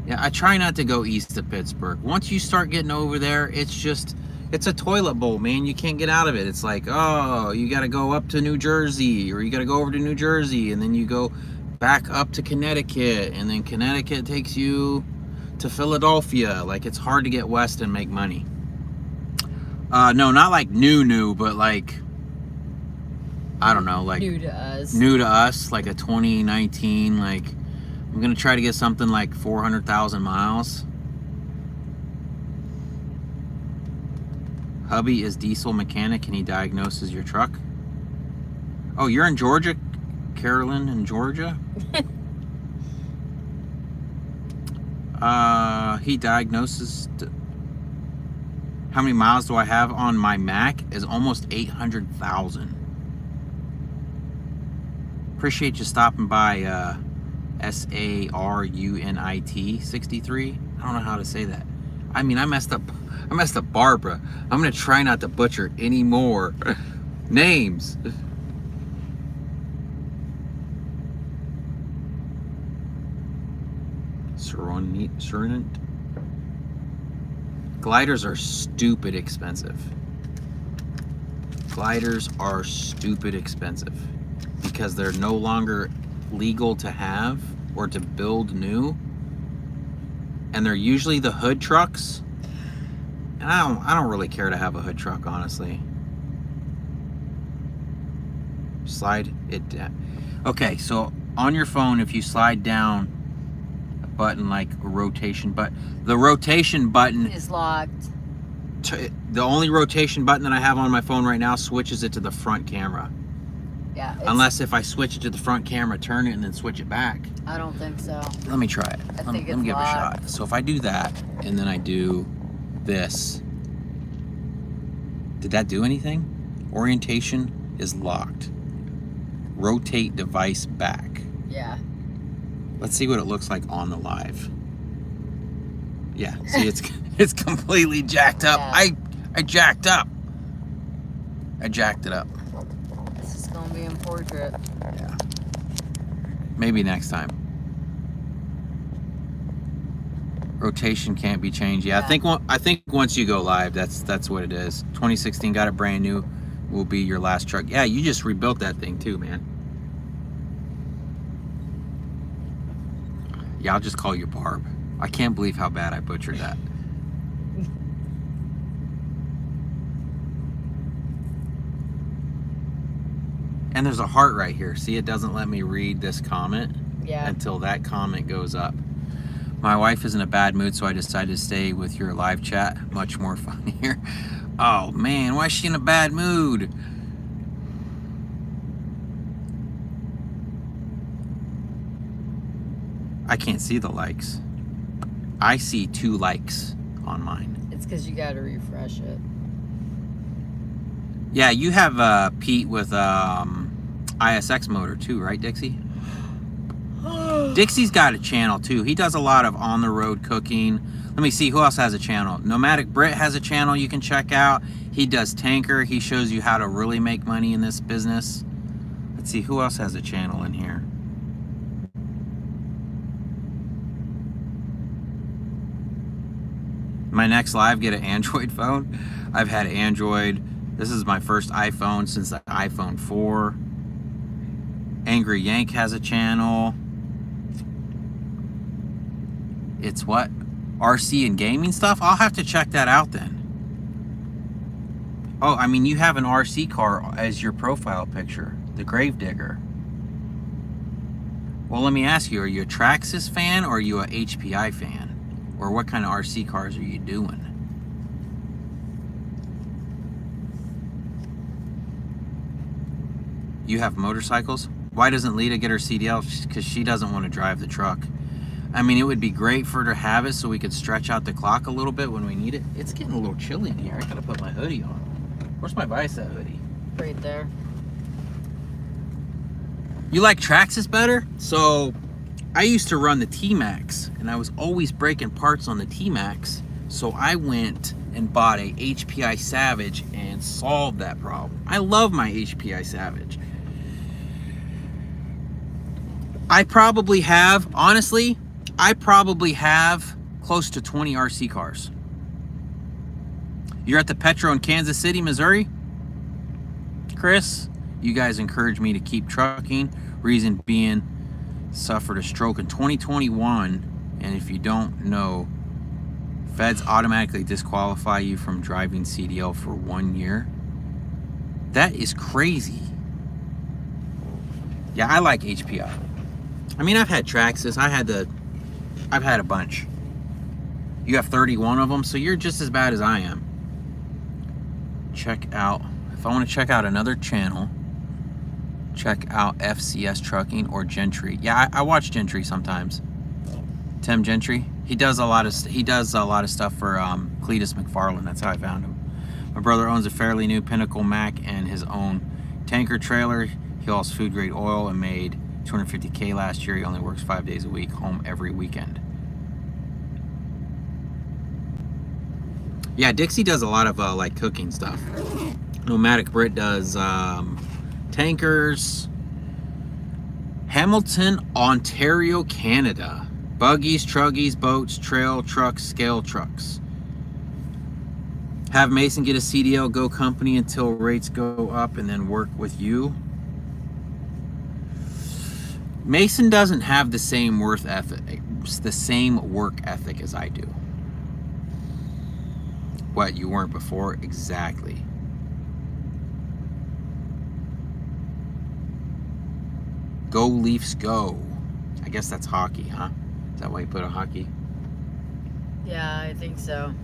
Yeah, I try not to go east of Pittsburgh. Once you start getting over there, it's a toilet bowl, man. You can't get out of it. It's like, oh, you got to go up to New Jersey, or you got to go over to New Jersey, and then you go back up to Connecticut, and then Connecticut takes you to Philadelphia. Like, it's hard to get west and make money. No, not like new, but like, I don't know, like New to us, like a 2019, like, I'm gonna try to get something like 400,000 miles. Hubby is diesel mechanic and he diagnoses your truck. Oh, you're in Georgia? Carolyn in Georgia? He diagnoses... How many miles do I have on my Mac? Is almost 800,000. Appreciate you stopping by, SARUNIT 63. I don't know how to say that. I mean, I messed up Barbara. I'm gonna try not to butcher any more names. Surinant. Gliders are stupid expensive. Gliders are stupid expensive because they're no longer legal to have or to build new, and they're usually the hood trucks, and I don't really care to have a hood truck, honestly. Slide it down. Okay, so on your phone, if you slide down a button like a rotation button, the rotation button is locked. The only rotation button that I have on my phone right now switches it to the front camera. Yeah. Unless if I switch it to the front camera, turn it, and then switch it back. I don't think so. Let me try it. Let me give it a shot. So if I do that, and then I do this. Did that do anything? Orientation is locked. Rotate device back. Yeah. Let's see what it looks like on the live. Yeah, see, it's completely jacked up. Yeah. I jacked up. I jacked it up. This is gonna be in portrait. Yeah. Maybe next time. Rotation can't be changed. Yeah, Yeah. I think once you go live, that's what it is. 2016 got it brand new. Will be your last truck. Yeah, you just rebuilt that thing too, man. Yeah, I'll just call you Barb. I can't believe how bad I butchered that. And there's a heart right here. See, it doesn't let me read this comment until that comment goes up. My wife is in a bad mood, so I decided to stay with your live chat. Much more funnier. Oh man, why is she in a bad mood? I can't see the likes. I see 2 likes on mine. It's because you gotta refresh it. Yeah, you have Pete with ISX motor too, right, Dixie? Dixie's got a channel too. He does a lot of on-the-road cooking. Let me see, who else has a channel? Nomadic Brit has a channel you can check out. He does tanker. He shows you how to really make money in this business. Let's see, who else has a channel in here? My next live, get an Android phone. I've had Android. This is my first iPhone since the iPhone 4. Angry Yank has a channel. It's what? RC and gaming stuff? I'll have to check that out then. Oh, I mean, you have an RC car as your profile picture. The Gravedigger. Well, let me ask you, are you a Traxxas fan or are you a HPI fan? Or what kind of RC cars are you doing? You have motorcycles? Why doesn't Lita get her CDL? Because she doesn't want to drive the truck. I mean, it would be great for her to have it so we could stretch out the clock a little bit when we need it. It's getting a little chilly in here. I gotta put my hoodie on. Where's my bicep hoodie? Right there. You like Traxxas better? So, I used to run the T-Max, and I was always breaking parts on the T-Max. So I went and bought a HPI Savage and solved that problem. I love my HPI Savage. I probably have, honestly, close to 20 RC cars. You're at the Petro in Kansas City, Missouri? Chris, you guys encouraged me to keep trucking. Reason being, suffered a stroke in 2021, and if you don't know, feds automatically disqualify you from driving CDL for 1 year. That is crazy. Yeah, I like HPI. I mean, I've had Traxxas. I've had a bunch. You have 31 of them, so you're just as bad as I am. Check out, if I want to check out another channel, check out FCS Trucking or Gentry. Yeah, I watch Gentry sometimes. Tim Gentry. He does a lot of stuff for Cletus McFarland. That's how I found him. My brother owns a fairly new Pinnacle Mac and his own tanker trailer. He hauls food grade oil and made $250K last year. He only works 5 days a week, home every weekend. Yeah, Dixie does a lot of like cooking stuff. Nomadic Brit does tankers. Hamilton, Ontario, Canada. Buggies, truggies, boats, trail trucks, scale trucks. Have Mason get a CDL, go company until rates go up, and then work with you. Mason doesn't have the same work ethic as I do. What, you weren't before? Exactly. Go Leafs go. I guess that's hockey, huh? Is that why you put a hockey? Yeah, I think so.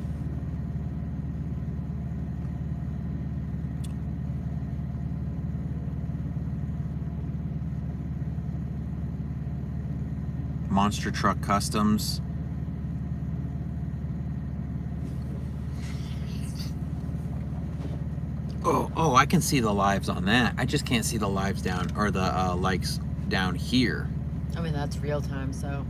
Monster Truck Customs. Oh, I can see the lives on that. I just can't see the lives down, or the likes down here. I mean, that's real time, so.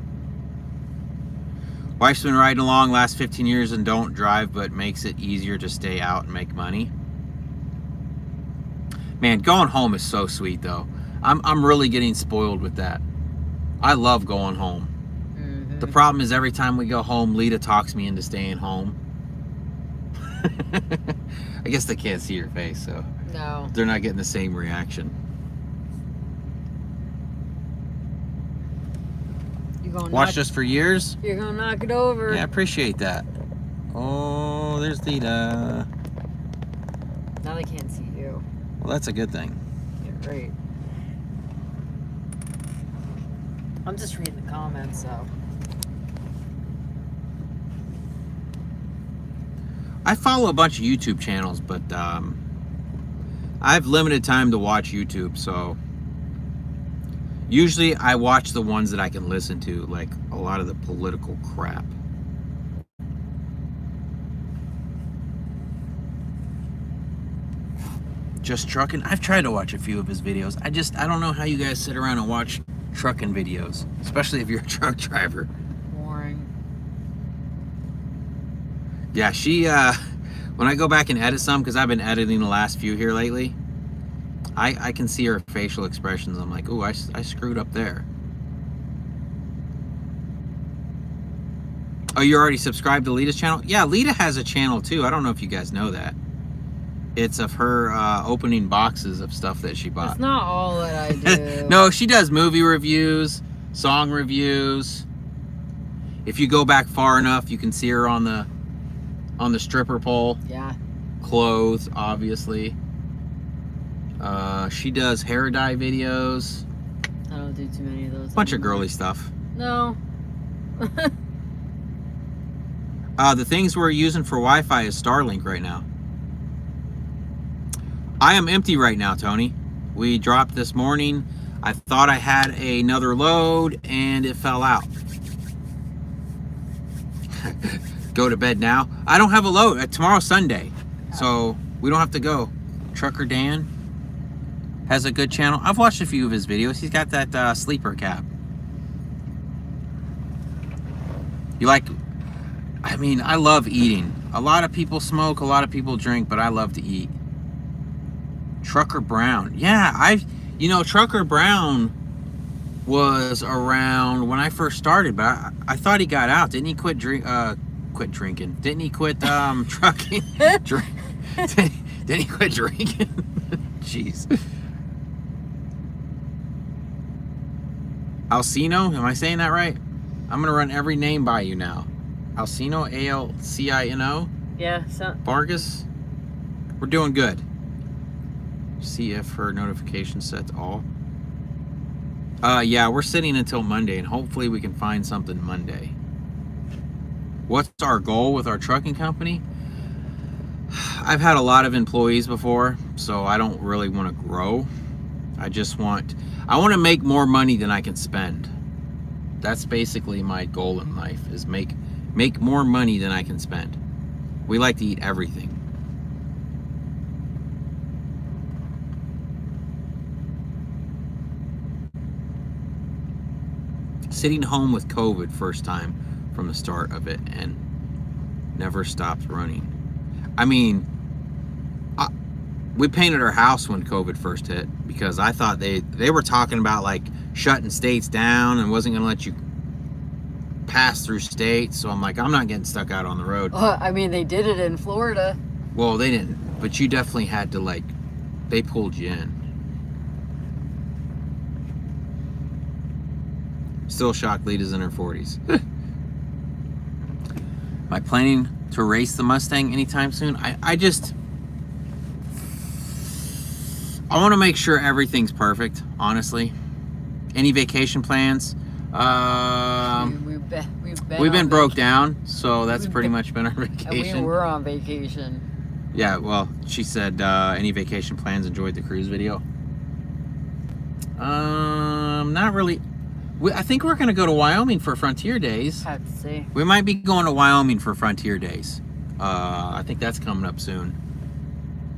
Wife's been riding along last 15 years and don't drive, but makes it easier to stay out and make money. Man, going home is so sweet, though. I'm really getting spoiled with that. I love going home. Mm-hmm. The problem is every time we go home, Lita talks me into staying home. I guess they can't see your face, so No. they're not getting the same reaction. You're gonna Watched us for years. You're gonna knock it over. Yeah, I appreciate that. Oh, there's Lita. Now they can't see you. Well, that's a good thing. Yeah, great. I'm just reading the comments, so. I follow a bunch of YouTube channels, but I have limited time to watch YouTube, so usually I watch the ones that I can listen to, like a lot of the political crap. Just Trucking. I've tried to watch a few of his videos. I don't know how you guys sit around and watch trucking videos, especially if you're a truck driver. Boring. Yeah, she, when I go back and edit some, because I've been editing the last few here lately, I can see her facial expressions. I'm like, ooh, I screwed up there. Oh, you already subscribed to Lita's channel? Yeah, Lita has a channel too. I don't know if you guys know that. It's of her opening boxes of stuff that she bought. That's not all that I do. No, she does movie reviews, song reviews. If you go back far enough, you can see her on the stripper pole. Yeah. Clothes, obviously. She does hair dye videos. I don't don't do too many of those. Bunch of anymore. girly stuff. No. The things we're using for Wi-Fi is Starlink right now. I am empty right now, Tony. We dropped this morning. I thought I had another load and it fell out. Go to bed now. I don't have a load. Tomorrow's Sunday, so we don't have to go. Trucker Dan has a good channel. I've watched a few of his videos. He's got that sleeper cap. You like... I mean, I love eating. A lot of people smoke, a lot of people drink, but I love to eat. Trucker Brown. Yeah, you know, Trucker Brown was around when I first started, but I thought he got out. Didn't he quit drinking? Didn't he quit trucking? Didn't he quit drinking? Jeez. Alcino, am I saying that right? I'm gonna run every name by you now. Alcino, Alcino. Yeah. So. Vargas. We're doing good. See if her notification sets all. Yeah, we're sitting until Monday, and hopefully we can find something Monday. What's our goal with our trucking company? I've had a lot of employees before, so I don't really want to grow. I want to make more money than I can spend. That's basically my goal in life, is make more money than I can spend. We like to eat everything. Sitting home with COVID first time from the start of it and never stopped running. I mean, we painted our house when COVID first hit because I thought they were talking about like shutting states down and wasn't gonna let you pass through states. So I'm like, I'm not getting stuck out on the road. I mean, they did it in Florida. Well, they didn't, but you definitely had to, like, they pulled you in. Still shocked Lita's in her 40s. Am I planning to race the Mustang anytime soon? I want to make sure everything's perfect, honestly. Any vacation plans? We've been broke down, so that's pretty much been our vacation. And we were on vacation. Yeah, well, she said, any vacation plans? Enjoyed the cruise video. Not really. I think we're going to go to Wyoming for Frontier Days. Have to see. We might be going to Wyoming for Frontier Days. I think that's coming up soon.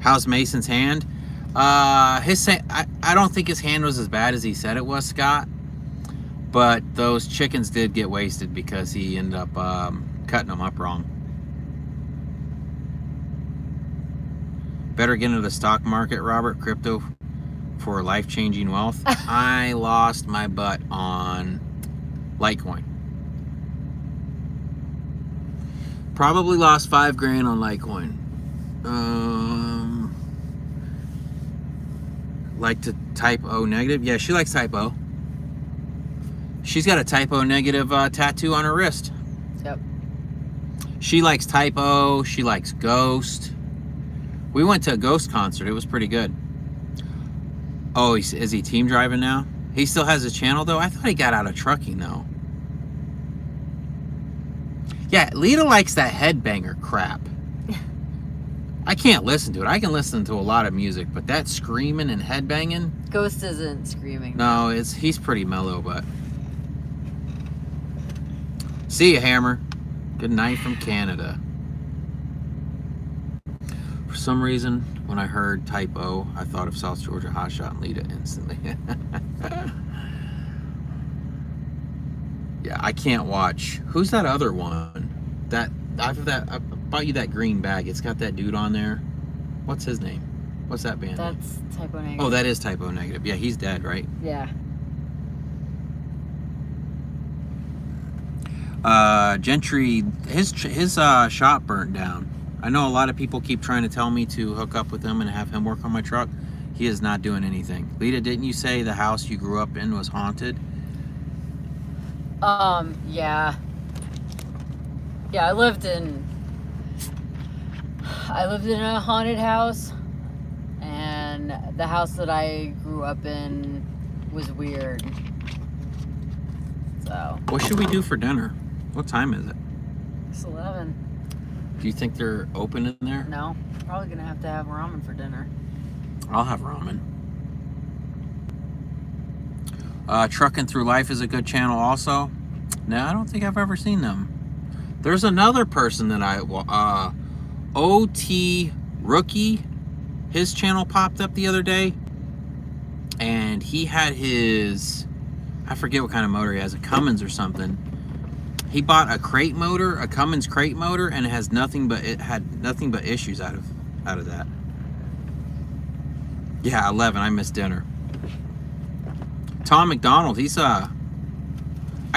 How's Mason's hand? I don't think his hand was as bad as he said it was, Scott. But those chickens did get wasted because he ended up cutting them up wrong. Better get into the stock market, Robert. Crypto for life-changing wealth. I lost my butt on Litecoin. Probably lost $5,000 on Litecoin. Like to type O negative. Yeah, she likes type O. She's got a type O negative tattoo on her wrist. Yep. She likes type O. She likes Ghost. We went to a Ghost concert. It was pretty good. Oh, is he team driving now? He still has his channel though? I thought he got out of trucking though. Yeah, Lita likes that headbanger crap. I can't listen to it. I can listen to a lot of music, but that screaming and headbanging... Ghost isn't screaming. No, he's pretty mellow, but... See ya, Hammer. Good night from Canada. For some reason, when I heard type O, I thought of South Georgia Hotshot and Lita instantly. Yeah, I can't watch. Who's that other one? I bought you that green bag. It's got that dude on there. What's his name? What's that band name? That's type O negative. Oh, that is type O negative. Yeah, he's dead, right? Yeah. Gentry, his shop burnt down. I know a lot of people keep trying to tell me to hook up with him and have him work on my truck. He is not doing anything. Lita, didn't you say the house you grew up in was haunted? Yeah. Yeah, I lived in a haunted house, and the house that I grew up in was weird. So What should we do for dinner? What time is it? it's 11. Do you think they're open in there? No, probably gonna have to have ramen for dinner. I'll have ramen. Trucking Through Life is a good channel also. No, I don't think I've ever seen them. There's another person that OT Rookie, his channel popped up the other day, and he had his, I forget what kind of motor he has, a Cummins or something. He bought a crate motor, a Cummins crate motor, and it had nothing but issues out of that. Yeah, 11. I missed dinner. Tom McDonald, he's I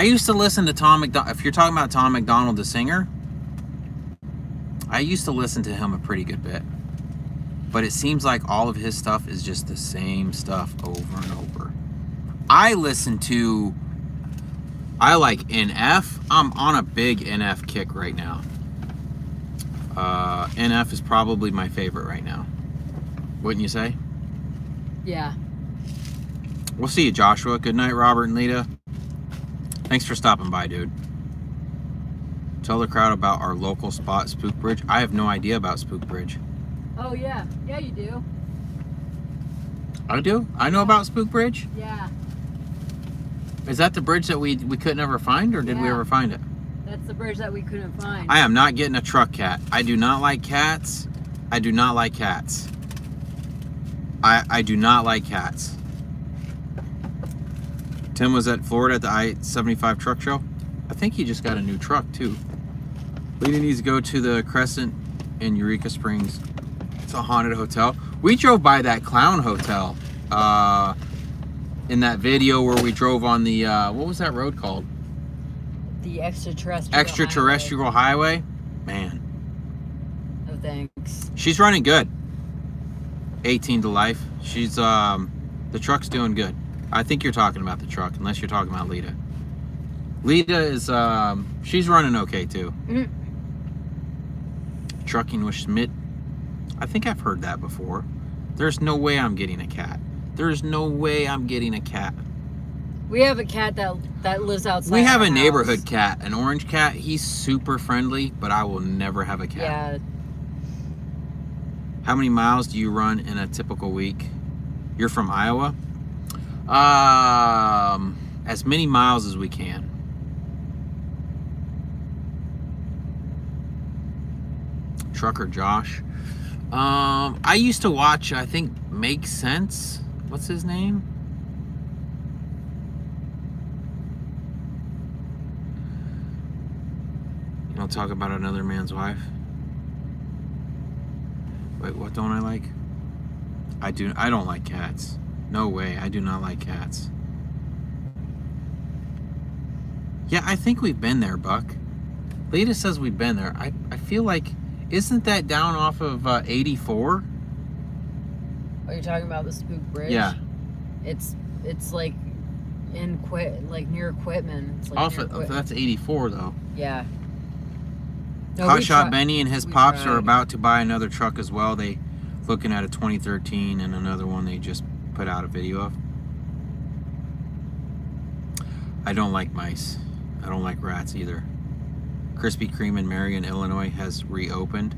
used to listen to Tom McDonald. If you're talking about Tom McDonald, the singer, I used to listen to him a pretty good bit. But it seems like all of his stuff is just the same stuff over and over. I like NF. I'm on a big NF kick right now. NF is probably my favorite right now. Wouldn't you say? Yeah. We'll see you, Joshua. Good night, Robert and Lita. Thanks for stopping by, dude. Tell the crowd about our local spot, Spook Bridge. I have no idea about Spook Bridge. Oh yeah. Yeah, you do. I do? I know about Spook Bridge? Yeah. Is that the bridge that we couldn't ever find, or did we Yeah. ever find it? That's the bridge that we couldn't find. I am not getting a truck cat. I do not like cats. I do not like cats. I do not like cats. Tim was at Florida at the I-75 truck show. I think he just got a new truck too. Lita needs to go to the Crescent in Eureka Springs. It's a haunted hotel. We drove by that clown hotel in that video where we drove on the, what was that road called? The extraterrestrial. Extraterrestrial highway. Man, Oh, thanks. she's running good. 18 to life. She's, the truck's doing good. I think you're talking about the truck, unless you're talking about Lita. Lita is, she's running okay too. Mhm. Trucking with Schmidt. I think I've heard that before. There's no way I'm getting a cat. There's no way I'm getting a cat. We have a cat that lives outside. We have our a house. neighborhood cat, an orange cat. He's super friendly, but I will never have a cat. Yeah. How many miles do you run in a typical week? You're from Iowa? As many miles as we can. Trucker Josh. I used to watch, I think, Make Sense. What's his name? You don't talk about another man's wife. Wait, what don't I like? I don't like cats. No way, I do not like cats. Yeah, I think we've been there, Buck. Lita says we've been there. I feel like, isn't that down off of 84? Are you talking about the Spook Bridge? Yeah. It's like near Quitman. It's like Off near of, that's 84 though. Yeah. No, we Hotshot tri- Benny and his we pops tried. are about to buy another truck as well. They looking at a 2013 and another one they just put out a video of. I don't like mice. I don't like rats either. Krispy Kreme in Marion, Illinois has reopened.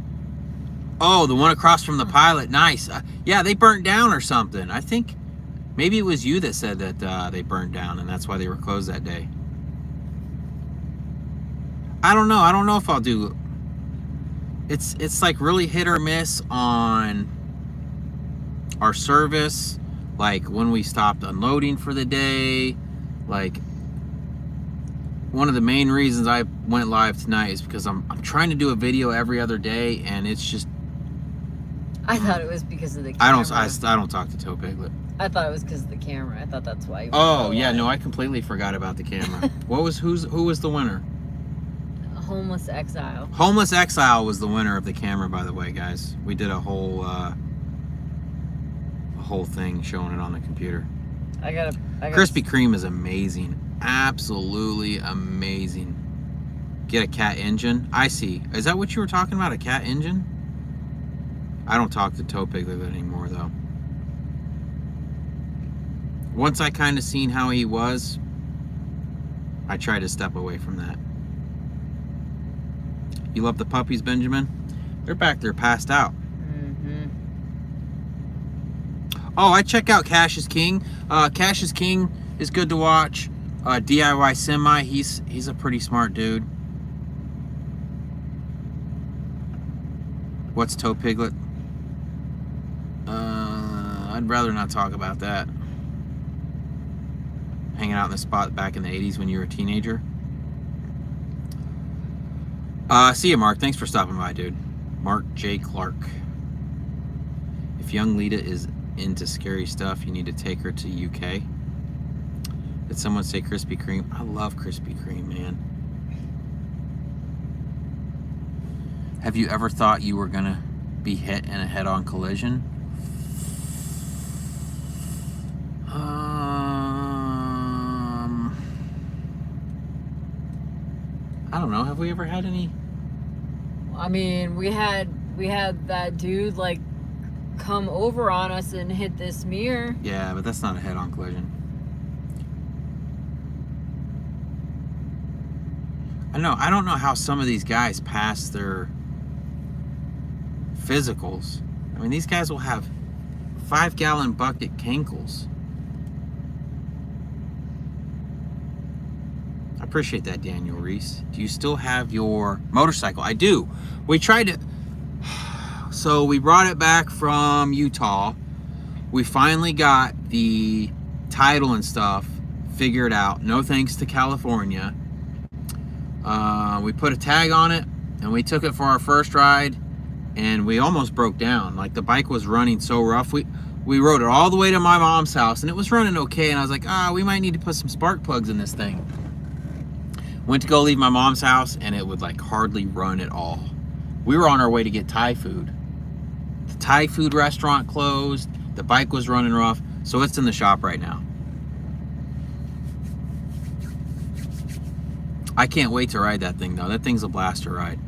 Oh, the one across from the Pilot. Nice. Yeah, they burnt down or something. I think maybe it was you that said that they burnt down and that's why they were closed that day. I don't know. I don't know if I'll do. It's like really hit or miss on our service. Like when we stopped unloading for the day. Like one of the main reasons I went live tonight is because I'm trying to do a video every other day and it's just. I thought it was because of the camera. I don't talk to Toe Piglet. I thought it was because of the camera. I thought that's why. Oh yeah, no, I completely forgot about the camera. Who was the winner? Homeless Exile. Homeless Exile was the winner of the camera, by the way, guys. We did a whole thing showing it on the computer. I got Krispy Kreme is amazing, absolutely amazing. Get a cat engine. I see. Is that what you were talking about? A cat engine? I don't talk to Toe Piglet anymore, though. Once I kind of seen how he was, I try to step away from that. You love the puppies, Benjamin? They're back there passed out. Mm-hmm. Oh, I check out Cash is King. Cash is King is good to watch. DIY Semi, he's a pretty smart dude. What's Toe Piglet? I'd rather not talk about that. Hanging out in the spot back in the 80s when you were a teenager. See you, Mark. Thanks for stopping by, dude. Mark J. Clark. If young Lita is into scary stuff, you need to take her to UK. Did someone say Krispy Kreme? I love Krispy Kreme, man. Have you ever thought you were gonna be hit in a head-on collision? I don't know. Have we ever had any? I mean, we had that dude like come over on us and hit this mirror. Yeah, but that's not a head-on collision. I don't know how some of these guys pass their physicals. I mean, these guys will have 5-gallon bucket cankles. I appreciate that, Daniel Reese. Do you still have your motorcycle? I do. We tried to... So we brought it back from Utah. We finally got the title and stuff figured out. No thanks to California. We put a tag on it and we took it for our first ride and we almost broke down. Like, the bike was running so rough. We rode it all the way to my mom's house and it was running okay, and I was like, we might need to put some spark plugs in this thing. Went to go leave my mom's house and it would like hardly run at all. We were on our way to get Thai food. The Thai food restaurant closed. The bike was running rough, so it's in the shop right now. I can't wait to ride that thing though. That thing's a blast to ride.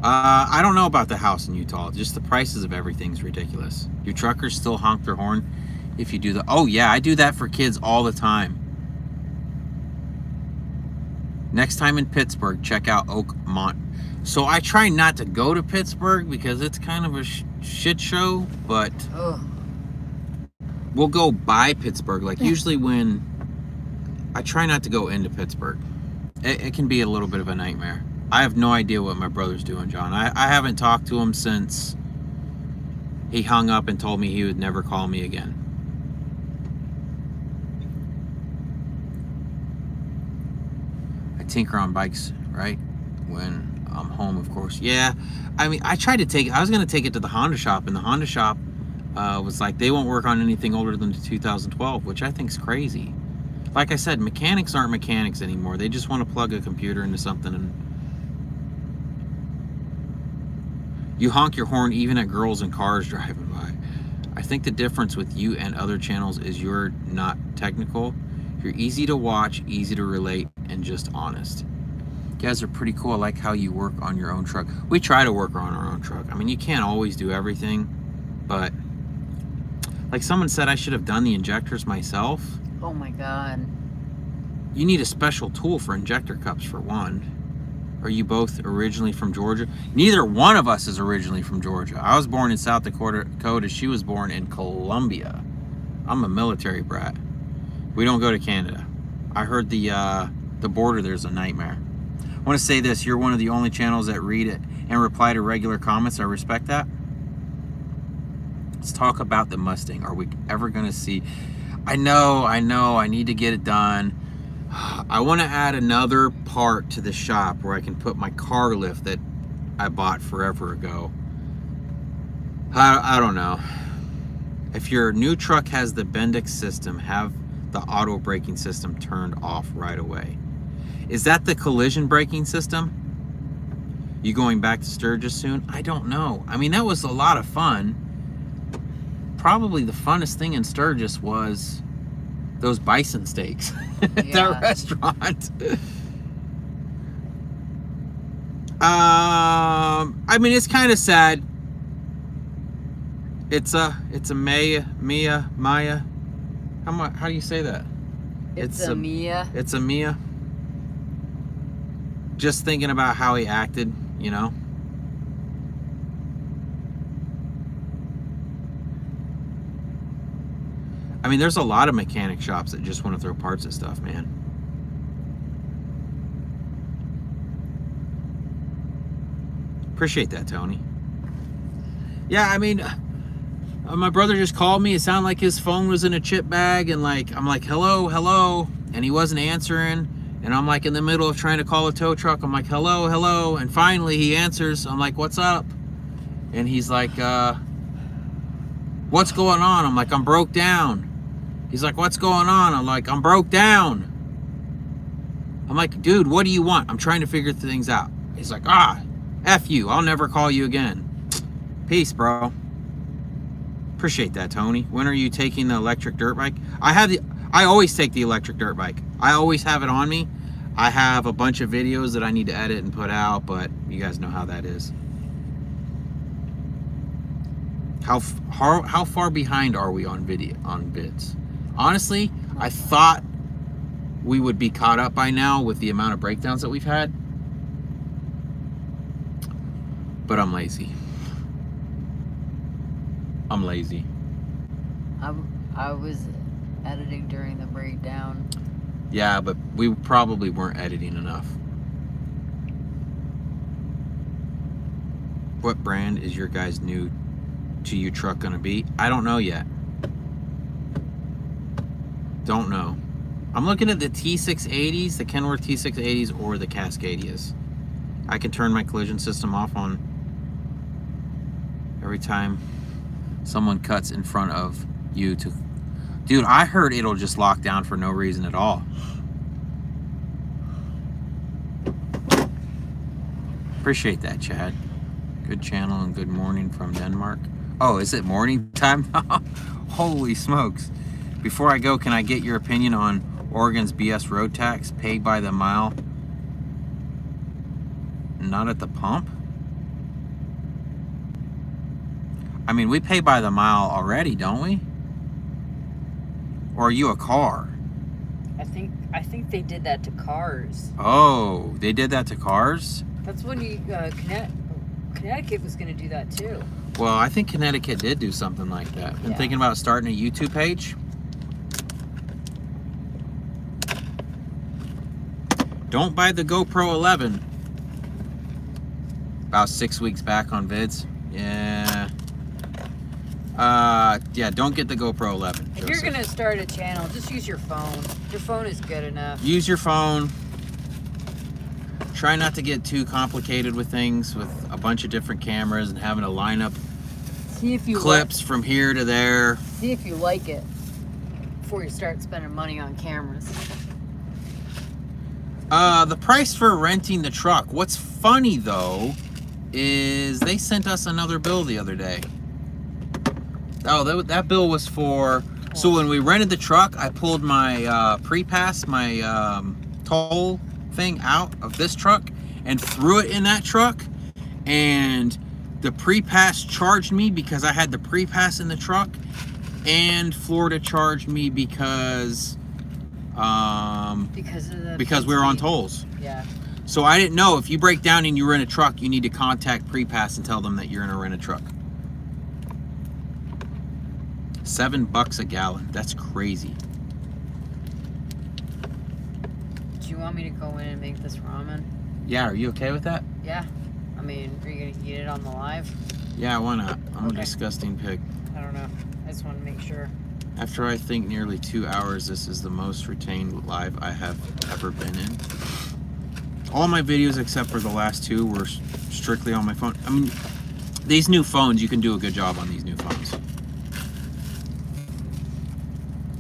I don't know about the house in Utah. Just the prices of everything's ridiculous. Your truckers still honk their horn if you do the... Oh yeah, I do that for kids all the time. Next time in Pittsburgh, check out Oakmont. So I try not to go to Pittsburgh because it's kind of a shit show, but we'll go by Pittsburgh. Like, usually when... I try not to go into Pittsburgh. It can be a little bit of a nightmare. I have no idea what my brother's doing, John. I haven't talked to him since he hung up and told me he would never call me again. I tinker on bikes, right? When I'm home, of course. Yeah, I mean, I was going to take it to the Honda shop, and the Honda shop was like, they won't work on anything older than the 2012, which I think is crazy. Like I said, mechanics aren't mechanics anymore. They just want to plug a computer into something and... You honk your horn even at girls and cars driving by. I think the difference with you and other channels is you're not technical. You're easy to watch, easy to relate, and just honest. You guys are pretty cool. I like how you work on your own truck. We try to work on our own truck. I mean, you can't always do everything, but like someone said, I should have done the injectors myself. Oh my God. You need a special tool for injector cups, for one. Are you both originally from Georgia? Neither one of us is originally from Georgia. I was born in South Dakota. She was born in Columbia. I'm a military brat. We don't go to Canada. I heard the border there's a nightmare. I want to say this. You're one of the only channels that read it and reply to regular comments. I respect that. Let's talk about the Mustang. Are we ever going to see... I know. I need to get it done. I want to add another part to the shop where I can put my car lift that I bought forever ago. I don't know. If your new truck has the Bendix system, have the auto braking system turned off right away. Is that the collision braking system? You going back to Sturgis soon? I don't know. I mean, that was a lot of fun. Probably the funnest thing in Sturgis was those bison steaks at that restaurant. I mean, it's kind of sad. It's a Maya. How do you say that? It's a Mia. It's a Mia. Just thinking about how he acted, you know. I mean, there's a lot of mechanic shops that just want to throw parts at stuff, man. Appreciate that, Tony. Yeah, I mean, my brother just called me. It sounded like his phone was in a chip bag, and like I'm like, hello, hello, and he wasn't answering. And I'm like in the middle of trying to call a tow truck. I'm like, hello, hello, and finally he answers. I'm like, what's up? And he's like, what's going on? I'm like, I'm broke down. He's like, what's going on? I'm like, I'm broke down. I'm like, dude, what do you want? I'm trying to figure things out. He's like, F you. I'll never call you again. Peace, bro. Appreciate that, Tony. When are you taking the electric dirt bike? I always take the electric dirt bike. I always have it on me. I have a bunch of videos that I need to edit and put out, but you guys know how that is. How far behind are we on vids? Honestly, I thought we would be caught up by now with the amount of breakdowns that we've had. But I'm lazy. I'm lazy. I was editing during the breakdown. Yeah, but we probably weren't editing enough. What brand is your guys' new to you truck gonna be? I don't know yet. Don't know. I'm looking at the T680s, the Kenworth T680s, or the Cascadias. I can turn my collision system off on every time someone cuts in front of you to... Dude, I heard it'll just lock down for no reason at all. Appreciate that, Chad. Good channel and good morning from Denmark. Oh, is it morning time? Holy smokes. Before I go, can I get your opinion on Oregon's BS road tax, paid by the mile, not at the pump? I mean, we pay by the mile already, don't we? Or are you a car? I think they did that to cars. Oh, they did that to cars? That's when you Connecticut was going to do that too. Well, I think Connecticut did do something like that. Been thinking about starting a YouTube page. Don't buy the GoPro 11. About 6 weeks back on vids. Yeah. Yeah, don't get the GoPro 11. If you're gonna start a channel, just use your phone. Your phone is good enough. Use your phone. Try not to get too complicated with things, with a bunch of different cameras and having to line up clips from here to there. See if you like it before you start spending money on cameras. The price for renting the truck. What's funny though is they sent us another bill the other day. Oh, that bill was for... So when we rented the truck, I pulled my pre-pass, my toll thing out of this truck and threw it in that truck. And the pre-pass charged me because I had the pre-pass in the truck. And Florida charged me because we were on tolls. Yeah. So I didn't know, if you break down and you rent a truck, you need to contact pre-pass and tell them that you're gonna rent a truck. $7 a gallon. That's crazy. Do you want me to go in and make this ramen? Yeah, are you okay with that? Yeah. I mean, are you gonna eat it on the live? Yeah, why not? I'm a disgusting pig. I don't know. I just want to make sure. After I think nearly 2 hours, this is the most retained live I have ever been in. All my videos except for the last two were strictly on my phone. I mean, these new phones, you can do a good job on these new phones.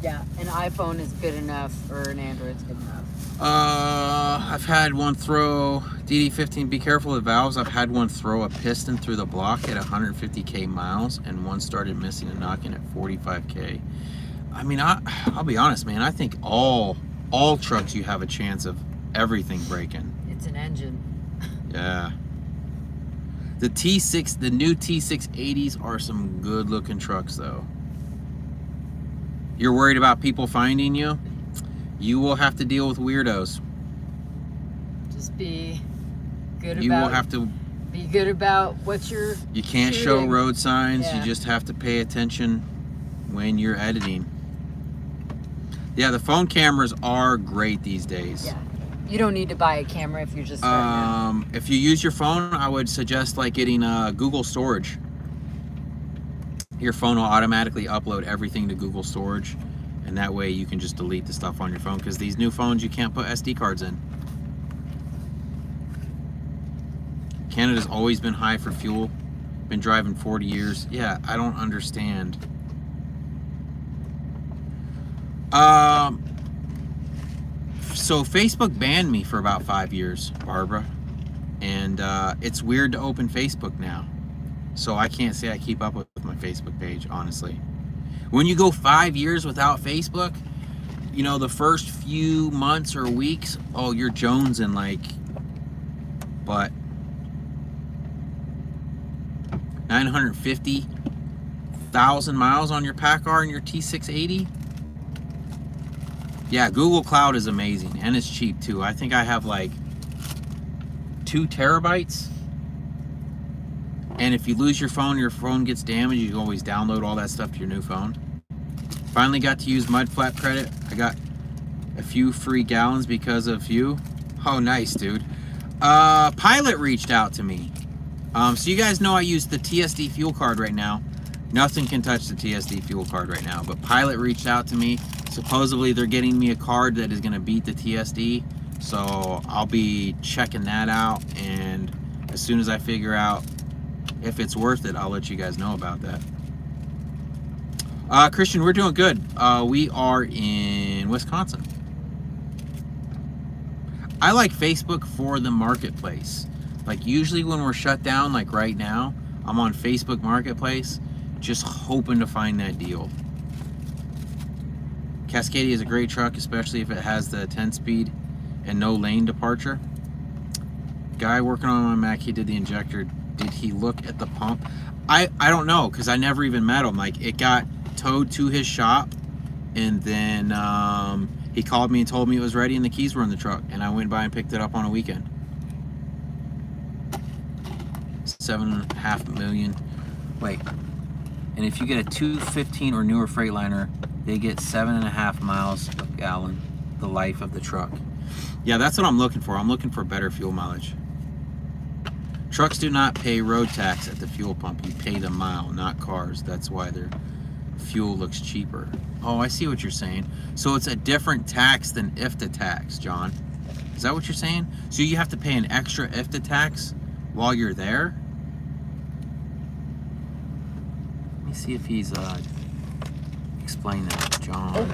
Yeah, an iPhone is good enough, or an Android's good enough. I've had one throw DD15. Be careful with valves. I've had one throw a piston through the block at 150k miles, and one started missing and knocking at 45k. I mean, I'll be honest, man. I think all trucks you have a chance of everything breaking. It's an engine. Yeah. The new T680s are some good-looking trucks, though. You're worried about people finding you? You will have to deal with weirdos. Just be good You will about have to. be good about what you're You can't show shooting. road signs. Yeah. You just have to pay attention when you're editing. Yeah, the phone cameras are great these days. Yeah. You don't need to buy a camera if you're just starting out. If you use your phone, I would suggest like getting Google Storage. Your phone will automatically upload everything to Google Storage, and that way you can just delete the stuff on your phone, because these new phones you can't put SD cards in. Canada's always been high for fuel. Been driving 40 years. Yeah, I don't understand. So Facebook banned me for about 5 years, Barbara, and it's weird to open Facebook now. So I can't say I keep up with my Facebook page, honestly. When you go 5 years without Facebook, you know, the first few months or weeks, oh, you're jonesing like, but 950,000 miles on your PACCAR and your T680. Yeah, Google Cloud is amazing, and it's cheap too. I think I have like 2 terabytes. And if you lose your phone gets damaged, you can always download all that stuff to your new phone. Finally got to use Mudflap credit. I got a few free gallons because of you. Oh, nice, dude. Pilot reached out to me. So you guys know I use the TSD fuel card right now. Nothing can touch the TSD fuel card right now, but Pilot reached out to me. Supposedly they're getting me a card that is going to beat the TSD. So I'll be checking that out, and as soon as I figure out if it's worth it, I'll let you guys know about that. Christian, we're doing good. We are in Wisconsin. I like Facebook for the marketplace. Like usually when we're shut down, like right now, I'm on Facebook Marketplace, just hoping to find that deal. Cascadia is a great truck, especially if it has the 10-speed and no lane departure. Guy working on my Mac, he did the injector. Did he look at the pump? I don't know, because I never even met him. Like, it got towed to his shop, and then he called me and told me it was ready and the keys were in the truck, and I went by and picked it up on a weekend. 7.5 million. Wait, and if you get a 215 or newer Freightliner, they get 7.5 miles a gallon, the life of the truck. Yeah, that's what I'm looking for. I'm looking for better fuel mileage. Trucks do not pay road tax at the fuel pump. You pay the mile, not cars. That's why their fuel looks cheaper. Oh, I see what you're saying. So it's a different tax than IFTA tax, John. Is that what you're saying? So you have to pay an extra IFTA tax while you're there? Let me see if he's explained that. John.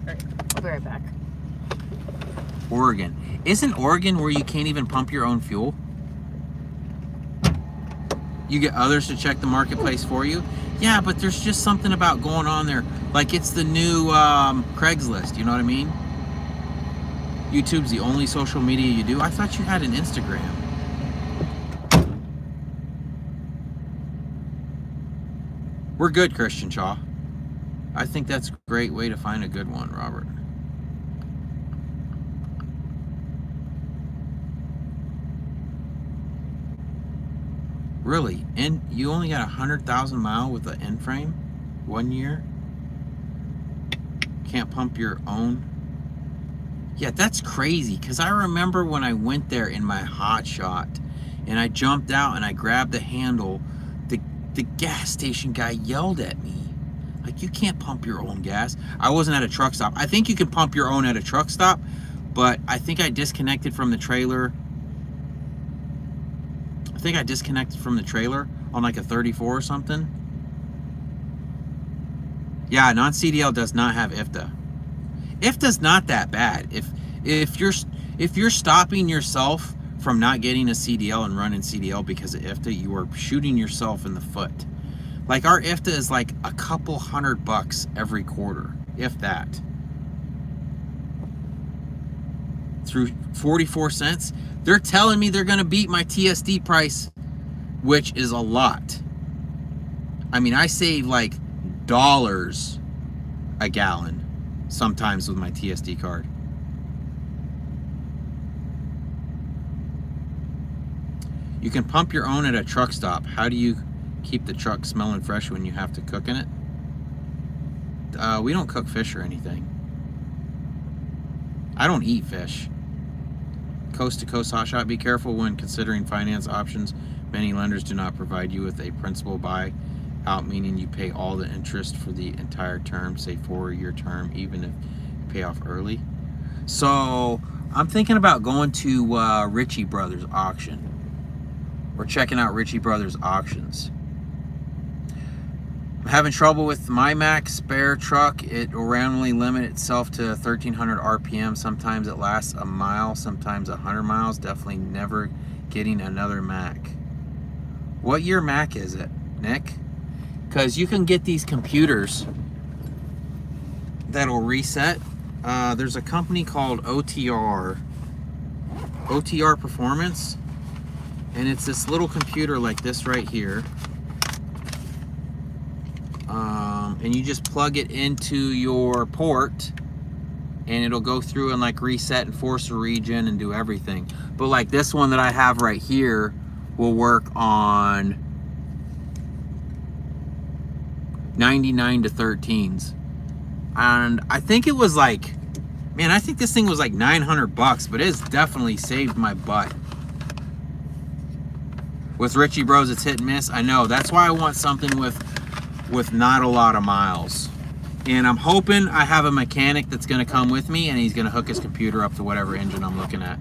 Alright, I'll be right back. Oregon. Isn't Oregon where you can't even pump your own fuel? You get others to check the marketplace for you? Yeah, but there's just something about going on there. Like it's the new Craigslist, you know what I mean? YouTube's the only social media you do? I thought you had an Instagram. We're good, Christian Shaw. I think that's a great way to find a good one, Robert. Really? And you only got 100,000 mile with the end frame? 1 year? Can't pump your own? Yeah, that's crazy, because I remember when I went there in my hot shot and I jumped out and I grabbed the handle, the gas station guy yelled at me. Like, you can't pump your own gas. I wasn't at a truck stop. I think you can pump your own at a truck stop, but I think I disconnected from the trailer. I think I disconnected from the trailer on like a 34 or something. Yeah, non-CDL does not have IFTA. IFTA's not that bad. If you're stopping yourself from not getting a CDL and running CDL because of IFTA, you are shooting yourself in the foot. Like our IFTA is like a couple $100 every quarter, if that. Through 44 cents. They're telling me they're gonna beat my TSD price, which is a lot. I mean, I save like dollars a gallon, sometimes with my TSD card. You can pump your own at a truck stop. How do you keep the truck smelling fresh when you have to cook in it? We don't cook fish or anything. I don't eat fish. Coast to coast hot shot. Be careful when considering finance options. Many lenders do not provide you with a principal buyout, meaning you pay all the interest for the entire term, say 4-year term, even if you pay off early. So I'm thinking about going to Ritchie Brothers auction. We're checking out Ritchie Brothers auctions. I'm having trouble with my Mack spare truck. It will randomly limit itself to 1300 RPM. Sometimes it lasts a mile, sometimes 100 miles. Definitely never getting another Mack. What year Mack is it, Nick? Because you can get these computers that'll reset. There's a company called OTR Performance, and it's this little computer like this right here. And you just plug it into your port and it'll go through and like reset and force a region and do everything. But like this one that I have right here will work on 99 to 13s. And I think it was like, man, I think this thing was like $900, but it's definitely saved my butt. With Ritchie Bros, it's hit and miss. I know, that's why I want something with not a lot of miles. And I'm hoping I have a mechanic that's gonna come with me and he's gonna hook his computer up to whatever engine I'm looking at.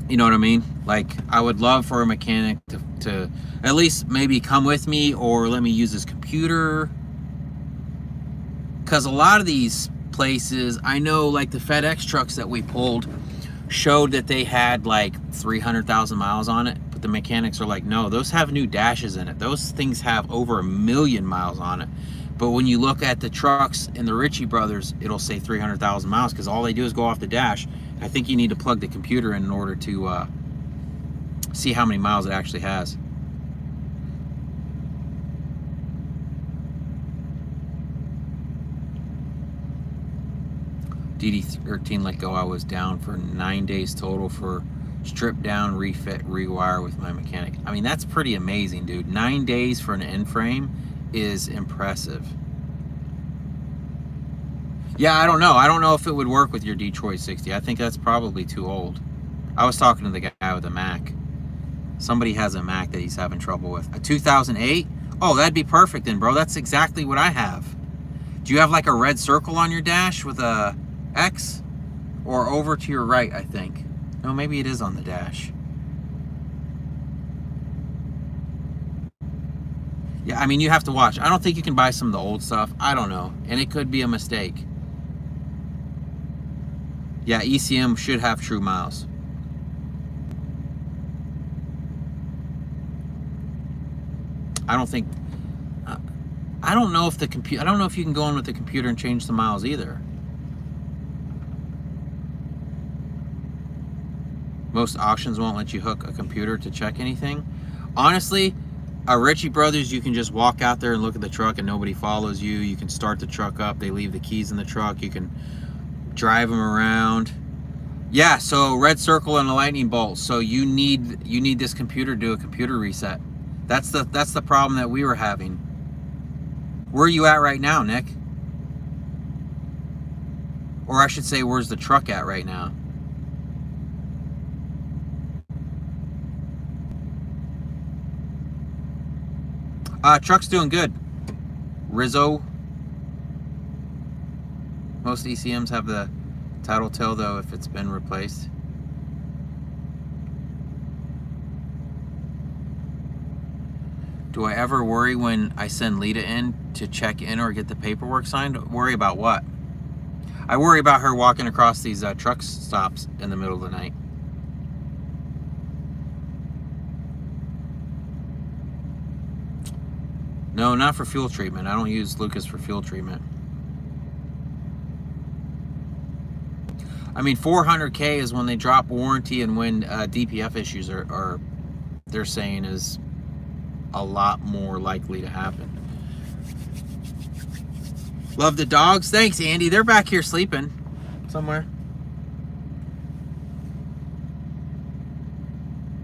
You know what I mean? Like, I would love for a mechanic to at least maybe come with me or let me use his computer. Because a lot of these places, I know like the FedEx trucks that we pulled showed that they had like 300,000 miles on it. But the mechanics are like, no, those have new dashes in it. Those things have over 1 million miles on it. But when you look at the trucks in the Ritchie Brothers, it'll say 300,000 miles because all they do is go off the dash. I think you need to plug the computer in order to see how many miles it actually has. DD13 let go. I was down for 9 days total for strip down, refit, rewire with my mechanic. I mean, that's pretty amazing, dude. 9 days for an end frame is impressive. Yeah, I don't know. I don't know if it would work with your Detroit 60. I think that's probably too old. I was talking to the guy with a Mack. Somebody has a Mack that he's having trouble with. A 2008? Oh, that'd be perfect then, bro. That's exactly what I have. Do you have like a red circle on your dash with a X? Or over to your right, I think. No, maybe it is on the dash. Yeah, I mean, you have to watch. I don't think you can buy some of the old stuff. I don't know. And it could be a mistake. Yeah, ECM should have true miles. I don't think... I don't know if the computer... I don't know if you can go in with the computer and change the miles either. Most auctions won't let you hook a computer to check anything. Honestly, at Ritchie Brothers, you can just walk out there and look at the truck and nobody follows you. You can start the truck up. They leave the keys in the truck. You can drive them around. Yeah, so red circle and a lightning bolt. So you need this computer to do a computer reset. That's the problem that we were having. Where are you at right now, Nick? Or I should say, where's the truck at right now? Truck's doing good. Rizzo. Most ECMs have the title tail though if it's been replaced. Do I ever worry when I send Lita in to check in or get the paperwork signed? Worry about what? I worry about her walking across these truck stops in the middle of the night. No, not for fuel treatment. I don't use Lucas for fuel treatment. I mean, 400K is when they drop warranty and when DPF issues are they're saying is a lot more likely to happen. Love the dogs. Thanks, Andy. They're back here sleeping somewhere.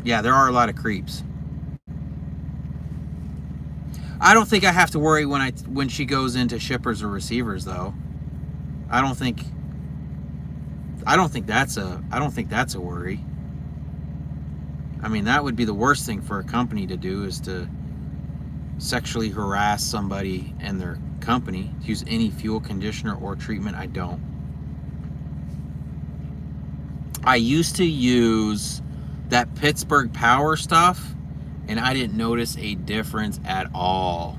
Yeah, there are a lot of creeps. I don't think I have to worry when she goes into shippers or receivers, though. I don't think that's a worry. I mean, that would be the worst thing for a company to do, is to sexually harass somebody and their company. Use any fuel conditioner or treatment. I don't. I used to use that Pittsburgh Power stuff, and I didn't notice a difference at all.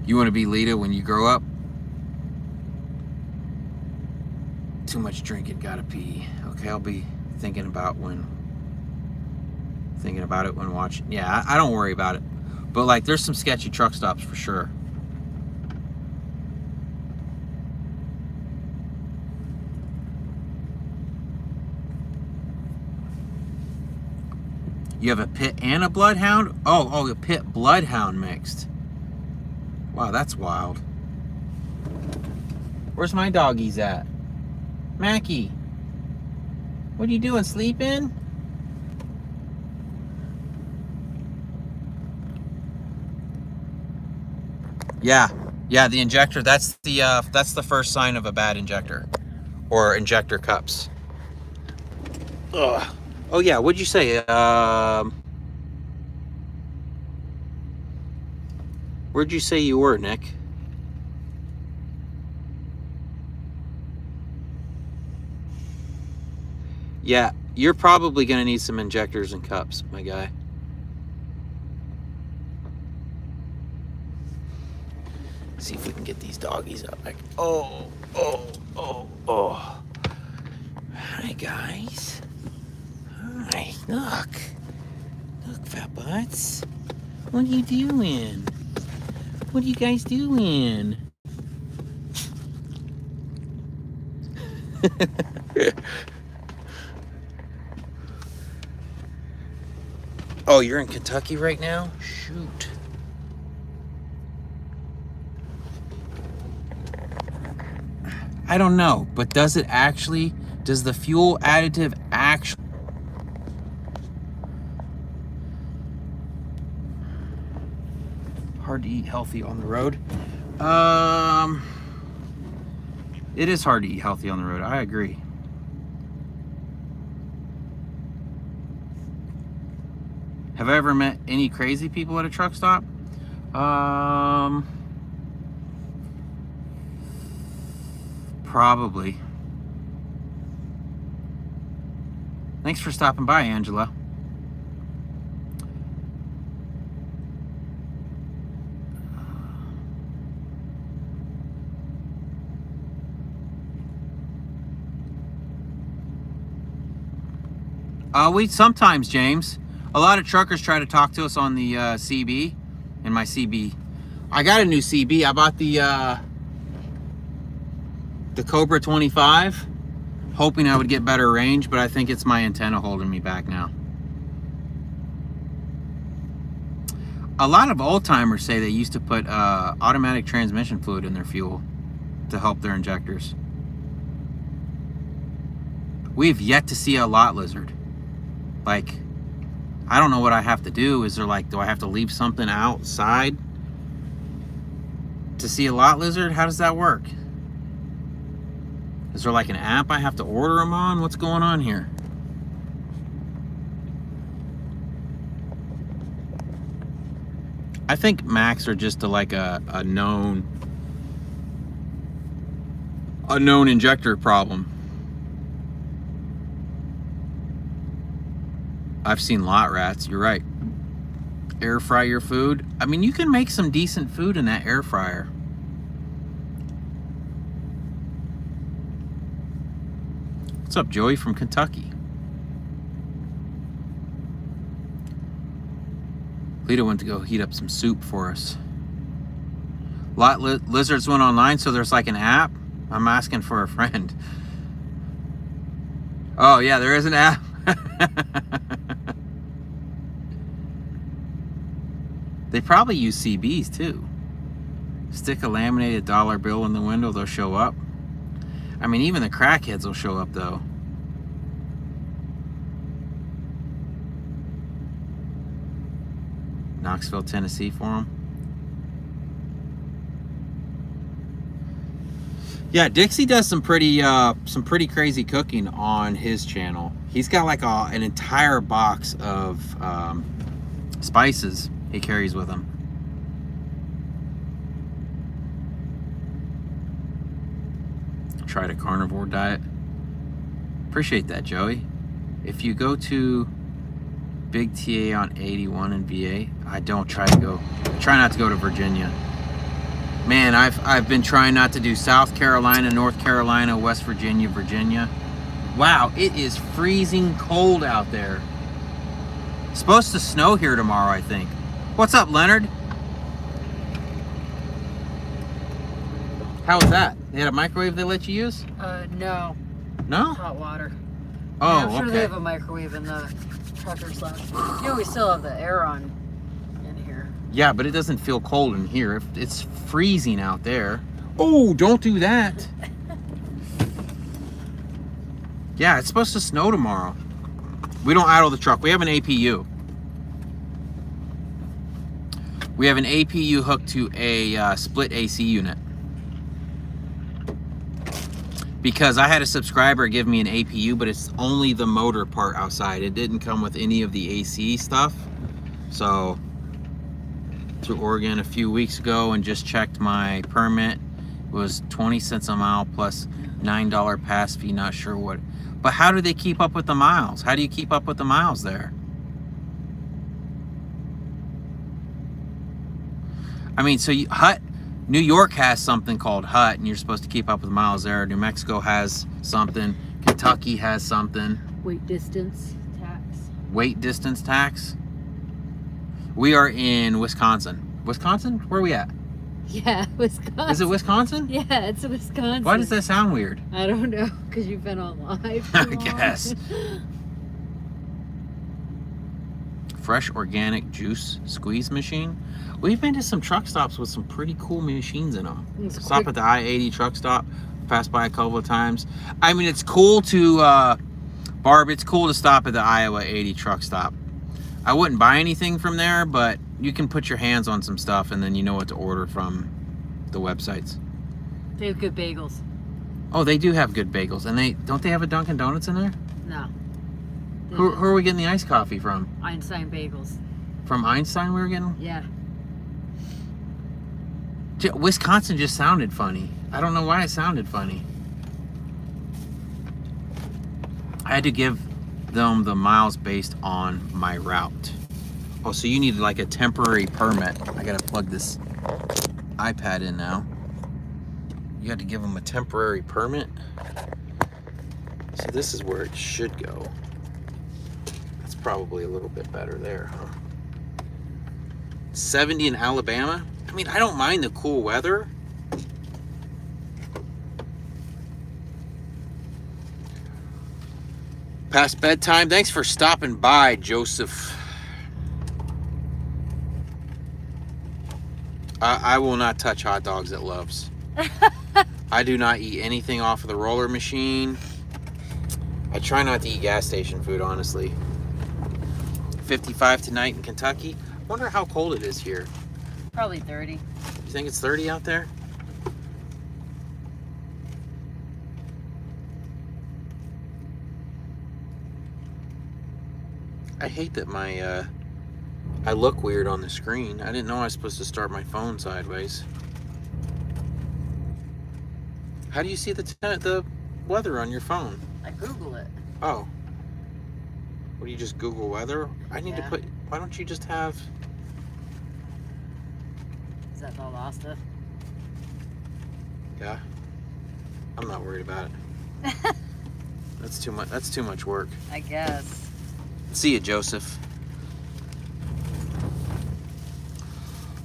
You want to be Lita when you grow up? Too much drinking, gotta pee. Okay, I'll be thinking about it when watching. Yeah, I don't worry about it. But like, there's some sketchy truck stops for sure. You have a pit and a bloodhound? Oh, a pit bloodhound mixed. Wow, that's wild. Where's my doggies at? Mackie, what are you doing, sleeping? Yeah, the injector, that's the first sign of a bad injector, or injector cups. Ugh. Oh yeah, what'd you say? Where'd you say you were, Nick? Yeah, you're probably gonna need some injectors and cups, my guy. See if we can get these doggies up. Like, oh. Hi, guys. Hi, look, fat butts. What are you doing? What are you guys doing? Oh, you're in Kentucky right now? Shoot. I don't know, but does the fuel additive actually... Hard to eat healthy on the road? It is hard to eat healthy on the road, I agree. Have I ever met any crazy people at a truck stop? Probably. Thanks for stopping by, Angela. We sometimes, James. A lot of truckers try to talk to us on the CB, and my CB. I got a new CB. I bought the Cobra 25, hoping I would get better range, but I think it's my antenna holding me back now. A lot of old timers say they used to put automatic transmission fluid in their fuel to help their injectors. We've yet to see a lot lizard. Like, I don't know what I have to do. Is there like, do I have to leave something outside to see a lot lizard? How does that work? Is there like an app I have to order them on? What's going on here? I think Macs are just like a known injector problem. I've seen lot rats, you're right. Air fry your food. I mean, you can make some decent food in that air fryer. What's up, Joey from Kentucky? Lita went to go heat up some soup for us. Lot lizards went online, so there's like an app. I'm asking for a friend. Oh yeah, there is an app. They probably use CBs too. Stick a laminated dollar bill in the window, they'll show up. I mean, even the crackheads will show up though. Knoxville, Tennessee for them. Yeah, Dixie does some pretty crazy cooking on his channel. He's got like an entire box of spices he carries with him. Tried a carnivore diet. Appreciate that, Joey. If you go to Big TA on 81 in VA, I try not to go to Virginia. Man, I've been trying not to do South Carolina, North Carolina, West Virginia, Virginia. Wow, it is freezing cold out there. It's supposed to snow here tomorrow, I think. What's up, Leonard? How was that? They had a microwave they let you use? No. No? Hot water. Oh, I'm sure okay. they have a microwave in the trucker's lounge. You know, we still have the air on in here. Yeah, but it doesn't feel cold in here. It's freezing out there. Oh, don't do that. Yeah, it's supposed to snow tomorrow. We don't idle the truck. We have an APU. We have an APU hooked to a split AC unit. Because I had a subscriber give me an APU, but it's only the motor part outside. It didn't come with any of the AC stuff. So, to Oregon a few weeks ago and just checked my permit. It was 20 cents a mile plus $9 pass fee, not sure what. But how do they keep up with the miles? How do you keep up with the miles there? I mean, so New York has something called HUT, and you're supposed to keep up with miles there. New Mexico has something. Kentucky has something. Weight distance tax. Weight distance tax. We are in Wisconsin. Wisconsin? Where are we at? Yeah, Wisconsin. Is it Wisconsin? Yeah, it's Wisconsin. Why does that sound weird? I don't know, because you've been on live. I guess. Fresh organic juice squeeze machine. We've been to some truck stops with some pretty cool machines in them. Stop at the I-80 truck stop. Passed by a couple of times. I mean, it's cool to, Barb, it's cool to stop at the Iowa 80 truck stop. I wouldn't buy anything from there, but you can put your hands on some stuff and then you know what to order from the websites. They have good bagels. Oh, they do have good bagels. And don't they have a Dunkin' Donuts in there? No. Who are we getting the iced coffee from? Einstein Bagels. From Einstein we were getting? Yeah. Wisconsin just sounded funny. I don't know why it sounded funny. I had to give them the miles based on my route. Oh, so you need like a temporary permit. I gotta plug this iPad in now. You had to give them a temporary permit. So this is where it should go. That's probably a little bit better there, huh? 70 in Alabama. I mean, I don't mind the cool weather. Past bedtime. Thanks for stopping by, Joseph. I will not touch hot dogs at Love's. I do not eat anything off of the roller machine. I try not to eat gas station food, honestly. 55 tonight in Kentucky. I wonder how cold it is here. Probably 30. You think it's 30 out there? I hate that my I look weird on the screen. I didn't know I was supposed to start my phone sideways. How do you see the weather on your phone? I Google it. Oh. What do you just Google weather? I need to Yeah. put. Why don't you just have? Is that Valdosta? Yeah. I'm not worried about it. That's too much. That's too much work. I guess. See you, Joseph.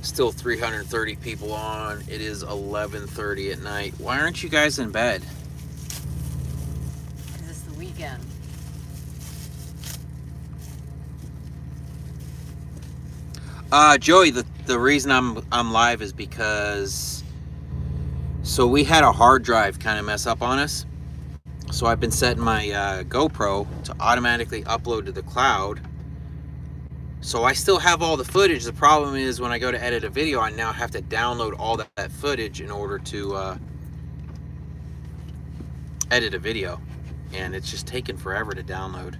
Still 330 people on. It is 11:30 at night. Why aren't you guys in bed? Because it's the weekend. Joey, the reason I'm live is because so we had a hard drive kind of mess up on us. So I've been setting my GoPro to automatically upload to the cloud. So I still have all the footage. The problem is when I go to edit a video, I now have to download all that footage in order to edit a video. And it's just taking forever to download.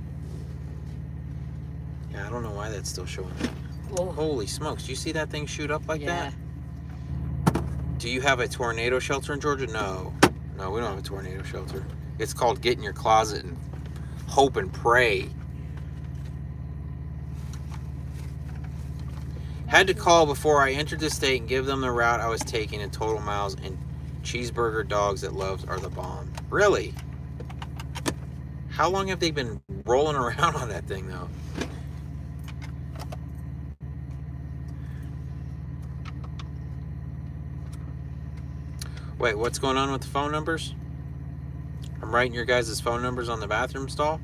Yeah, I don't know why that's still showing up. Whoa. Holy smokes, do you see that thing shoot up like Yeah. that? Do you have a tornado shelter in Georgia? No. No, we don't have a tornado shelter. It's called get in your closet and hope and pray. Had to call before I entered the state and give them the route I was taking in total miles, and cheeseburger dogs that loves are the bomb. Really? How long have they been rolling around on that thing though? Wait, what's going on with the phone numbers? I'm writing your guys' phone numbers on the bathroom stall.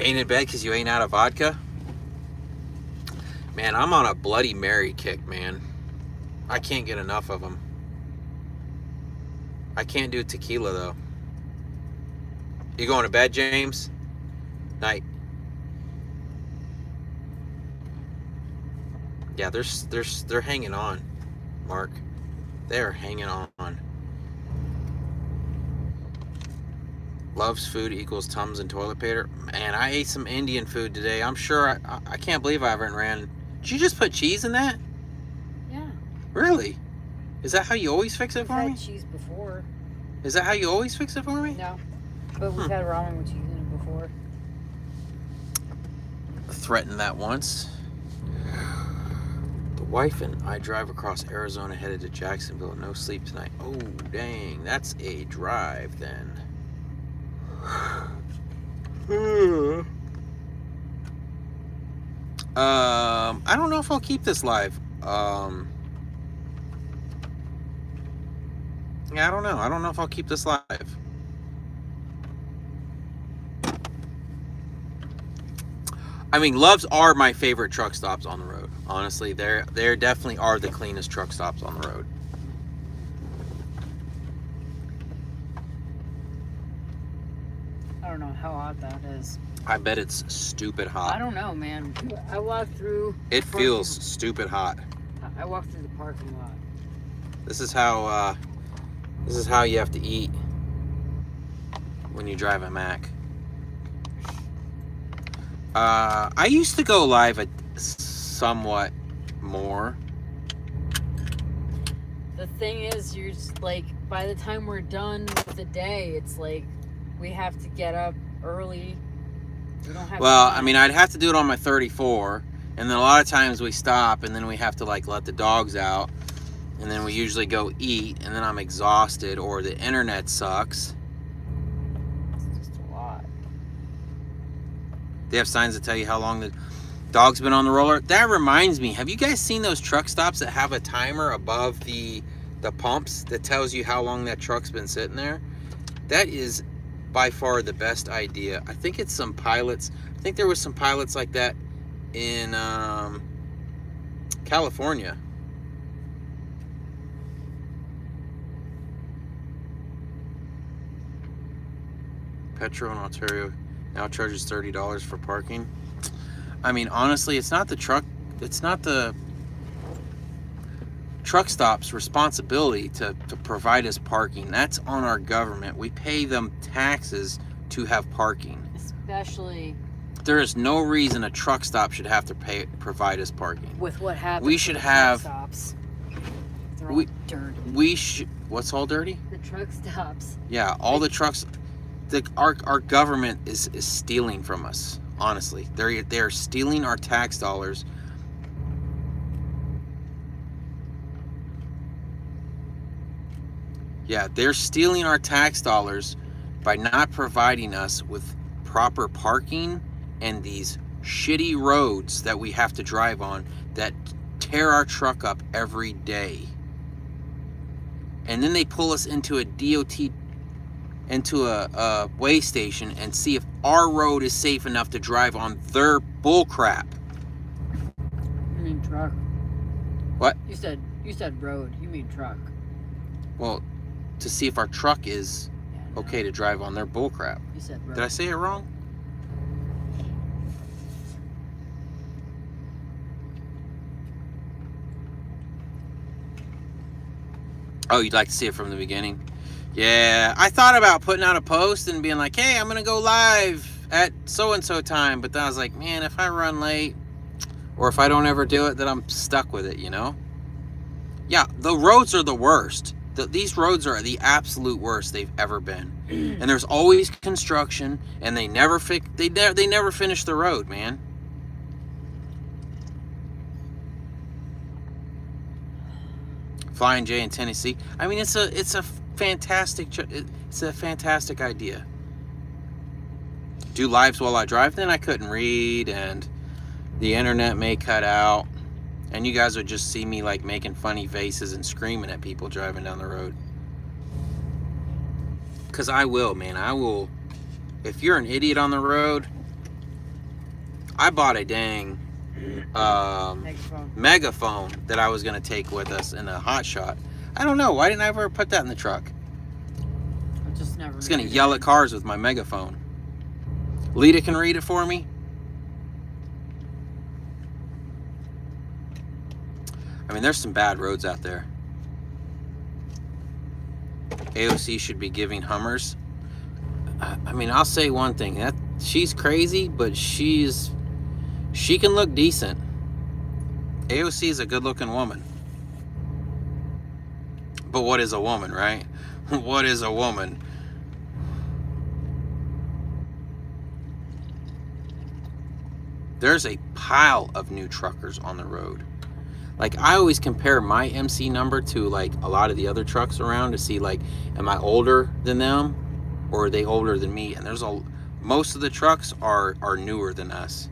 Ain't in bed because you ain't out of vodka? Man, I'm on a Bloody Mary kick, man. I can't get enough of them. I can't do tequila, though. You going to bed, James? Night. Yeah, they're hanging on, Mark. They're hanging on. Loves food equals Tums and toilet paper. Man, I ate some Indian food today. I'm sure I can't believe I haven't ran. Did you just put cheese in that? Yeah. Really? Is that how you always fix it We've for had me? cheese before. Is that how you always fix it for me? No. But we've had ramen with cheese in it before. Threatened that once. The wife and I drive across Arizona headed to Jacksonville. No sleep tonight. Oh, dang. That's a drive then. I don't know if I'll keep this live. Yeah, I don't know. I don't know if I'll keep this live. I mean, Loves are my favorite truck stops on the road. Honestly, they're definitely are the cleanest truck stops on the road. I don't know how hot that is. I bet it's stupid hot. I don't know, man. I walked through. It feels stupid hot. I walked through the parking lot. This is how you have to eat when you drive a Mac. I used to go live somewhat more. The thing is, you're just like, by the time we're done with the day, it's like we have to get up early. We don't have Well, time. I mean, I'd have to do it on my 34, and then a lot of times we stop, and then we have to like let the dogs out, and then we usually go eat, and then I'm exhausted, or the internet sucks. It's just a lot. They have signs that tell you how long the dog's been on the roller. That reminds me, have you guys seen those truck stops that have a timer above the pumps that tells you how long that truck's been sitting there? That is by far the best idea. I think it's some pilots. I think there was some pilots like that in California. Petro in Ontario now charges $30 for parking. I mean, honestly, it's not the truck stop's responsibility to provide us parking. That's on our government. We pay them taxes to have parking. Especially There is no reason a truck stop should have to provide us parking. with what happens. We to should the have- truck stops. They're all we- dirty. What's all dirty? The truck stops. Yeah, all the trucks. Our government is stealing from us. Honestly, they're stealing our tax dollars. Yeah, they're stealing our tax dollars by not providing us with proper parking and these shitty roads that we have to drive on that tear our truck up every day. And then they pull us into a DOT, into a way station and see if our road is safe enough to drive on their bull crap. Truck. What? You said road. You mean truck. Well, to see if our truck is Yeah, no. okay to drive on their bullcrap. You said road. Did I say it wrong? Oh, you'd like to see it from the beginning? Yeah, I thought about putting out a post and being like, hey, I'm going to go live at so-and-so time. But then I was like, man, if I run late or if I don't ever do it, then I'm stuck with it, you know? Yeah, the roads are the worst. These roads are the absolute worst they've ever been. And there's always construction, and they never finish the road, man. Flying J in Tennessee. I mean, it's a fantastic idea. Do lives while I drive, then I couldn't read, and the internet may cut out, and you guys would just see me like making funny faces and screaming at people driving down the road. Because I will, man. I will. If you're an idiot on the road, I bought a dang megaphone that I was going to take with us in a hot shot. I don't know. Why didn't I ever put that in the truck? I just never. It's going to yell at cars with my megaphone. Lita can read it for me. I mean, there's some bad roads out there. AOC should be giving Hummers. I mean, I'll say one thing. That she's crazy, but she can look decent. AOC is a good-looking woman. But what is a woman, right? What is a woman? There's a pile of new truckers on the road. Like, I always compare my MC number to like a lot of the other trucks around to see like, am I older than them or are they older than me? And most of the trucks are newer than us.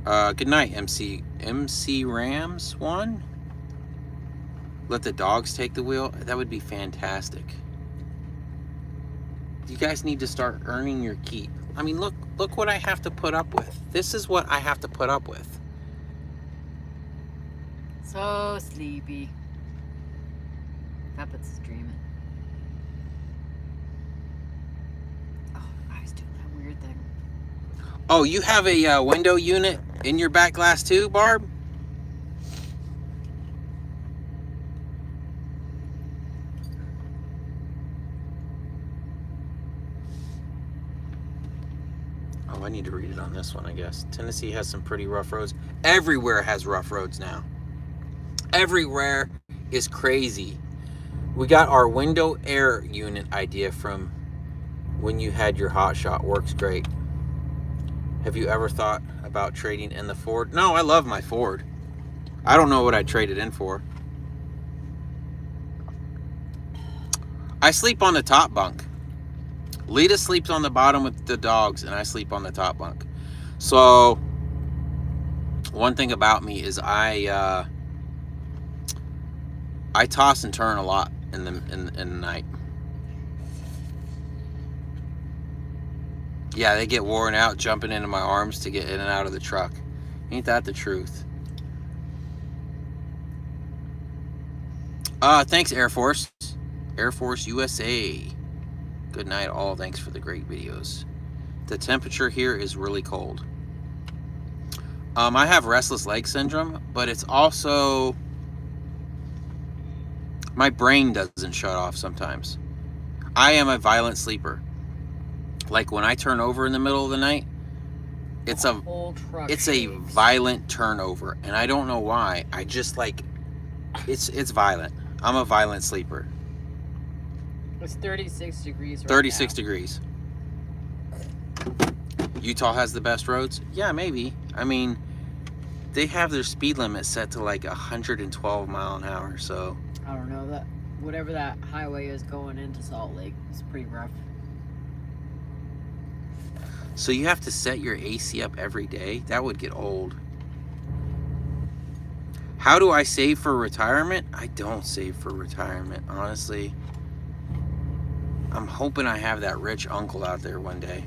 Good night, MC Rams 1. Let the dogs take the wheel. That would be fantastic. You guys need to start earning your keep. I mean, look what I have to put up with. This is what I have to put up with. So sleepy. Puppets is dreaming. Oh, I was doing that weird thing. Oh, you have a window unit in your back glass too, Barb? Oh, I need to read it on this one, I guess. Tennessee has some pretty rough roads. Everywhere has rough roads now. Everywhere is crazy. We got our window air unit idea from when you had your hot shot. Works great. Have you ever thought about trading in the Ford? No, I love my Ford. I don't know what I'd trade it in for. I sleep on the top bunk. Lita sleeps on the bottom with the dogs, and I sleep on the top bunk. So, one thing about me is I toss and turn a lot in the night. Yeah, they get worn out jumping into my arms to get in and out of the truck. Ain't that the truth? Thanks, Air Force. Air Force USA. Good night, all. Thanks for the great videos. The temperature here is really cold. I have restless leg syndrome, but it's also my brain doesn't shut off sometimes. I am a violent sleeper. Like when I turn over in the middle of the night, it's a violent turnover, and I don't know why. I just like it's violent. I'm a violent sleeper. It's 36 degrees right 36 now. degrees. Utah has the best roads? Yeah, maybe. I mean, they have their speed limit set to like 112 mile an hour, so. I don't know, that whatever that highway is going into Salt Lake is pretty rough. So you have to set your AC up every day? That would get old. How do I save for retirement? I don't save for retirement, honestly. I'm hoping I have that rich uncle out there one day.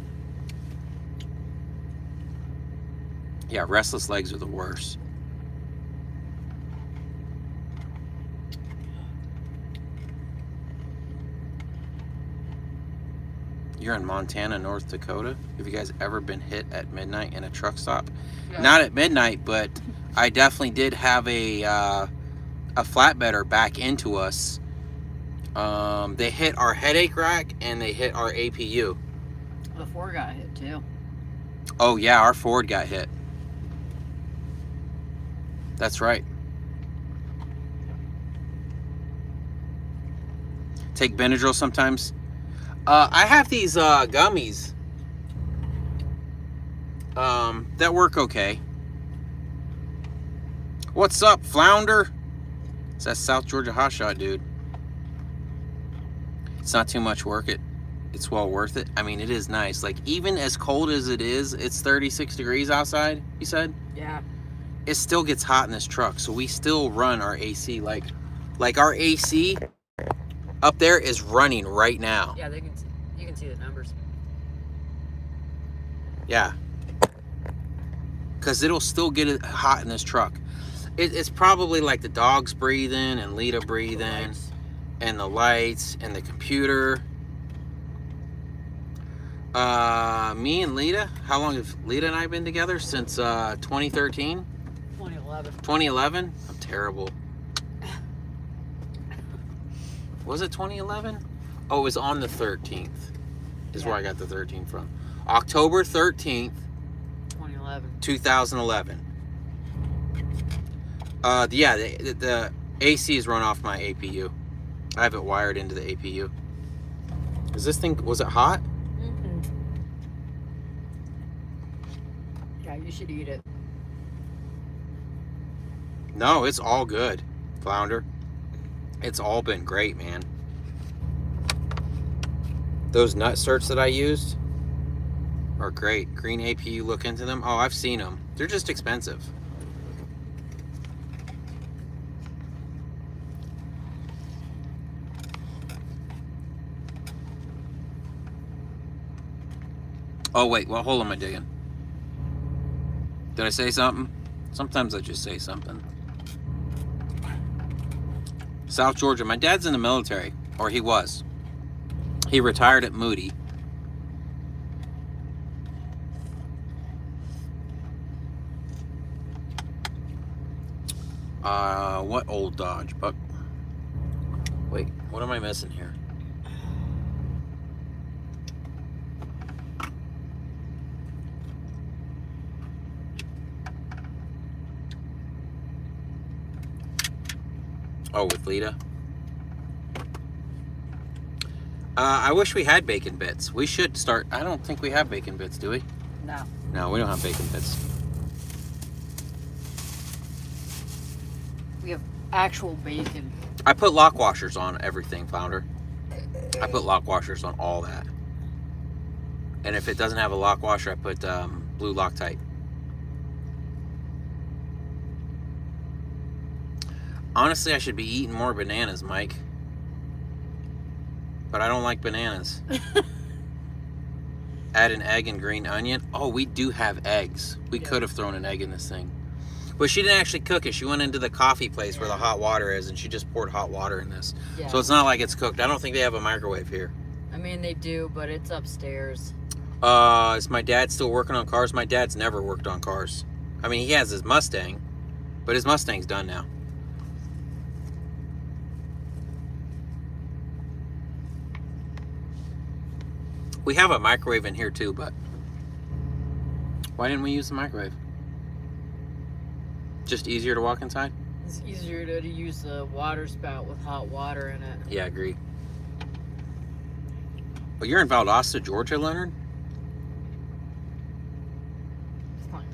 Yeah, restless legs are the worst. You're in Montana, North Dakota. Have you guys ever been hit at midnight in a truck stop? Yeah. Not at midnight, but I definitely did have a flatbedder back into us. They hit our headache rack and they hit our APU. The Ford got hit too. Oh yeah, our Ford got hit. That's right. Take Benadryl sometimes. I have these gummies that work okay. What's up, Flounder? It's that South Georgia hotshot, dude. It's not too much work. It's well worth it. I mean, it is nice. Like, even as cold as it is, it's 36 degrees outside, you said? Yeah. It still gets hot in this truck, so we still run our AC. Like our AC up there is running right now. Yeah, you can see the numbers. Yeah. Because it'll still get it hot in this truck. It's probably like the dog's breathing and Lita breathing and the lights and the computer. Me and Lita, how long have Lita and I been together? Since 2013? 2011. 2011? I'm terrible. Was it 2011? Oh, it was on the 13th. Is where I got the 13th from. October 13th, 2011. Yeah, the AC is run off my APU. I have it wired into the APU. Is this thing, was it hot? Mm-hmm. Yeah, you should eat it. No, it's all good, Flounder. It's all been great, man. Those nut certs that I used are great. Green APU, look into them. Oh, I've seen them. They're just expensive. Oh, wait. What hole am I digging? Did I say something? Sometimes I just say something. South Georgia. My dad's in the military. Or he was. He retired at Moody. What old Dodge? But wait, what am I missing here? Oh, with Lita. I wish we had bacon bits. We should start. I don't think we have bacon bits, do we? No. No, we don't have bacon bits. We have actual bacon. I put lock washers on everything, Flounder. I put lock washers on all that. And if it doesn't have a lock washer, I put blue Loctite. Honestly, I should be eating more bananas, Mike. But I don't like bananas. Add an egg and green onion. Oh, we do have eggs. We could have thrown an egg in this thing. But she didn't actually cook it. She went into the coffee place where the hot water is, and she just poured hot water in this. Yeah. So it's not like it's cooked. I don't think they have a microwave here. I mean, they do, but it's upstairs. Is my dad still working on cars? My dad's never worked on cars. I mean, he has his Mustang, but his Mustang's done now. We have a microwave in here too, but why didn't we use the microwave? Just easier to walk inside? It's easier to use the water spout with hot water in it. Yeah, I agree. Well, you're in Valdosta, Georgia, Leonard? Fine.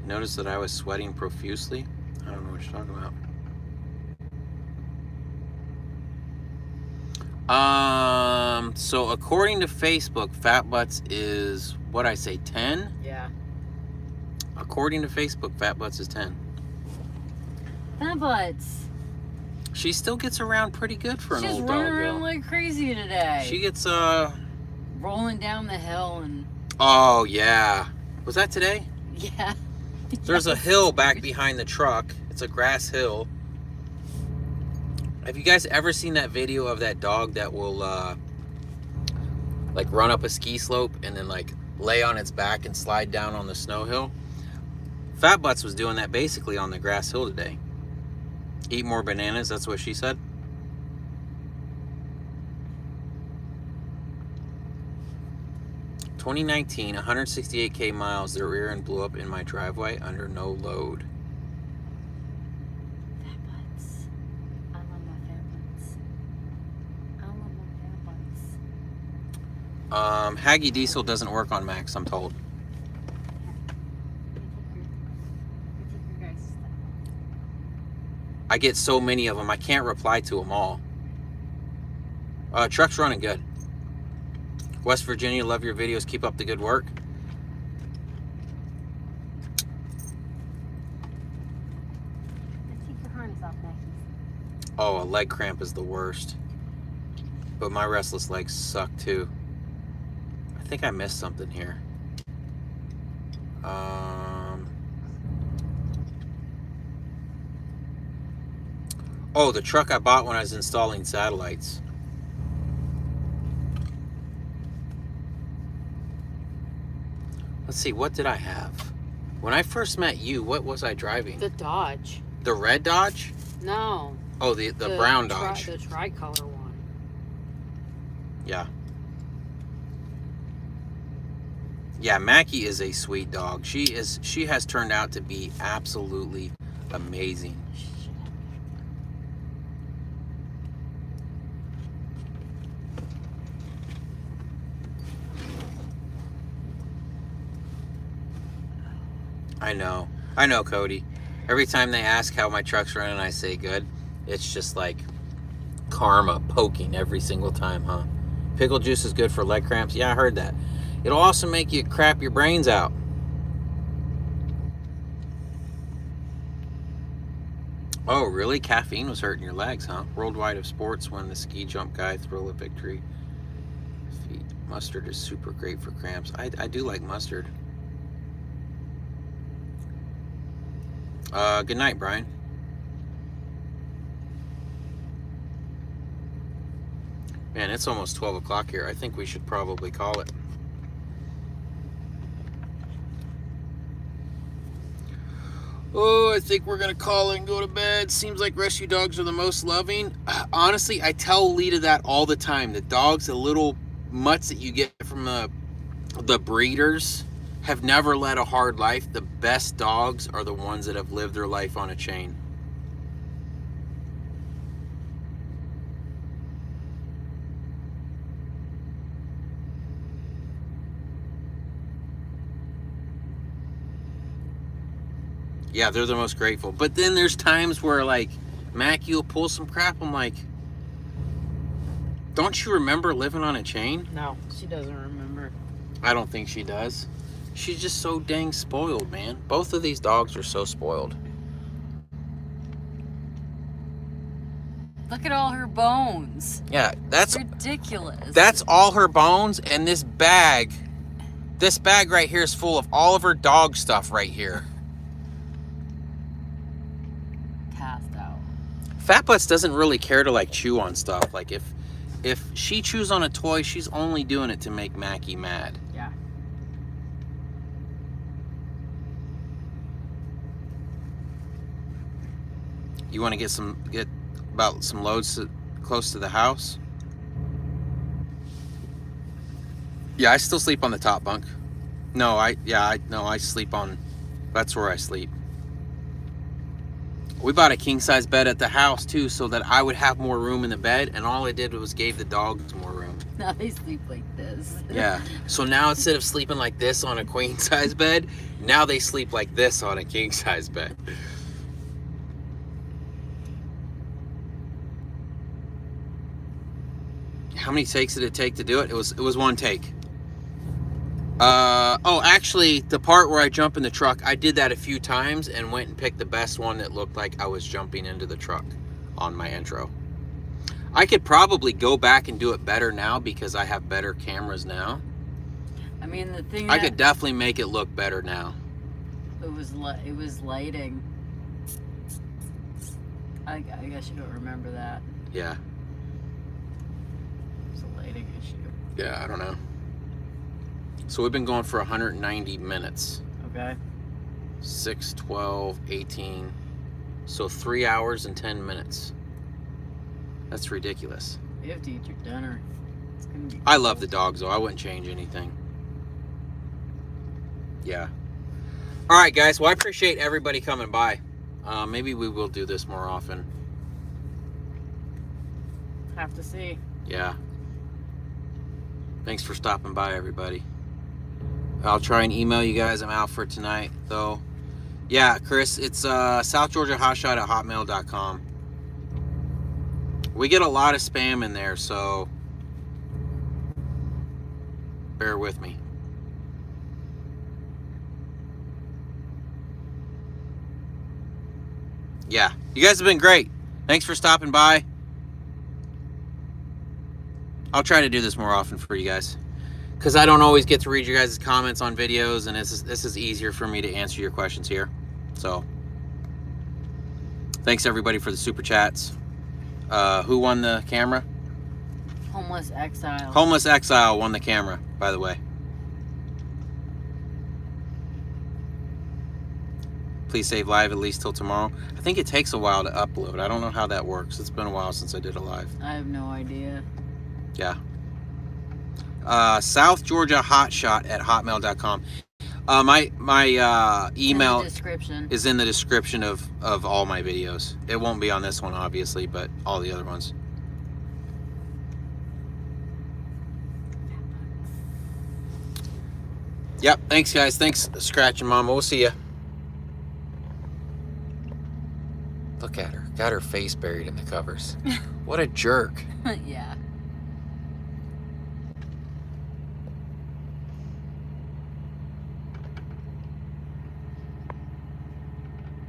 Notice that I was sweating profusely? I don't know what you're talking about. So according to Facebook, Fat Butts is, what I say, 10? Yeah. According to Facebook, Fat Butts is 10. Fat Butts. She still gets around pretty good for an She's old running dog, around though. like crazy today. She gets, rolling down the hill and Oh yeah, was that today? yeah. There's a hill back behind the truck. It's a grass hill. Have you guys ever seen that video of that dog that will like run up a ski slope and then like lay on its back and slide down on the snow hill? Fat Butts was doing that basically on the grass hill today. Eat more bananas, that's what she said. "2019, 168k miles, the rear end blew up in my driveway under no load." Fat Butts. I love my Fat Butts. I love my Fat Butts. Haggy Diesel doesn't work on Max, I'm told. Take your guys' stuff. I get so many of them, I can't reply to them all. Truck's running good. West Virginia, love your videos. Keep up the good work. Take your harness off, Mackie. Oh, a leg cramp is the worst. But my restless legs suck too. I think I missed something here. Oh, the truck I bought when I was installing satellites. Let's see, what did I have? When I first met you, what was I driving? The Dodge. The red Dodge? No. Oh, the brown Dodge. The tricolor one. Yeah. Yeah, Mackie is a sweet dog. She has turned out to be absolutely amazing. I know, Cody. Every time they ask how my truck's running, I say good. It's just like karma poking every single time, huh? Pickle juice is good for leg cramps. Yeah, I heard that. It'll also make you crap your brains out. Oh, really? Caffeine was hurting your legs, huh? Worldwide of Sports won the ski jump guy thrill of victory. Feet. Mustard is super great for cramps. I do like mustard. Good night, Brian. Man, it's almost 12 o'clock here. I think we should probably call it. Oh, I think we're going to call it and go to bed. Seems like rescue dogs are the most loving. Honestly, I tell Lita that all the time. The dogs, the little mutts that you get from the breeders, have never led a hard life. The best dogs are the ones that have lived their life on a chain. Yeah, they're the most grateful. But then there's times where, like, Mackie will pull some crap. I'm like, don't you remember living on a chain? No, she doesn't remember. I don't think she does. She's just so dang spoiled, man. Both of these dogs are so spoiled. Look at all her bones. Yeah, that's ridiculous. That's all her bones, and this bag right here is full of all of her dog stuff right here. Passed out. Fat Butts doesn't really care to like chew on stuff. Like if she chews on a toy, she's only doing it to make Mackie mad. Yeah. You want to get about some loads close to the house? Yeah, I still sleep on the top bunk. No, I sleep on, that's where I sleep. We bought a king-size bed at the house too, so that I would have more room in the bed, and all I did was gave the dogs more room. Now they sleep like this. Yeah, so now instead of sleeping like this on a queen-size bed, now they sleep like this on a king-size bed. How many takes did it take to do it? It was one take. Oh, actually, the part where I jump in the truck, I did that a few times and went and picked the best one that looked like I was jumping into the truck on my intro. I could probably go back and do it better now because I have better cameras now. I mean, the thing I that could definitely make it look better now. it was lighting. I guess you don't remember that. Yeah. It's a lighting issue. Yeah, I don't know. So we've been going for 190 minutes. Okay. 6, 12, 18. So 3 hours and 10 minutes. That's ridiculous. You have to eat your dinner. It's gonna be I love the dogs, though. I wouldn't change anything. Yeah. All right, guys. Well, I appreciate everybody coming by. Maybe we will do this more often. Have to see. Yeah. Thanks for stopping by, everybody. I'll try and email you guys. I'm out for tonight, though. Yeah, Chris, it's southgeorgiahotshot@hotmail.com. We get a lot of spam in there, so bear with me. Yeah, you guys have been great. Thanks for stopping by. I'll try to do this more often for you guys, because I don't always get to read your guys' comments on videos, and this is easier for me to answer your questions here. So, thanks everybody for the super chats. Who won the camera? Homeless Exile. Homeless Exile won the camera, by the way. Please save live at least till tomorrow. I think it takes a while to upload. I don't know how that works. It's been a while since I did a live. I have no idea. Yeah. southgeorgiahotshot@hotmail.com. My email in the description. is in the description of all my videos. It won't be on this one, obviously, but all the other ones. Yep. Thanks, guys. Thanks, Scratch and Mama. We'll see ya. Look at her. Got her face buried in the covers. What a jerk. Yeah.